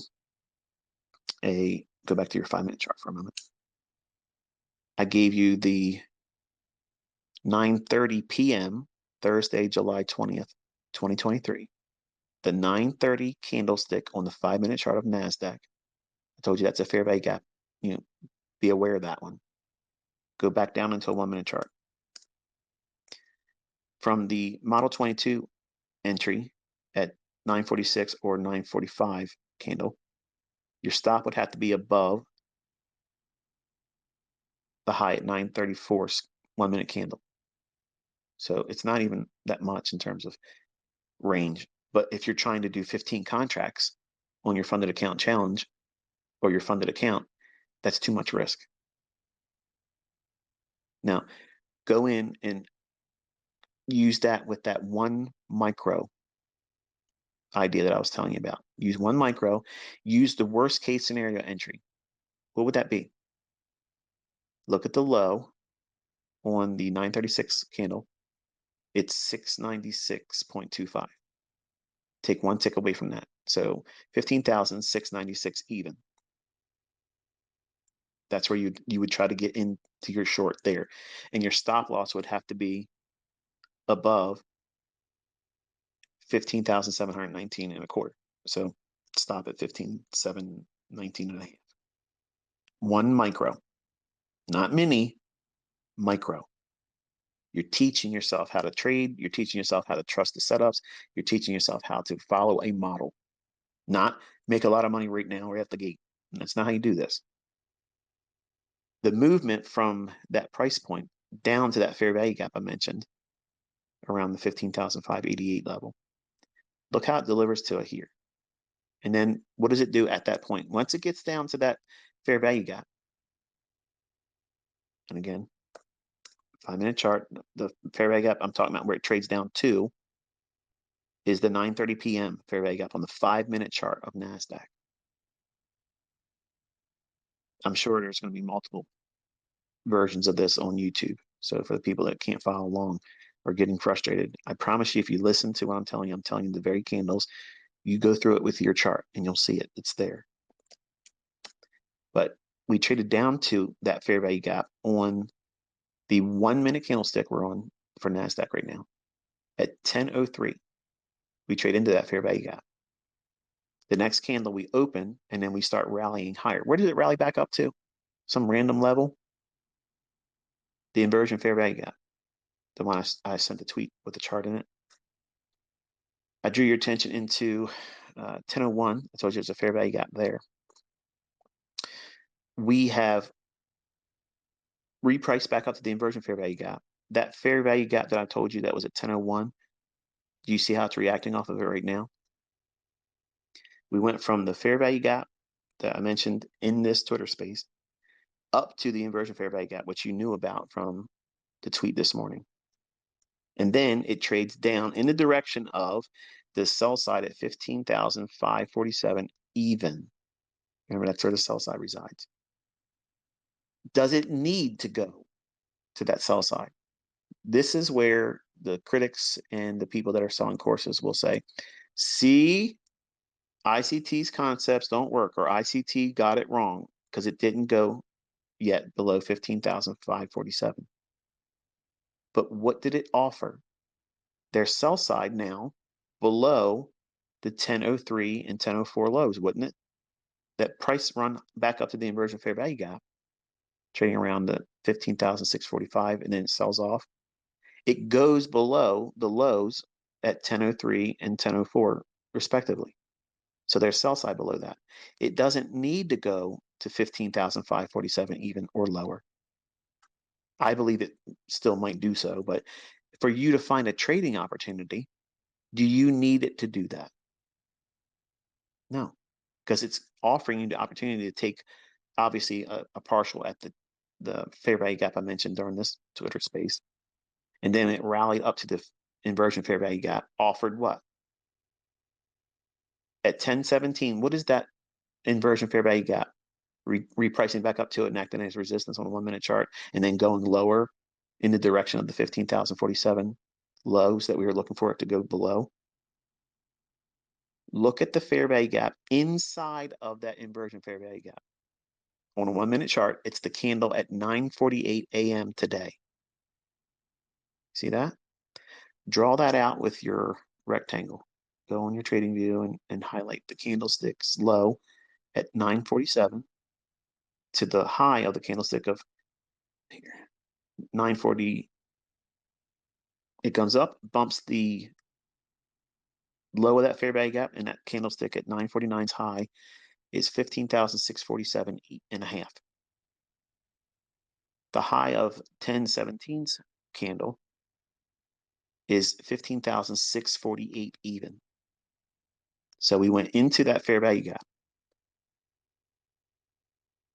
go back to your 5 minute chart for a moment. I gave you the 9:30 p.m. Thursday, July 20th, 2023, the 9:30 candlestick on the 5 minute chart of NASDAQ. I told you that's a fair value gap. Be aware of that one. Go back down into a 1 minute chart. From the Model 22 entry at 946 or 945 candle, your stop would have to be above the high at 934's 1 minute candle. So it's not even that much in terms of range. But if you're trying to do 15 contracts on your funded account challenge or your funded account, that's too much risk. Now, go in and use that with that 1 micro idea that I was telling you about. Use 1 micro, use the worst case scenario entry. What would that be? Look at the low on the 936 candle. It's 696.25. Take 1 tick away from that. So 15,696 even. That's where you would try to get into your short there. And your stop loss would have to be above 15,719 and a quarter. So stop at 15,719 and a half. 1 micro, not mini, micro. You're teaching yourself how to trade. You're teaching yourself how to trust the setups. You're teaching yourself how to follow a model, not make a lot of money right now or at the gate. That's not how you do this. The movement from that price point down to that fair value gap I mentioned, around the 15,588 level. Look how it delivers to it here. And then what does it do at that point? Once it gets down to that fair value gap, and again, 5 minute chart, the fair value gap I'm talking about where it trades down to is the 9:30 p.m. fair value gap on the 5 minute chart of NASDAQ. I'm sure there's going to be multiple versions of this on YouTube. So for the people that can't follow along or getting frustrated, I promise you, if you listen to what I'm telling you the very candles. You go through it with your chart and you'll see it. It's there. But we traded down to that fair value gap on the 1 minute candlestick we're on for NASDAQ right now. At 10:03, we trade into that fair value gap. The next candle we open and then we start rallying higher. Where did it rally back up to? Some random level? The inversion fair value gap. The one I sent a tweet with the chart in it. I drew your attention into 10:01. I told you there's a fair value gap there. We have repriced back up to the inversion fair value gap. That fair value gap that I told you that was at 10:01, do you see how it's reacting off of it right now? We went from the fair value gap that I mentioned in this Twitter space up to the inversion fair value gap, which you knew about from the tweet this morning. And then it trades down in the direction of the sell side at 15,547 even. Remember, that's where the sell side resides. Does it need to go to that sell side? This is where the critics and the people that are selling courses will say, see, ICT's concepts don't work, or ICT got it wrong because it didn't go yet below 15,547. But what did it offer? Their sell side now below the 10:03 and 10:04 lows, wouldn't it? That price run back up to the inversion fair value gap, trading around the 15,645, and then it sells off. It goes below the lows at 10:03 and 10:04 respectively. So there's sell side below that. It doesn't need to go to 15,547 even or lower. I believe it still might do so, but for you to find a trading opportunity, do you need it to do that? No, because it's offering you the opportunity to take obviously a partial at the fair value gap I mentioned during this Twitter space. And then it rallied up to the inversion fair value gap, offered what? At 1017, what is that inversion fair value gap? Repricing back up to it and acting as resistance on a 1 minute chart, and then going lower in the direction of the 15,047 lows that we were looking for it to go below. Look at the fair value gap inside of that inversion fair value gap. On a 1 minute chart, it's the candle at 9:48 a.m. today. See that? Draw that out with your rectangle. Go on your trading view and highlight the candlestick's low at 9:47 to the high of the candlestick of here, 9:40. It comes up, bumps the low of that fair value gap, and that candlestick at 9:49's high is 15,647 and a half. The high of 1017's candle is 15,648 even. So we went into that fair value gap.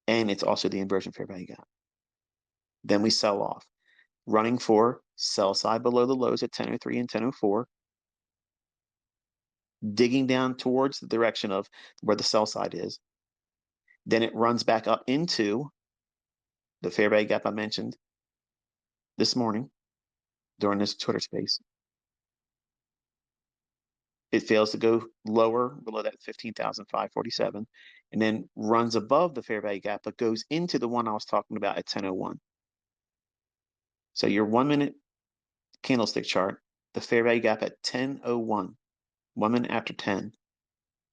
And it's also the inversion fair value gap. Then we sell off, running for sell side below the lows at 10:03 and 10:04, digging down towards the direction of where the sell side is. Then it runs back up into the fair value gap I mentioned this morning during this Twitter space. It fails to go lower below that 15,547 and then runs above the fair value gap, but goes into the one I was talking about at 10:01. So your 1 minute candlestick chart, the fair value gap at 10:01, 1 minute after 10.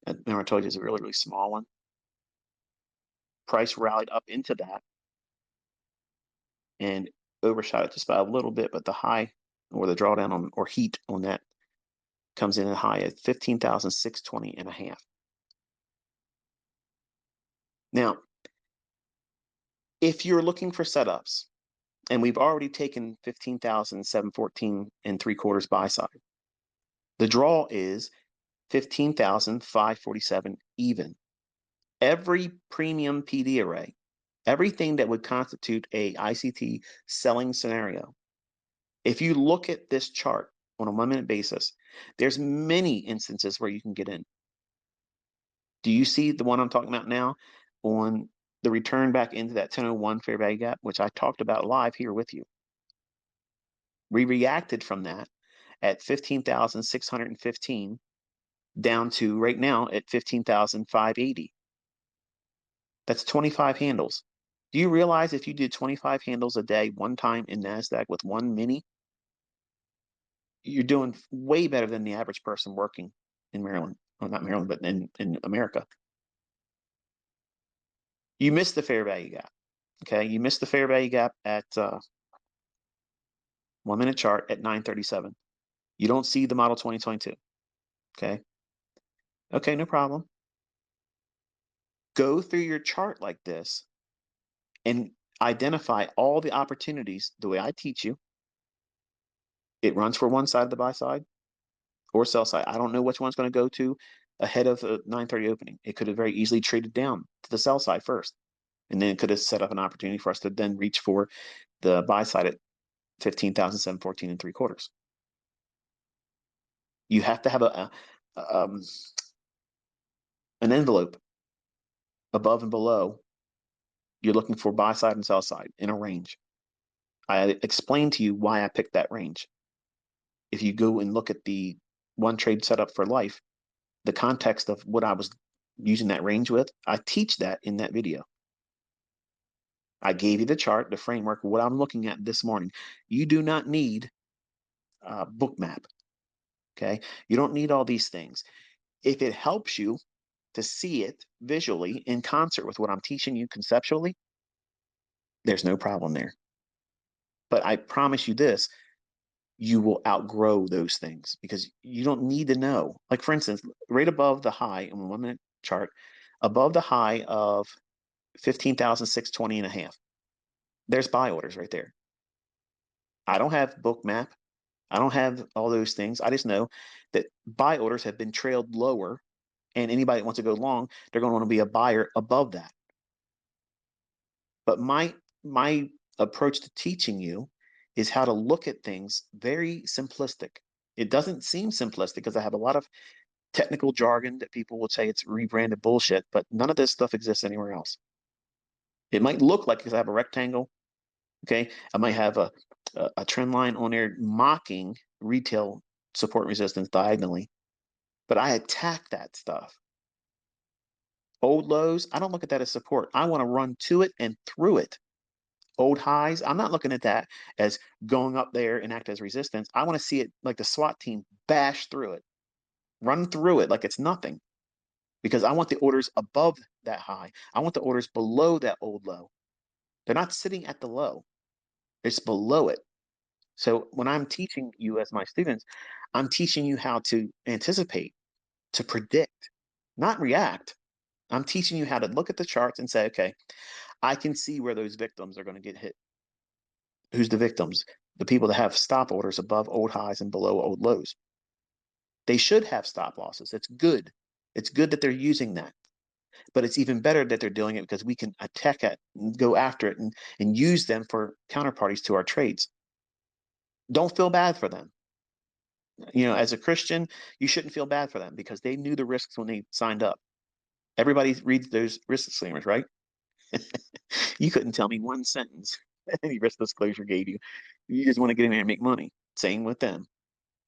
Remember, I told you it's a really, really small one. Price rallied up into that and overshot it just by a little bit, but the high or the drawdown on or heat on that comes in at high at 15,620 and a half. Now, if you're looking for setups, and we've already taken 15,714 and 3/4 buy side, the draw is 15,547 even. Every premium PD array, everything that would constitute a ICT selling scenario. If you look at this chart on a 1 minute basis, there's many instances where you can get in. Do you see the one I'm talking about now on the return back into that 10:01 fair value gap, which I talked about live here with you? We reacted from that at 15,615 down to right now at 15,580. That's 25 handles. Do you realize if you did 25 handles a day one time in NASDAQ with one mini, you're doing way better than the average person working in Maryland. Well, not Maryland, but in America. You missed the fair value gap. Okay. You missed the fair value gap at 1 minute chart at 937. You don't see the model 2022. Okay. Okay. No problem. Go through your chart like this and identify all the opportunities the way I teach you. It runs for one side of the buy side or sell side. I don't know which one's going to go to ahead of the 9:30 opening. It could have very easily traded down to the sell side first, and then it could have set up an opportunity for us to then reach for the buy side at 15,714 and 3/4. You have to have an envelope above and below. You're looking for buy side and sell side in a range. I explained to you why I picked that range. If you go and look at the one trade setup for life, the context of what I was using that range with, I teach that in that video. I gave you the chart, the framework, what I'm looking at this morning. You do not need a book map. Okay. You don't need all these things. If it helps you to see it visually in concert with what I'm teaching you conceptually, there's no problem there. But I promise you this, you will outgrow those things because you don't need to know. Like for instance, right above the high in a 1 minute chart, above the high of 15,620 and a half, there's buy orders right there. I don't have Bookmap. I don't have all those things. I just know that buy orders have been trailed lower, and anybody that wants to go long, they're going to want to be a buyer above that. But my approach to teaching you is how to look at things very simplistic. It doesn't seem simplistic because I have a lot of technical jargon that people will say it's rebranded bullshit, but none of this stuff exists anywhere else. It might look like because I have a rectangle, okay? I might have a trend line on there mocking retail support resistance diagonally, but I attack that stuff. Old lows, I don't look at that as support. I want to run to it and through it. Old highs, I'm not looking at that as going up there and act as resistance. I want to see it like the SWAT team bash through it, run through it like it's nothing, because I want the orders above that high. I want the orders below that old low. They're not sitting at the low, it's below it. So when I'm teaching you as my students, I'm teaching you how to anticipate, to predict, not react. I'm teaching you how to look at the charts and say, okay, I can see where those victims are going to get hit. Who's the victims? The people that have stop orders above old highs and below old lows. They should have stop losses. It's good. It's good that they're using that. But it's even better that they're doing it because we can attack it and go after it and use them for counterparties to our trades. Don't feel bad for them. You know, as a Christian, you shouldn't feel bad for them because they knew the risks when they signed up. Everybody reads those risk disclaimers, right? You couldn't tell me one sentence any risk disclosure gave you. You just want to get in there and make money. Same with them.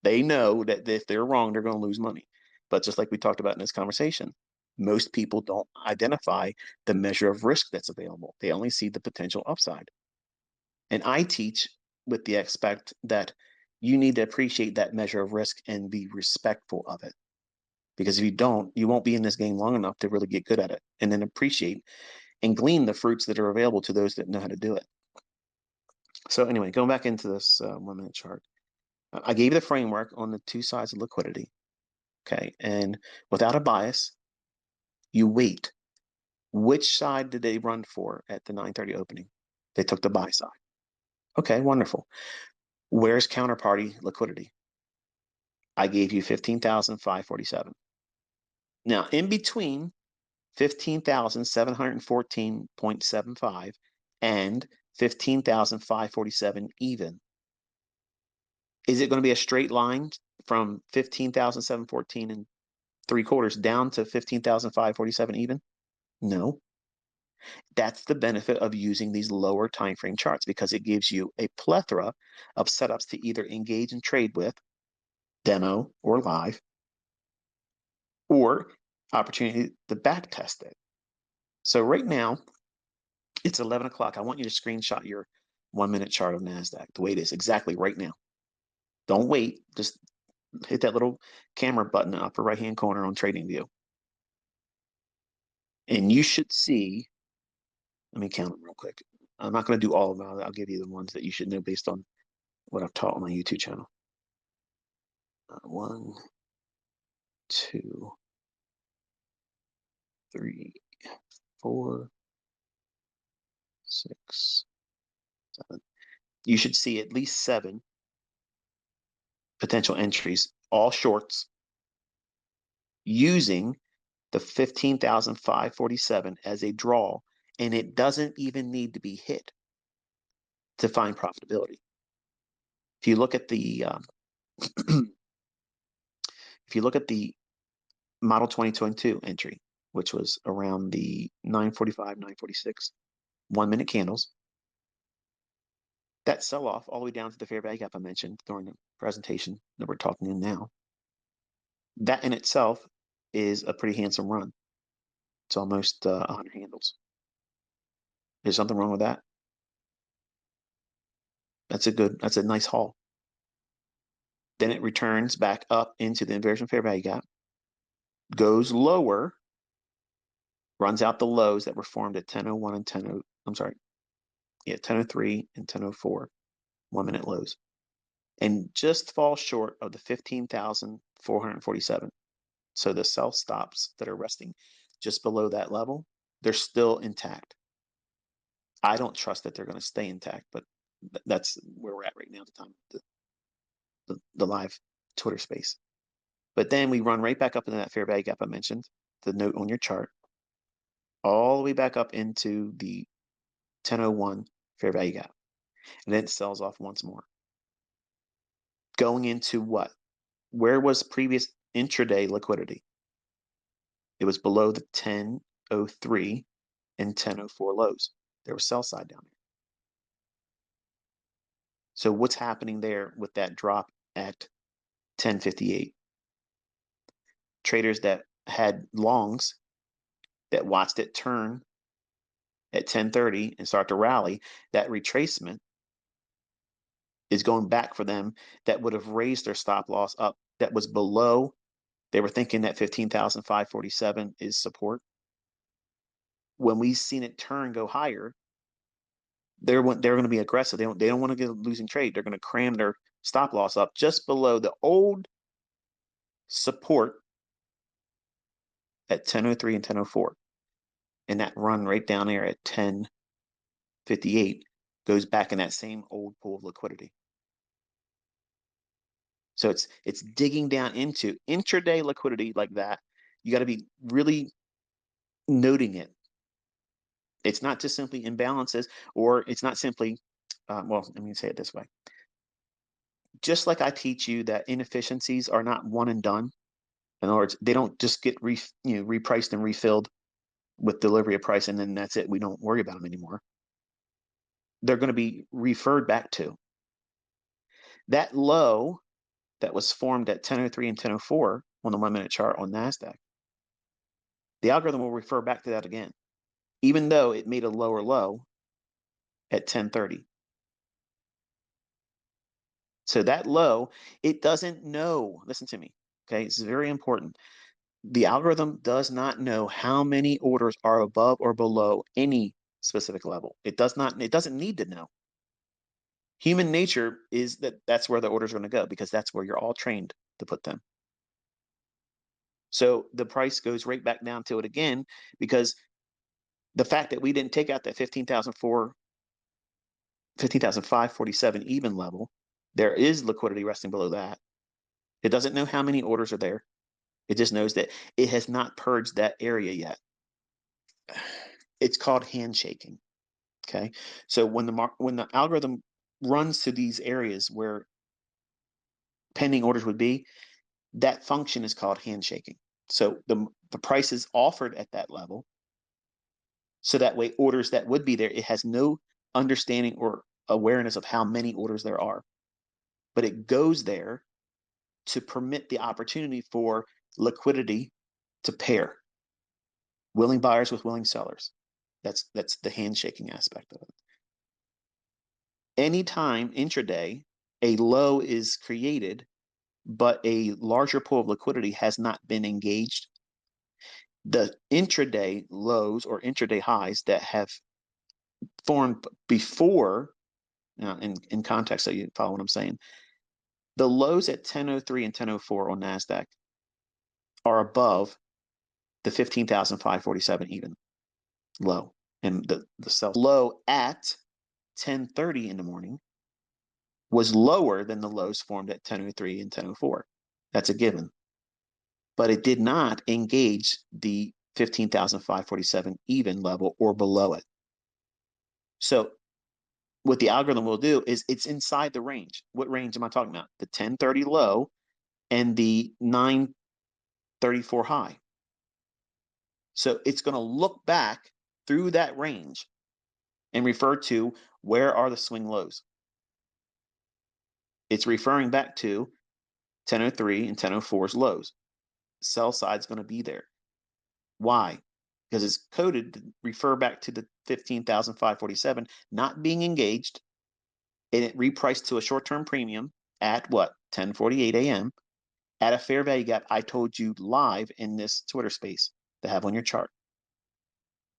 They know that if they're wrong, they're going to lose money. But just like we talked about in this conversation, most people don't identify the measure of risk that's available. They only see the potential upside. And I teach with the aspect that you need to appreciate that measure of risk and be respectful of it. Because if you don't, you won't be in this game long enough to really get good at it and then appreciate and glean the fruits that are available to those that know how to do it. So anyway, going back into this 1 minute chart, I gave you the framework on the two sides of liquidity. Okay. And without a bias, you wait. Which side did they run for at the 9:30 opening? They took the buy side. Okay, wonderful. Where's counterparty liquidity? I gave you 15,547. Now, in between 15,714.75 and 15,547 even, is it going to be a straight line from 15,714 and 3/4 down to 15,547 even? No. That's the benefit of using these lower time frame charts because it gives you a plethora of setups to either engage and trade with, demo or live, or opportunity to back test it. So right now, it's 11 o'clock. I want you to screenshot your 1 minute chart of NASDAQ the way it is exactly right now. Don't wait. Just hit that little camera button in the upper right hand corner on TradingView. And you should see, let me count them real quick. I'm not going to do all of them. I'll give you the ones that you should know based on what I've taught on my YouTube channel. 1, 2, 3, 4, 6, 7. You should see at least 7 potential entries, all shorts, using the 15,547 as a draw, and it doesn't even need to be hit to find profitability. If you look at the if you look at the model 2022 entry, which was around the 945, 946 1 minute candles, that sell off all the way down to the fair value gap I mentioned during the presentation that we're talking in now, that in itself is a pretty handsome run. It's almost 100 handles. There's something wrong with that? That's a nice haul. Then it returns back up into the inversion fair value gap, goes lower, runs out the lows that were formed at 10:01 and 10:03 and 10:04, 1 minute lows. and just falls short of the 15,447. So the sell stops that are resting just below that level, they're still intact. I don't trust that they're going to stay intact, but that's where we're at right now at the time, the live Twitter space. But then we run right back up into that fair value gap I mentioned, the note on your chart, all the way back up into the 1001 fair value gap. And then it sells off once more. Going into what? Where was previous intraday liquidity? It was below the 1003 and 1004 lows. There was sell side down there. So what's happening there with that drop at 1058? Traders that had longs that watched it turn at 1030 and start to rally, that retracement is going back for them that would have raised their stop loss up that was below. They were thinking that 15,547 is support. When we've seen it turn go higher, they're going to be aggressive. They don't want to get a losing trade. They're going to cram their stop loss up just below the old support at 1003 and 1004. And that run right down there at 1058 goes back in that same old pool of liquidity. So it's digging down into intraday liquidity like that. You got to be really noting it. It's not just simply imbalances, or it's not simply, well, let me say it this way. Just like I teach you that inefficiencies are not one and done. In other words, they don't just get repriced and refilled with delivery of price, and then that's it. We don't worry about them anymore. They're going to be referred back to. That low that was formed at 1003 and 1004 on the 1 minute chart on NASDAQ, the algorithm will refer back to that again, even though it made a lower low at 1030. So that low, it doesn't know. Listen to me, okay? This is very important. The algorithm does not know how many orders are above or below any specific level. It doesn't need to know. Human nature is that's where the orders are going to go, because that's where you're all trained to put them. So the price goes right back down to it again, because the fact that we didn't take out that 15,547 even level, there is liquidity resting below that. It doesn't know how many orders are there. It just knows that it has not purged that area yet. It's called handshaking. Okay, so when the algorithm runs to these areas where pending orders would be, that function is called handshaking. So the price is offered at that level, so that way orders that would be there, it has no understanding or awareness of how many orders there are, but it goes there to permit the opportunity for liquidity to pair willing buyers with willing sellers. That's the handshaking aspect of it. Anytime intraday a low is created, but a larger pool of liquidity has not been engaged, the intraday lows or intraday highs that have formed before, in context, so you follow what I'm saying, the lows at 1003 and 1004 on NASDAQ are above the 15,547 even low. And the sell low at 1030 in the morning was lower than the lows formed at 1003 and 1004. That's a given. But it did not engage the 15,547 even level or below it. So what the algorithm will do is it's inside the range. What range am I talking about? The 1030 low and the 934 high. So it's going to look back through that range and refer to where are the swing lows. It's referring back to 1003 and 1004's lows. Sell side's going to be there. Why? Because it's coded to refer back to the 15,547 not being engaged, and it repriced to a short-term premium at what? 10:48 a.m. at a fair value gap I told you live in this Twitter space to have on your chart.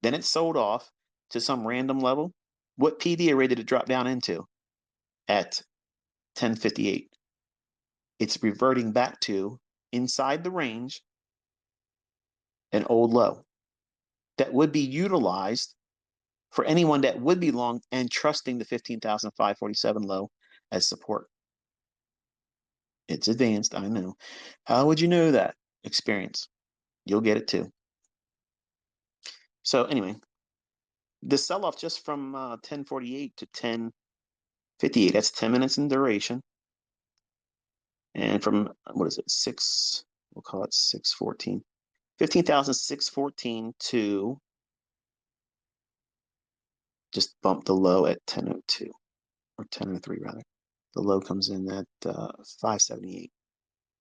Then it sold off to some random level. What PD array did it drop down into? At 1058. It's reverting back to inside the range, an old low that would be utilized for anyone that would be long and trusting the 15,547 low as support. It's advanced, I know. How would you know that? Experience. You'll get it too. So anyway, the sell-off just from 1048 to 1058, that's 10 minutes in duration. And from, what is it, we'll call it 614. 15,614 to just bump the low at 1002, or 1003 rather. The low comes in at 578.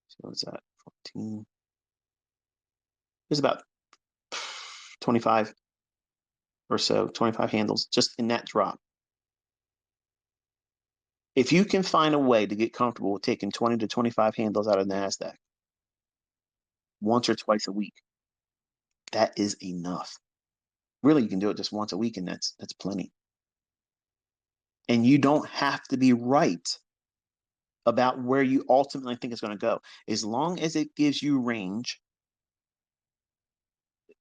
So what's that? 14. There's about 25 or so, 25 handles just in that drop. If you can find a way to get comfortable with taking 20 to 25 handles out of NASDAQ once or twice a week, that is enough. Really, you can do it just once a week, and that's plenty. And you don't have to be right about where you ultimately think it's going to go. As long as it gives you range,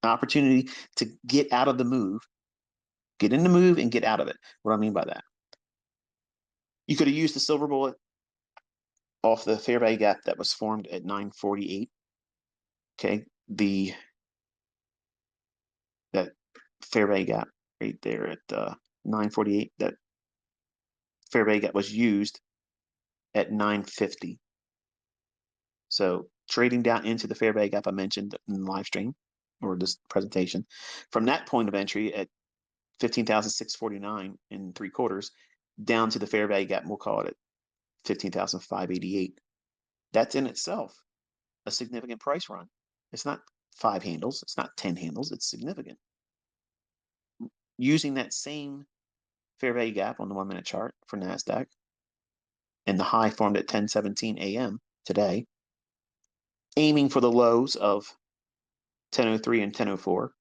an opportunity to get out of the move, get in the move and get out of it. What do I mean by that? You could have used the silver bullet off the fair value gap that was formed at 948. Okay, that fair value gap right there at 948. That fair value gap was used at 950. So trading down into the fair value gap I mentioned in the live stream or this presentation, from that point of entry at 15,649 and 3/4 down to the fair value gap, we'll call it at 15,588. That's in itself a significant price run. It's not 5 handles, it's not 10 handles, it's significant. Using that same fair value gap on the 1-minute chart for NASDAQ and the high formed at 10:17 a.m. today, aiming for the lows of 10:03 and 10:04,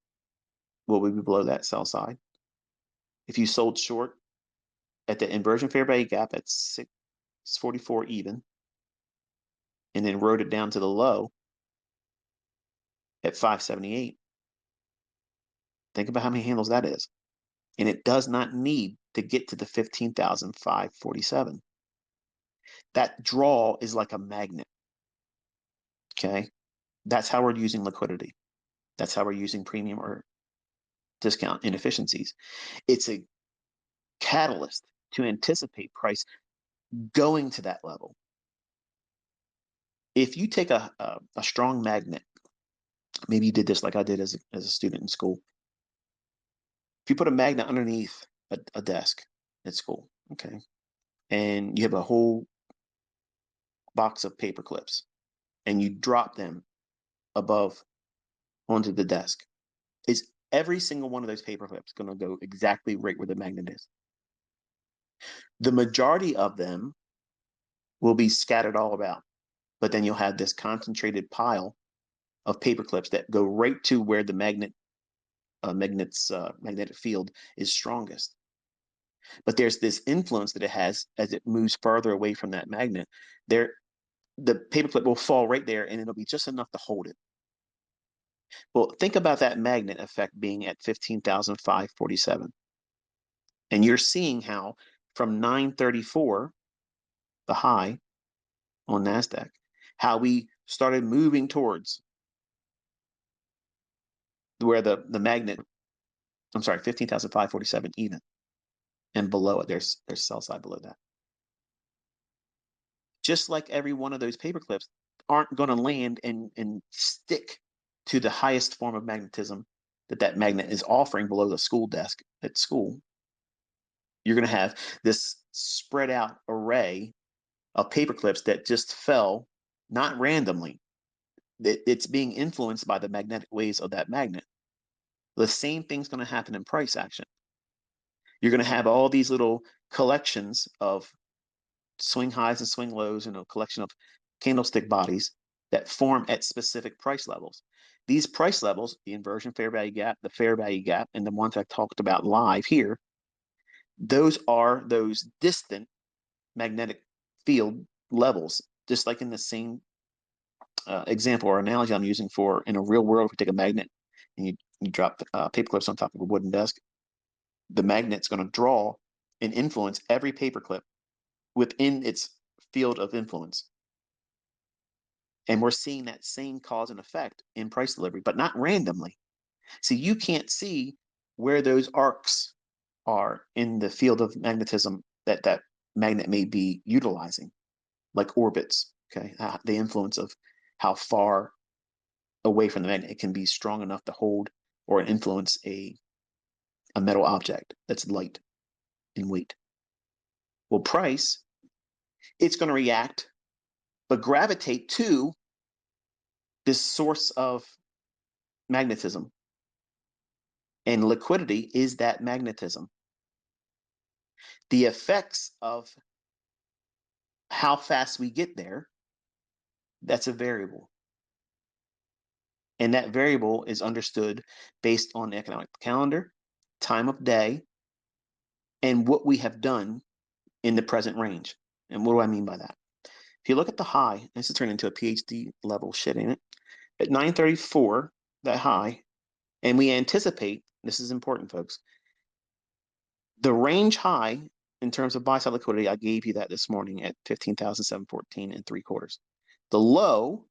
will we be below that sell side? If you sold short at the inversion fair value gap at 644 even, and then rode it down to the low at 578, think about how many handles that is. And it does not need to get to the 15,547. That draw is like a magnet. Okay. That's how we're using liquidity. That's how we're using premium or discount inefficiencies. It's a catalyst to anticipate price going to that level. If you take a strong magnet, maybe you did this like I did as a student in school. If you put a magnet underneath a desk at school, okay, and you have a whole box of paper clips, and you drop them above onto the desk, is every single one of those paper clips going to go exactly right where the magnet is? The majority of them will be scattered all about, but then you'll have this concentrated pile of paper clips that go right to where the magnetic field is strongest. But there's this influence that it has as it moves farther away from that magnet. The paperclip will fall right there, and it'll be just enough to hold it. Well, think about that magnet effect being at 15,547. And you're seeing how from 934, the high on NASDAQ, how we started moving towards where the magnet, 15,547 even. And below it, there's sell side below that. Just like every one of those paper clips aren't going to land and stick to the highest form of magnetism that magnet is offering below the school desk at school. You're going to have this spread out array of paper clips that just fell, not randomly. It's being influenced by the magnetic waves of that magnet. The same thing's going to happen in price action. You're going to have all these little collections of swing highs and swing lows and a collection of candlestick bodies that form at specific price levels. These price levels, the inversion fair value gap, the fair value gap, and the ones I talked about live here, those are those distant magnetic field levels, just like in the same example or analogy I'm using for in a real world. If we take a magnet and you drop paper clips on top of a wooden desk, the magnet's going to draw and influence every paperclip within its field of influence. And we're seeing that same cause and effect in price delivery, but not randomly. See, you can't see where those arcs are in the field of magnetism that magnet may be utilizing, like orbits, okay? The influence of how far away from the magnet it can be strong enough to hold or influence a metal object that's light in weight. Well, price, it's going to react, but gravitate to this source of magnetism. And liquidity is that magnetism. The effects of how fast we get there, that's a variable. And that variable is understood based on the economic calendar, time of day, and what we have done in the present range. And what do I mean by that? If you look at the high, this is turning into a PhD level shit, ain't it? At 934, that high, and we anticipate, this is important, folks, the range high in terms of buy side liquidity, I gave you that this morning at 15,714 and 3/4. The low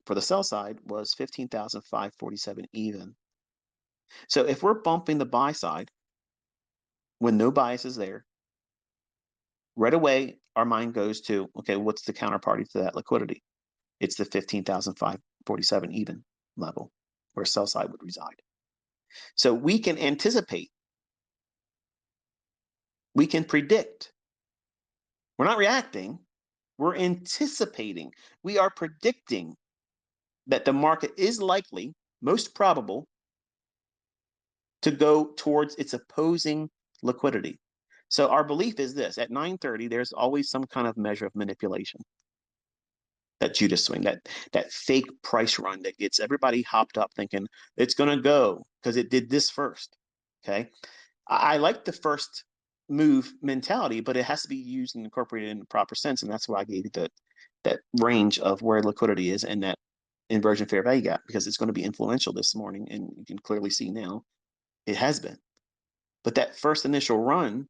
for the sell side was 15,547 even. So if we're bumping the buy side when no bias is there, right away our mind goes to, okay, what's the counterparty to that liquidity? It's the 15,547 even level where sell side would reside. So we can anticipate, we can predict. We're not reacting, we're anticipating. We are predicting that the market is likely, most probable, to go towards its opposing liquidity. So our belief is this: at 9:30, there's always some kind of measure of manipulation. That Judas swing, that fake price run that gets everybody hopped up thinking it's going to go because it did this first. Okay, I like the first move mentality, but it has to be used and incorporated in the proper sense, and that's why I gave you that range of where liquidity is and that inversion fair value gap, because it's going to be influential this morning, and you can clearly see now it has been. But that first initial run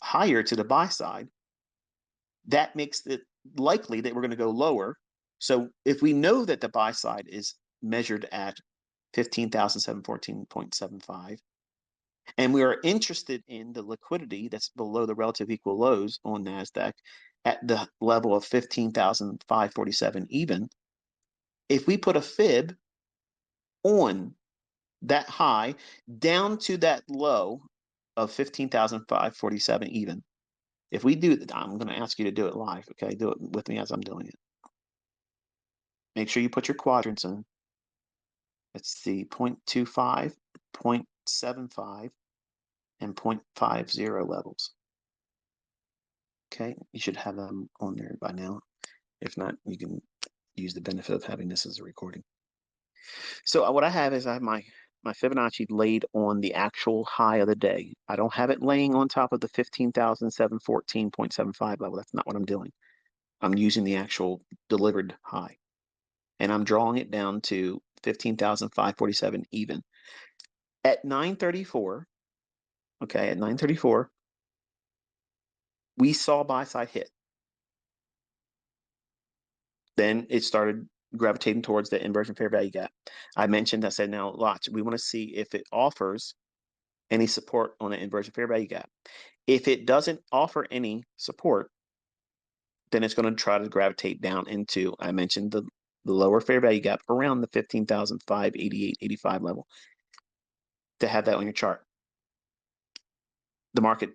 higher to the buy side, that makes it likely that we're going to go lower. So if we know that the buy side is measured at 15,714.75, and we are interested in the liquidity that's below the relative equal lows on NASDAQ at the level of 15,547 even, if we put a fib on that high down to that low of 15,547 even, if we do, I'm going to ask you to do it live, okay? Do it with me as I'm doing it. Make sure you put your quadrants in. It's the 0.25, 0.75, and 0.50 levels. Okay, you should have them on there by now. If not, you can use the benefit of having this as a recording. So what I have is I have my Fibonacci laid on the actual high of the day. I don't have it laying on top of the 15,714.75 level. That's not what I'm doing. I'm using the actual delivered high. And I'm drawing it down to 15,547 even. At 934, okay, at 934, we saw buy side hit. Then it started gravitating towards the inversion fair value gap. I said, now watch, we want to see if it offers any support on the inversion fair value gap. If it doesn't offer any support, then it's going to try to gravitate down into, I mentioned the lower fair value gap around the 15,588.85 level to have that on your chart. The market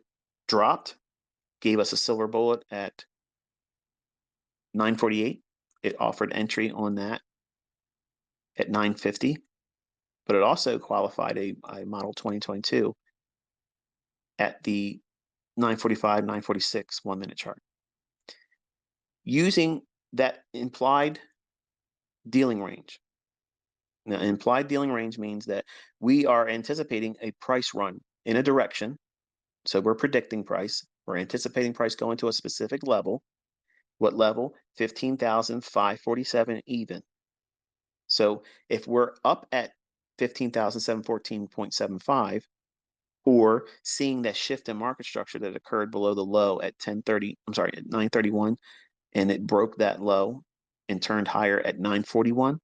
dropped, gave us a silver bullet at 948. It offered entry on that at 950, but it also qualified a model 2022 at the 945, 946 1-minute chart. Using that implied dealing range. Now, implied dealing range means that we are anticipating a price run in a direction. So we're predicting price. We're anticipating price going to a specific level. What level? 15,547 even. So if we're up at 15,714.75, or seeing that shift in market structure that occurred below the low at 931, and it broke that low and turned higher at 941,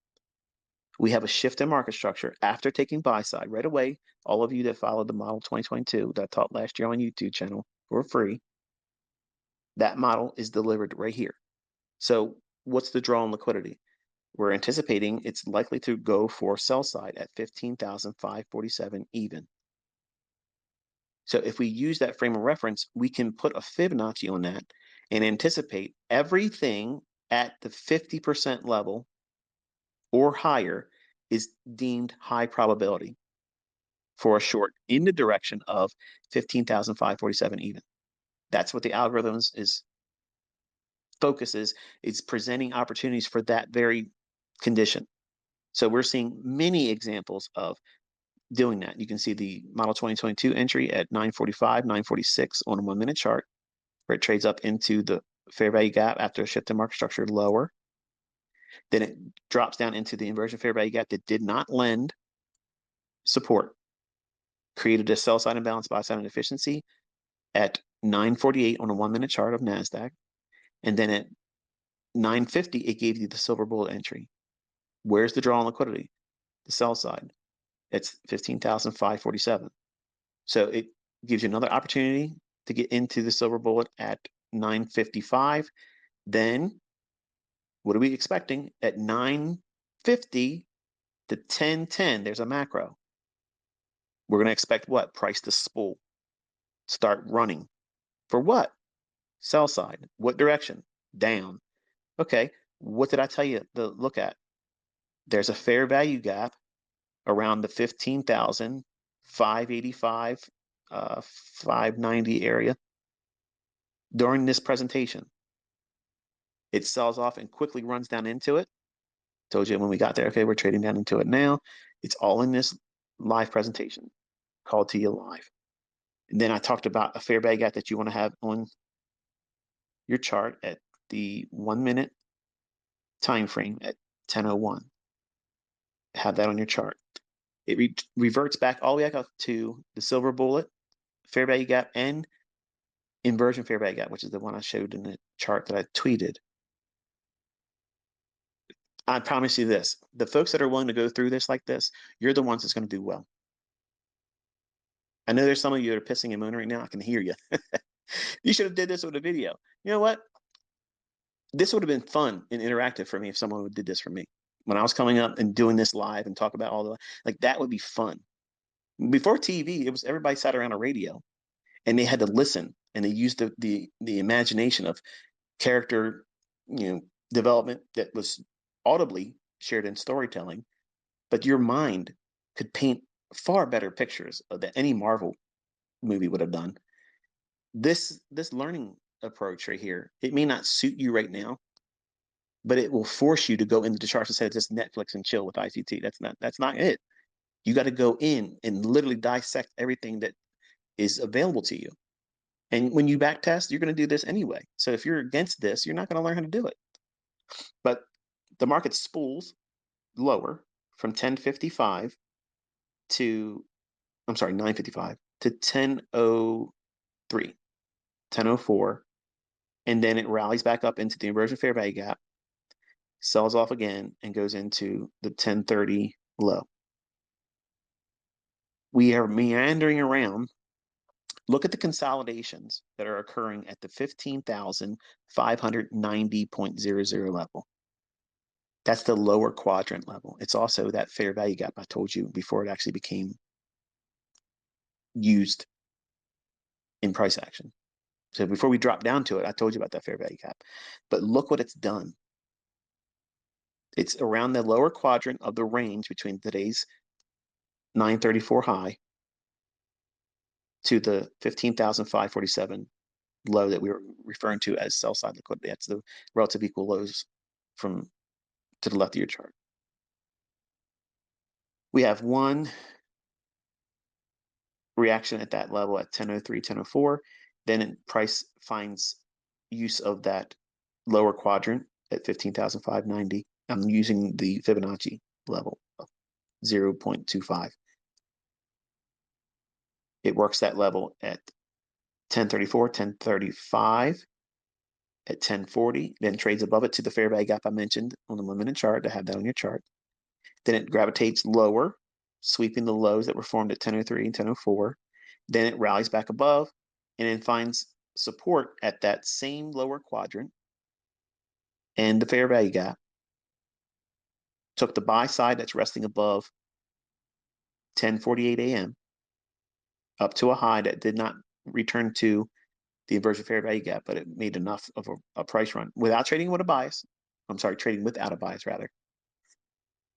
we have a shift in market structure after taking buy side right away. All of you that followed the model 2022 that I taught last year on YouTube channel for free, that model is delivered right here. So what's the draw on liquidity? We're anticipating it's likely to go for sell side at 15,547 even. So if we use that frame of reference, we can put a Fibonacci on that and anticipate everything at the 50% level or higher is deemed high probability for a short in the direction of 15,547 even. That's what the algorithms is focuses. It's presenting opportunities for that very condition. So we're seeing many examples of doing that. You can see the model 2022 entry at 945, 946 on a 1 minute chart, where it trades up into the fair value gap after a shift in market structure lower. Then it drops down into the inversion fair value gap that did not lend support, created a sell side imbalance, buy side inefficiency at 948 on a 1 minute chart of NASDAQ. And then at 950, it gave you the silver bullet entry. Where's the draw on liquidity? The sell side. It's 15,547. So it gives you another opportunity to get into the silver bullet at 955. Then what are we expecting at 950 to 1010? There's a macro. We're going to expect what? Price to spool, start running. For what? Sell side. What direction? Down. Okay. What did I tell you to look at? There's a fair value gap around the 15,585, 590 area during this presentation. It sells off and quickly runs down into it. Told you when we got there, okay, we're trading down into it now. It's all in this live presentation called to you live. And then I talked about a fair value gap that you want to have on your chart at the 1 minute time frame at 10:01. Have that on your chart. It reverts back all the way up to the silver bullet, fair value gap, and inversion fair value gap, which is the one I showed in the chart that I tweeted. I promise you this, the folks that are willing to go through this like this, you're the ones that's going to do well. I know there's some of you that are pissing and moaning right now. I can hear you. You should have did this with a video. You know what? This would have been fun and interactive for me if someone did this for me. When I was coming up and doing this live and talk about all the, like, that would be fun. Before TV, it was everybody sat around a radio and they had to listen, and they used the imagination of character, development that was audibly shared in storytelling, but your mind could paint far better pictures that any Marvel movie would have done. This learning approach right here, it may not suit you right now, but it will force you to go into the charts instead of just Netflix and chill with ICT. That's not it. You got to go in and literally dissect everything that is available to you. And when you back test, you're going to do this anyway. So if you're against this, you're not going to learn how to do it. But the market spools lower from 1055 to, 955 to 1003, 1004. And then it rallies back up into the inversion fair value gap, sells off again, and goes into the 1030 low. We are meandering around. Look at the consolidations that are occurring at the 15,590.00 level. That's the lower quadrant level. It's also that fair value gap I told you before it actually became used in price action. So before we drop down to it, I told you about that fair value gap. But look what it's done. It's around the lower quadrant of the range between today's 934 high to the 15,547 low that we were referring to as sell side liquidity. That's the relative equal lows from to the left of your chart. We have one reaction at that level at 1003, 1004. Then price finds use of that lower quadrant at 15,590. I'm using the Fibonacci level of 0.25. It works that level at 1034, 1035, at 1040, then trades above it to the fair value gap I mentioned on the 1 minute chart to have that on your chart. Then it gravitates lower, sweeping the lows that were formed at 1003 and 1004. Then it rallies back above and then finds support at that same lower quadrant and the fair value gap. Took the buy side that's resting above 10:48 a.m. up to a high that did not return to the inversion fair value gap, but it made enough of a price run without trading with a bias. I'm sorry, trading without a bias rather.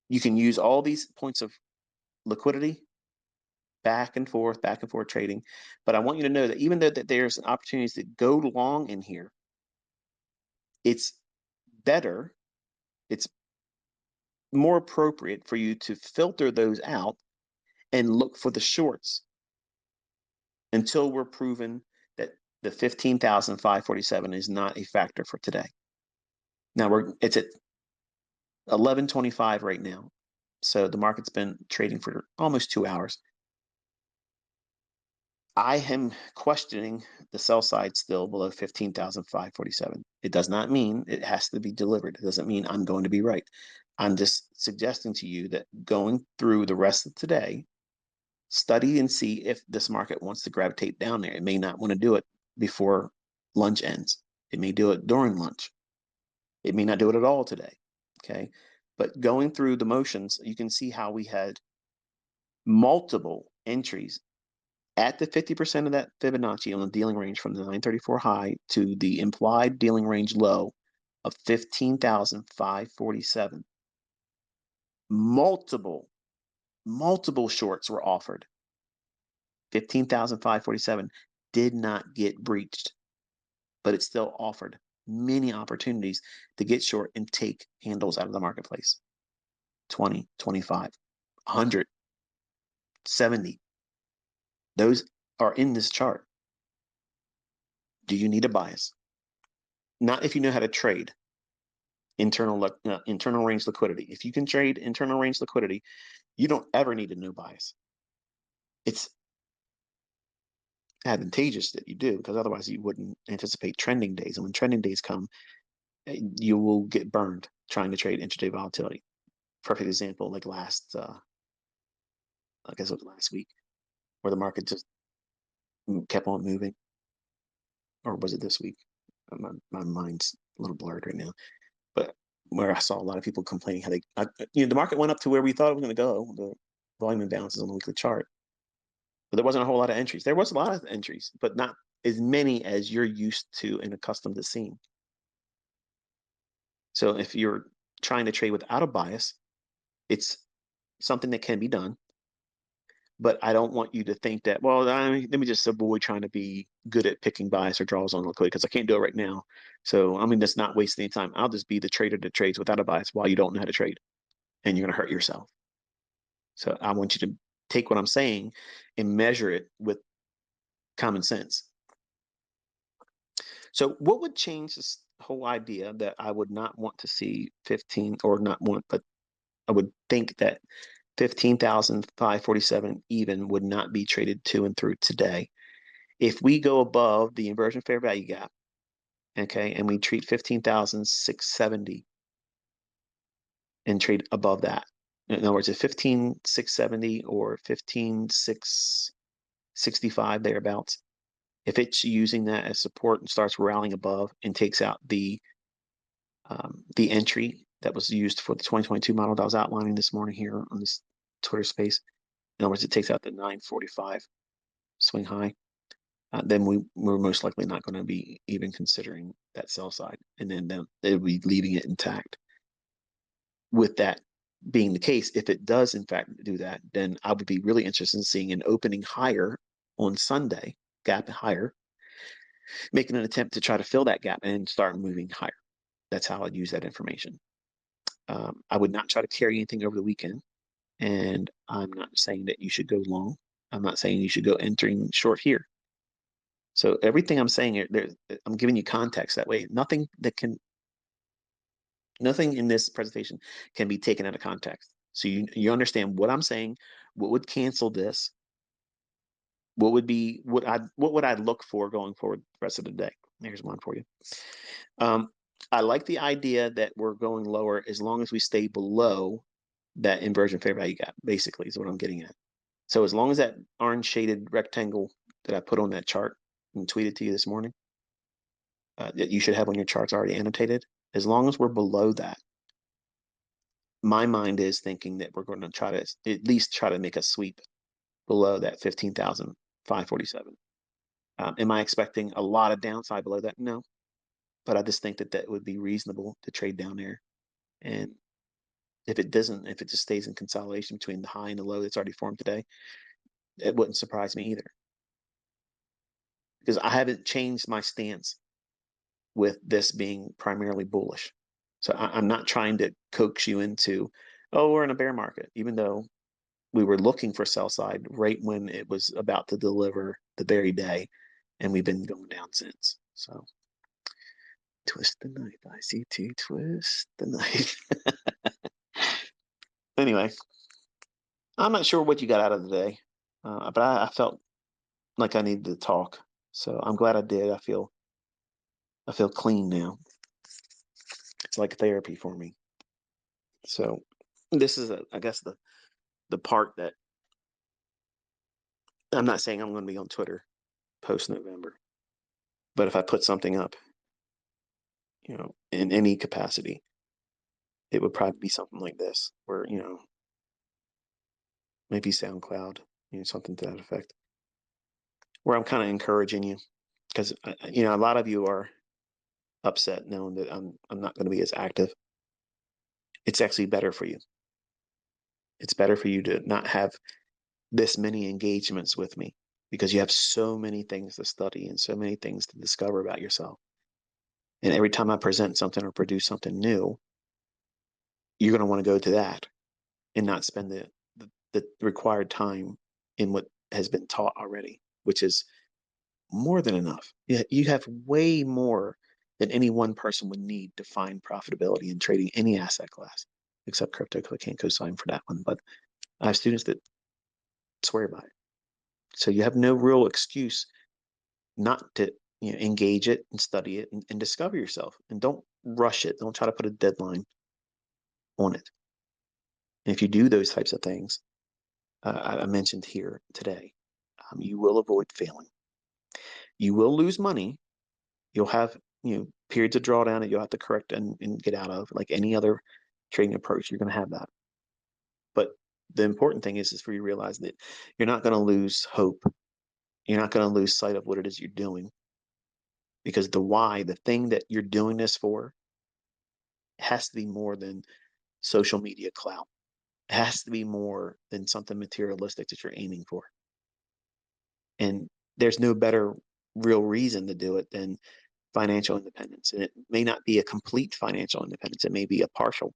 You can use all these points of liquidity, back and forth trading. But I want you to know that even though that there's opportunities to go long in here, it's better, it's more appropriate for you to filter those out and look for the shorts until we're proven that the 15,547 is not a factor for today. Now it's at 11:25 right now. So the market's been trading for almost 2 hours. I am questioning the sell side still below 15,547. It does not mean it has to be delivered. It doesn't mean I'm going to be right. I'm just suggesting to you that going through the rest of today, study and see if this market wants to gravitate down there. It may not want to do it before lunch ends. It may do it during lunch. It may not do it at all today. Okay. But going through the motions, you can see how we had multiple entries at the 50% of that Fibonacci on the dealing range from the 934 high to the implied dealing range low of 15,547. Multiple shorts were offered. 15,547 did not get breached, but it still offered many opportunities to get short and take handles out of the marketplace. 20, 25, 100, 70. Those are in this chart. Do you need a bias? Not if you know how to trade internal range liquidity. If you can trade internal range liquidity, you don't ever need a no bias. It's advantageous that you do, because otherwise you wouldn't anticipate trending days. And when trending days come, you will get burned trying to trade intraday volatility. Perfect example, like I guess it was last week, where the market just kept on moving. Or was it this week? My mind's a little blurred right now. But where I saw a lot of people complaining how the market went up to where we thought it was going to go, the volume imbalances on the weekly chart. But there wasn't a whole lot of entries. There was a lot of entries, but not as many as you're used to and accustomed to seeing. So if you're trying to trade without a bias, it's something that can be done. But I don't want you to think that, well, let me just avoid trying to be good at picking bias or draws on liquidity because I can't do it right now. So, I mean, that's not wasting any time. I'll just be the trader that trades without a bias while you don't know how to trade, and you're going to hurt yourself. So I want you to take what I'm saying and measure it with common sense. So what would change this whole idea that I would not want to see 15 or not want, but I would think that 15,547 even would not be traded to and through today. If we go above the inversion fair value gap, okay, and we treat 15,670 and trade above that. In other words, at 15,670 or 15,665 thereabouts, if it's using that as support and starts rallying above and takes out the entry that was used for the 2022 model that I was outlining this morning here on this Twitter space. In other words, it takes out the 945 swing high. Then we're most likely not going to be even considering that sell side, and then they'll be leaving it intact. With that being the case, if it does in fact do that, then I would be really interested in seeing an opening higher on Sunday, gap higher, making an attempt to try to fill that gap and start moving higher. That's how I'd use that information. I would not try to carry anything over the weekend, and I'm not saying that you should go long. I'm not saying you should go entering short here. So everything I'm saying here, I'm giving you context that way. Nothing that can Nothing in this presentation can be taken out of context. So you understand what I'm saying, what would cancel this, what would be what would I look for going forward the rest of the day. Here's one for you. Um, I like the idea that we're going lower as long as we stay below that inversion fair value gap, basically, is what I'm getting at. So as long as that orange shaded rectangle that I put on that chart and tweeted to you this morning, that you should have on your charts already annotated, as long as we're below that, my mind is thinking that we're going to try to at least try to make a sweep below that 15,547. Am I expecting a lot of downside below that? No, but I just think that that would be reasonable to trade down there. And if it doesn't, if it just stays in consolidation between the high and the low that's already formed today, it wouldn't surprise me either. Because I haven't changed my stance with this being primarily bullish. So I'm not trying to coax you into, oh, we're in a bear market, even though we were looking for sell side right when it was about to deliver the very day, and we've been going down since. So twist the knife, ICT, twist the knife. Anyway, I'm not sure what you got out of the day, but I felt like I needed to talk. So I'm glad I did. I feel clean now. It's like therapy for me. So this is, I guess, the part that I'm not saying I'm going to be on Twitter post November, but if I put something up, in any capacity, it would probably be something like this, where, maybe SoundCloud, something to that effect, where I'm kind of encouraging you, because, a lot of you are upset knowing that I'm not going to be as active. It's actually better for you. It's better for you to not have this many engagements with me, because you have so many things to study and so many things to discover about yourself. And every time I present something or produce something new, you're going to want to go to that and not spend the required time in what has been taught already, which is more than enough. Yeah, you have way more than any one person would need to find profitability in trading any asset class, except crypto, because I can't co-sign for that one. But I have students that swear by it. So you have no real excuse not to engage it and study it and discover yourself. And don't rush it. Don't try to put a deadline on it. And if you do those types of things, I mentioned here today, you will avoid failing. You will lose money. You'll have periods of drawdown that you'll have to correct and get out of, like any other trading approach. You're going to have that. But the important thing is for you to realize that you're not going to lose hope. You're not going to lose sight of what it is you're doing, because the why, the thing that you're doing this for, has to be more than social media clout. It has to be more than something materialistic that you're aiming for. And there's no better real reason to do it than financial independence. And it may not be a complete financial independence. It may be a partial,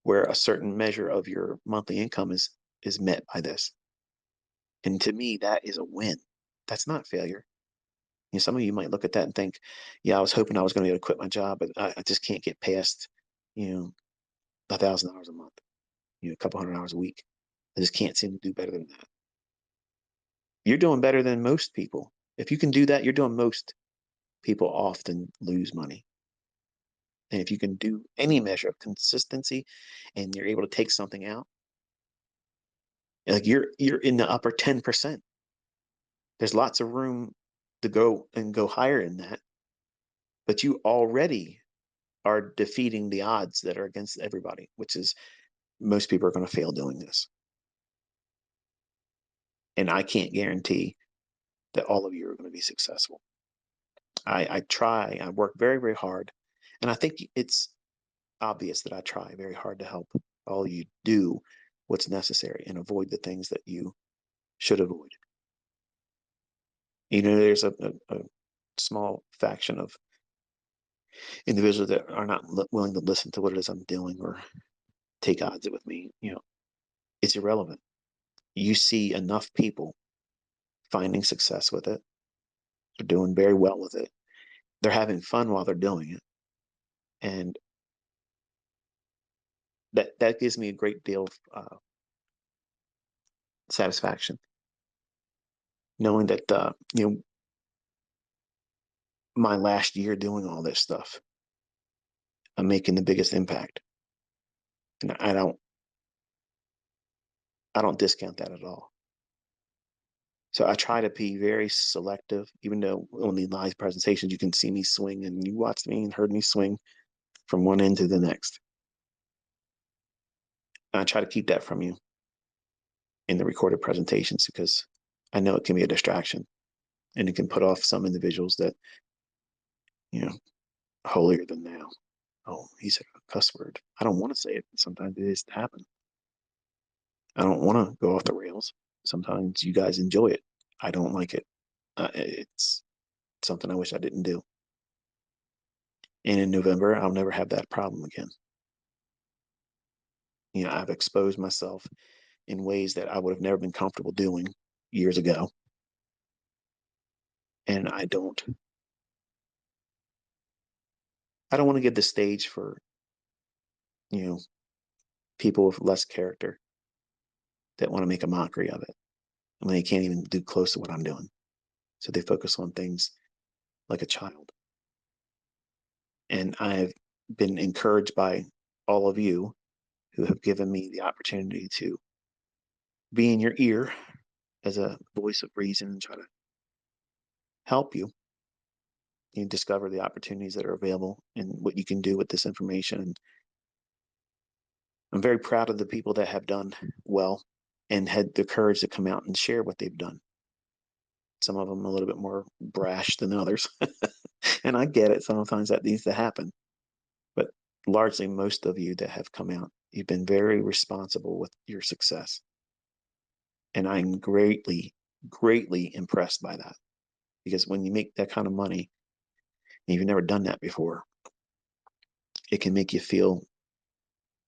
where a certain measure of your monthly income is met by this. And to me, that is a win. That's not failure. Some of you might look at that and think, yeah, I was hoping I was going to be able to quit my job, but I just can't get past, $1,000 a month, a couple $100 a week. I just can't seem to do better than that. You're doing better than most people. If you can do that, you're doing most people often lose money. And if you can do any measure of consistency and you're able to take something out, like you're in the upper 10%. There's lots of room to go higher in that, but you already are defeating the odds that are against everybody, which is most people are going to fail doing this. And I can't guarantee that all of you are going to be successful. I work very, very hard. And I think it's obvious that I try very hard to help all of you do what's necessary and avoid the things that you should avoid. There's a small faction of individuals that are not willing to listen to what it is I'm doing or take odds with me. It's irrelevant. You see enough people finding success with it. They're doing very well with it. They're having fun while they're doing it. And that gives me a great deal of satisfaction, knowing that my last year doing all this stuff, I'm making the biggest impact, and I don't discount that at all. So I try to be very selective, even though on the live presentations you can see me swing, and you watched me and heard me swing from one end to the next. And I try to keep that from you in the recorded presentations because I know it can be a distraction and it can put off some individuals that, you know, holier than thou. Oh, he said a cuss word. I don't want to say it. Sometimes it is to happen. I don't want to go off the rails. Sometimes you guys enjoy it. I don't like it. It's something I wish I didn't do. And in November, I'll never have that problem again. I've exposed myself in ways that I would have never been comfortable doing years ago. And I don't want to give the stage for, people with less character that want to make a mockery of it. I mean, they can't even do close to what I'm doing. So they focus on things like a child. And I've been encouraged by all of you who have given me the opportunity to be in your ear as a voice of reason and try to help you discover the opportunities that are available and what you can do with this information. And I'm very proud of the people that have done well and had the courage to come out and share what they've done. Some of them a little bit more brash than others. And I get it. Sometimes that needs to happen. But largely, most of you that have come out, you've been very responsible with your success. And I'm greatly, greatly impressed by that. Because when you make that kind of money, and you've never done that before, it can make you feel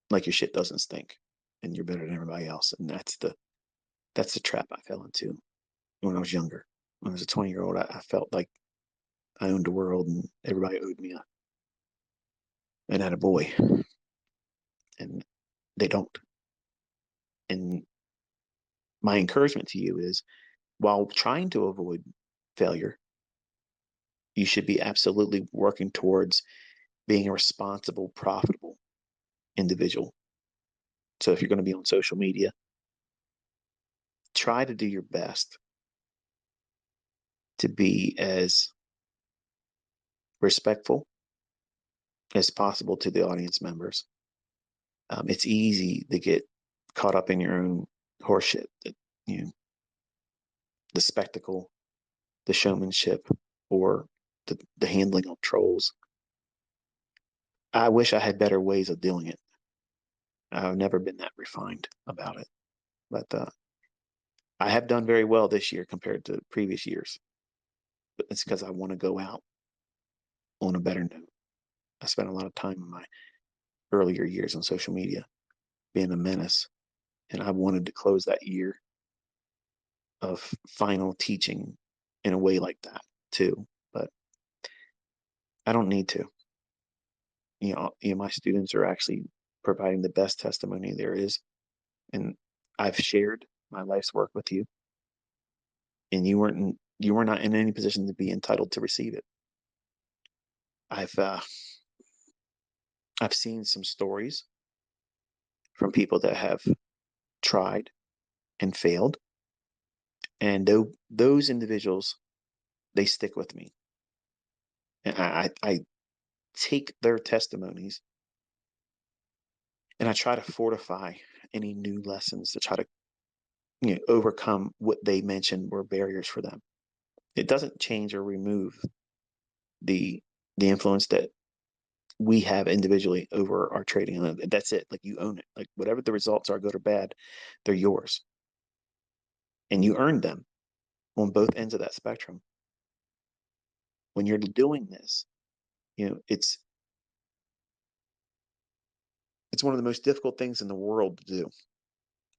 like your shit doesn't stink and you're better than everybody else. And that's the trap I fell into when I was younger. When I was a 20-year-old, I felt like I owned the world and everybody owed me an attaboy. And they don't. And my encouragement to you is, while trying to avoid failure, you should be absolutely working towards being a responsible, profitable individual. So if you're going to be on social media, try to do your best to be as respectful as possible to the audience members. It's easy to get caught up in your own horseshit, the spectacle, the showmanship, or the handling of trolls. I wish I had better ways of doing it. I've never been that refined about it, but I have done very well this year compared to previous years. But it's because I want to go out on a better note. I spent a lot of time in my earlier years on social media being a menace, and I wanted to close that year of final teaching in a way like that too. But I don't need to. My students are actually providing the best testimony there is, and I've shared my life's work with you, and you were not in any position to be entitled to receive it. I've seen some stories from people that have tried and failed, and those individuals, they stick with me, and I take their testimonies and I try to fortify any new lessons to try to overcome what they mentioned were barriers for them. It doesn't change or remove the influence that we have individually over our trading. That's it. Like, you own it. Like, whatever the results are, good or bad, they're yours, and you earned them on both ends of that spectrum. When you're doing this, it's one of the most difficult things in the world to do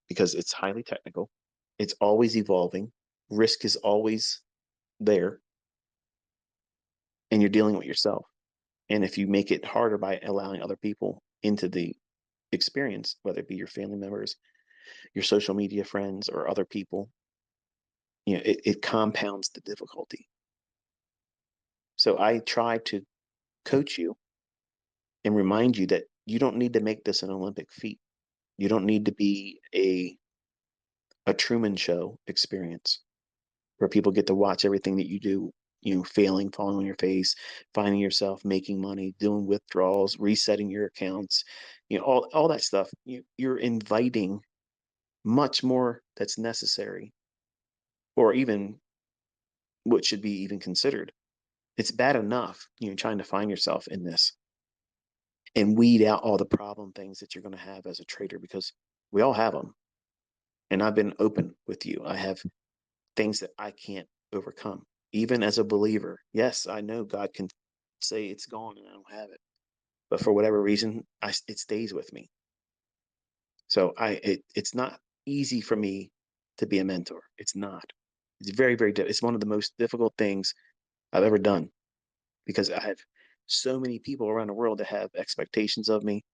because it's highly technical. It's always evolving. Risk is always there, and you're dealing with yourself. And if you make it harder by allowing other people into the experience, whether it be your family members, your social media friends, or other people, it compounds the difficulty. So I try to coach you and remind you that you don't need to make this an Olympic feat. You don't need to be a Truman Show experience where people get to watch everything that you do, failing, falling on your face, finding yourself making money, doing withdrawals, resetting your accounts, all that stuff. You're inviting much more that's necessary, or even what should be even considered. It's bad enough, trying to find yourself in this and weed out all the problem things that you're going to have as a trader, because we all have them. And I've been open with you. I have things that I can't overcome, even as a believer. Yes, I know God can say it's gone and I don't have it, but for whatever reason, it stays with me. So it's not easy for me to be a mentor. It's not. It's very, very difficult. It's one of the most difficult things I've ever done, because I have so many people around the world that have expectations of me,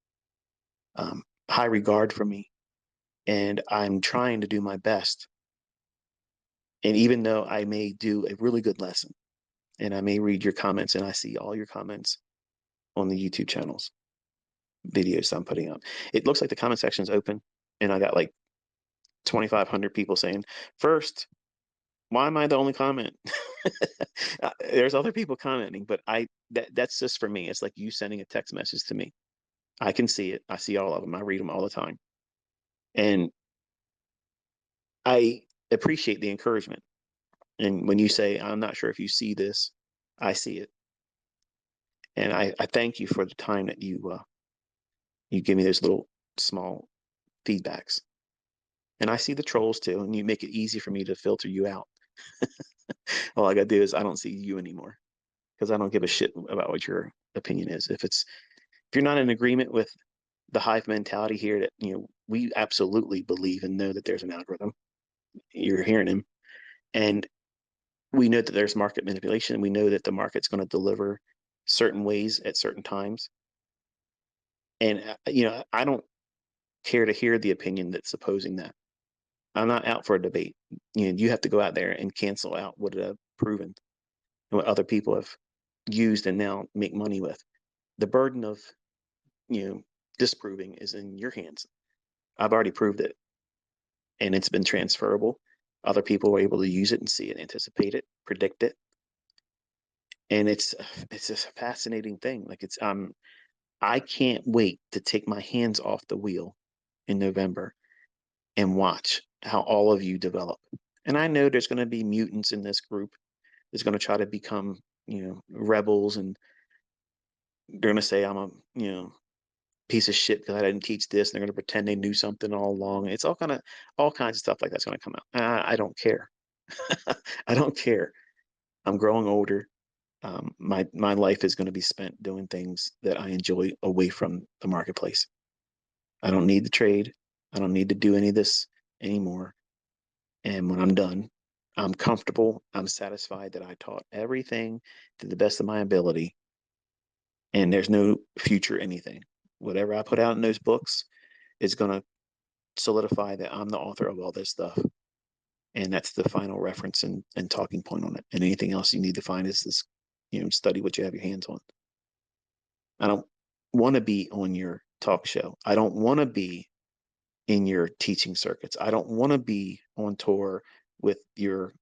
high regard for me, and I'm trying to do my best. And even though I may do a really good lesson, and I may read your comments, and I see all your comments on the YouTube channels, videos I'm putting up, it looks like the comment section is open, and I got like 2,500 people saying, first, why am I the only comment? There's other people commenting, but that's just for me. It's like you sending a text message to me. I can see it. I see all of them. I read them all the time. And I appreciate the encouragement. And when you say, I'm not sure if you see this, I see it. And I thank you for the time that you give me those little small feedbacks. And I see the trolls too, and you make it easy for me to filter you out. All I gotta do is I don't see you anymore, because I don't give a shit about what your opinion is. If you're not in agreement with the hive mentality here, that we absolutely believe and know that there's an algorithm. You're hearing him, and we know that there's market manipulation. We know that the market's going to deliver certain ways at certain times. And I don't care to hear the opinion that's opposing that. I'm not out for a debate. You have to go out there and cancel out what I've proven and what other people have used and now make money with. The burden of disproving is in your hands. I've already proved it, and it's been transferable. Other people were able to use it and see it, anticipate it, predict it, and it's just a fascinating thing. Like I can't wait to take my hands off the wheel in November and watch how all of you develop. And I know there's going to be mutants in this group. There's going to try to become, rebels, and they're going to say I'm a, piece of shit because I didn't teach this. And they're going to pretend they knew something all along. It's all kinds of stuff like that's going to come out. I don't care. I don't care. I'm growing older. My life is going to be spent doing things that I enjoy away from the marketplace. I don't need to trade. I don't need to do any of this anymore. And when I'm done, I'm comfortable. I'm satisfied that I taught everything to the best of my ability. And there's no future anything. Whatever I put out in those books is going to solidify that I'm the author of all this stuff. And that's the final reference and talking point on it. And anything else you need to find is this, study what you have your hands on. I don't want to be on your talk show. I don't want to be in your teaching circuits. I don't want to be on tour with your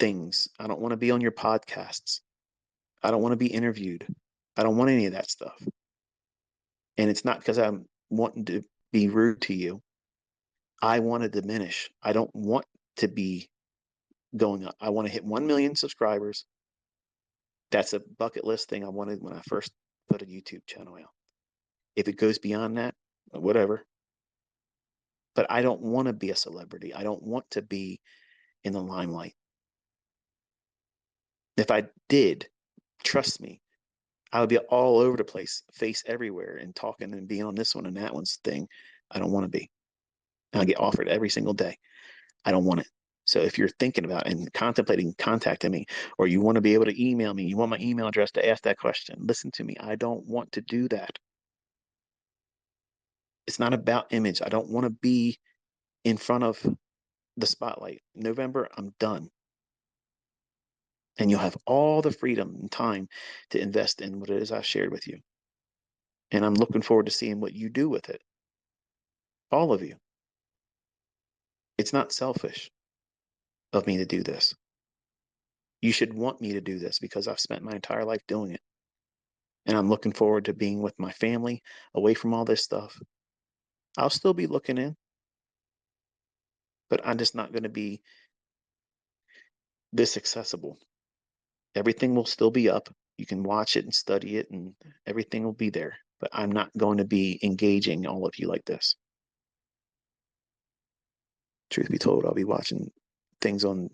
things. I don't want to be on your podcasts. I don't want to be interviewed. I don't want any of that stuff. And it's not because I'm wanting to be rude to you. I want to diminish. I don't want to be going up. I want to hit 1 million subscribers. That's a bucket list thing I wanted when I first put a YouTube channel out. If it goes beyond that, whatever. But I don't want to be a celebrity. I don't want to be in the limelight. If I did, trust me, I would be all over the place, face everywhere, and talking and being on this one and that one's thing. I don't want to be. And I get offered every single day. I don't want it. So if you're thinking about and contemplating contacting me, or you want to be able to email me, you want my email address to ask that question, listen to me. I don't want to do that. It's not about image. I don't want to be in front of the spotlight. November, I'm done. And you'll have all the freedom and time to invest in what it is I shared with you. And I'm looking forward to seeing what you do with it. All of you. It's not selfish of me to do this. You should want me to do this because I've spent my entire life doing it. And I'm looking forward to being with my family, away from all this stuff. I'll still be looking in, but I'm just not going to be this accessible. Everything will still be up. You can watch it and study it, and everything will be there. But I'm not going to be engaging all of you like this. Truth be told, I'll be watching things on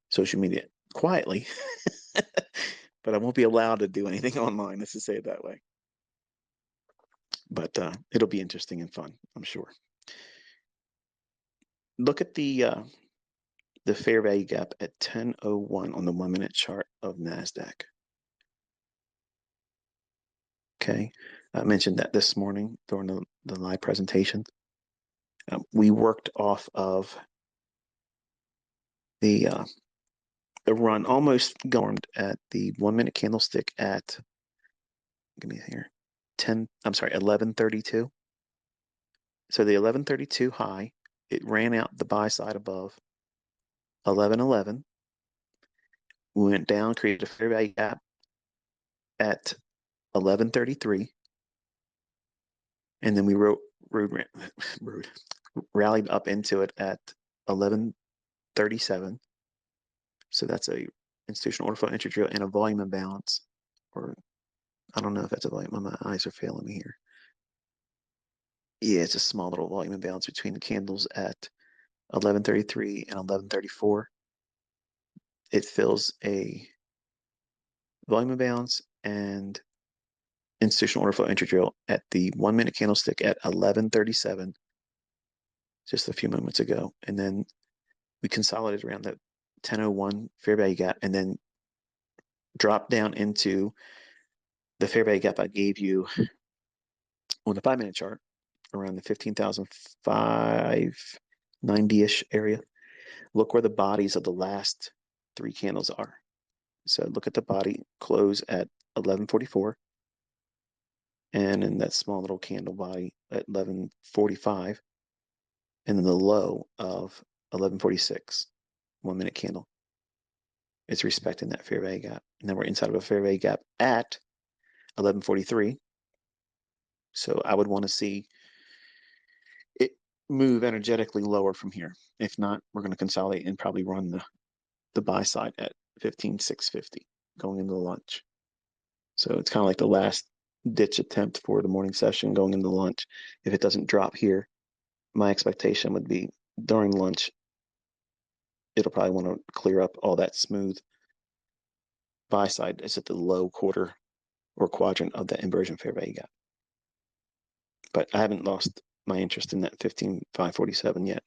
social media quietly, but I won't be allowed to do anything online, let's just say it that way. But it'll be interesting and fun, I'm sure. Look at the fair value gap at 10:01 on the 1-minute chart of NASDAQ. Okay, I mentioned that this morning during the live presentation. We worked off of the run almost going at the 1-minute candlestick at, give me here, 11:32. So the 11:32 high, it ran out the buy side above 11:11. We went down, created a fair value gap at 11:33, and then we rallied up into it at 11:37. So that's a institutional order flow entry drill and a volume imbalance, or I don't know if that's a volume. My eyes are failing me here. Yeah, it's a small little volume imbalance between the candles at 11:33 and 11:34. It fills a volume imbalance and institutional order flow entry drill at the 1-minute candlestick at 11:37 just a few moments ago. And then we consolidated around the 10:01 fair value gap and then dropped down into the fair value gap I gave you on the 5-minute chart around the 15,590-ish area. Look where the bodies of the last 3 candles are. So look at the body close at 11:44, and in that small little candle body at 11:45, and then the low of 11:46, 1-minute candle. It's respecting that fair value gap. And then we're inside of a fair value gap at 11:43. So I would want to see it move energetically lower from here. If not, we're going to consolidate and probably run the buy side at 15,650 going into the lunch. So it's kind of like the last ditch attempt for the morning session going into lunch. If it doesn't drop here, my expectation would be during lunch, it'll probably want to clear up all that smooth buy side. It's at the low quarter or quadrant of that inversion fair value gap. But I haven't lost my interest in that 15,547 yet.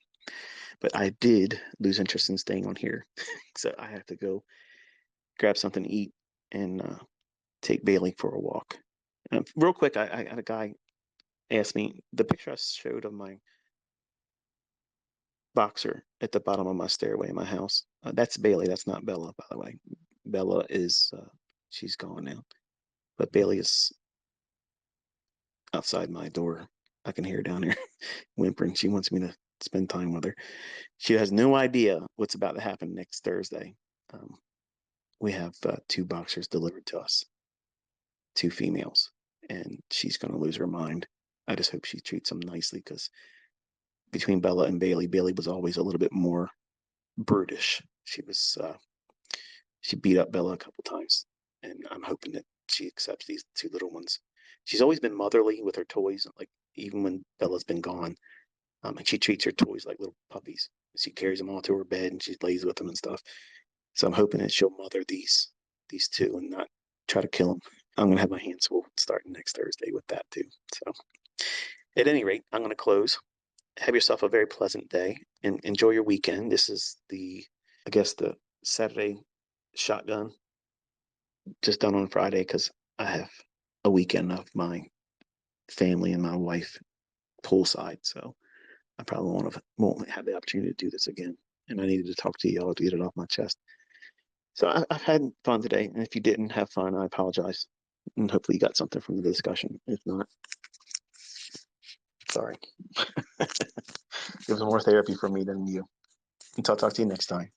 But I did lose interest in staying on here. So I have to go grab something to eat and take Bailey for a walk. Real quick, I had a guy ask me the picture I showed of my boxer at the bottom of my stairway in my house. That's Bailey. That's not Bella, by the way. Bella is, she's gone now. But Bailey is outside my door. I can hear her down here whimpering. She wants me to spend time with her. She has no idea what's about to happen next Thursday. We have 2 boxers delivered to us, 2 females, and she's going to lose her mind. I just hope she treats them nicely because between Bella and Bailey, Bailey was always a little bit more brutish. She was she beat up Bella a couple times, and I'm hoping that she accepts these 2 little ones. She's always been motherly with her toys, like even when Bella's been gone, and she treats her toys like little puppies. She carries them all to her bed and she lays with them and stuff. So I'm hoping that she'll mother these 2 and not try to kill them. I'm gonna have my hands full starting next Thursday with that too. So at any rate, I'm gonna close. Have yourself a very pleasant day and enjoy your weekend. This is I guess the Saturday shotgun just done on Friday because I have a weekend of my family and my wife poolside. So I probably won't have the opportunity to do this again. And I needed to talk to y'all to get it off my chest. So I've had fun today. And if you didn't have fun, I apologize. And hopefully you got something from the discussion. If not, sorry. It was more therapy for me than you. Until I'll talk to you next time.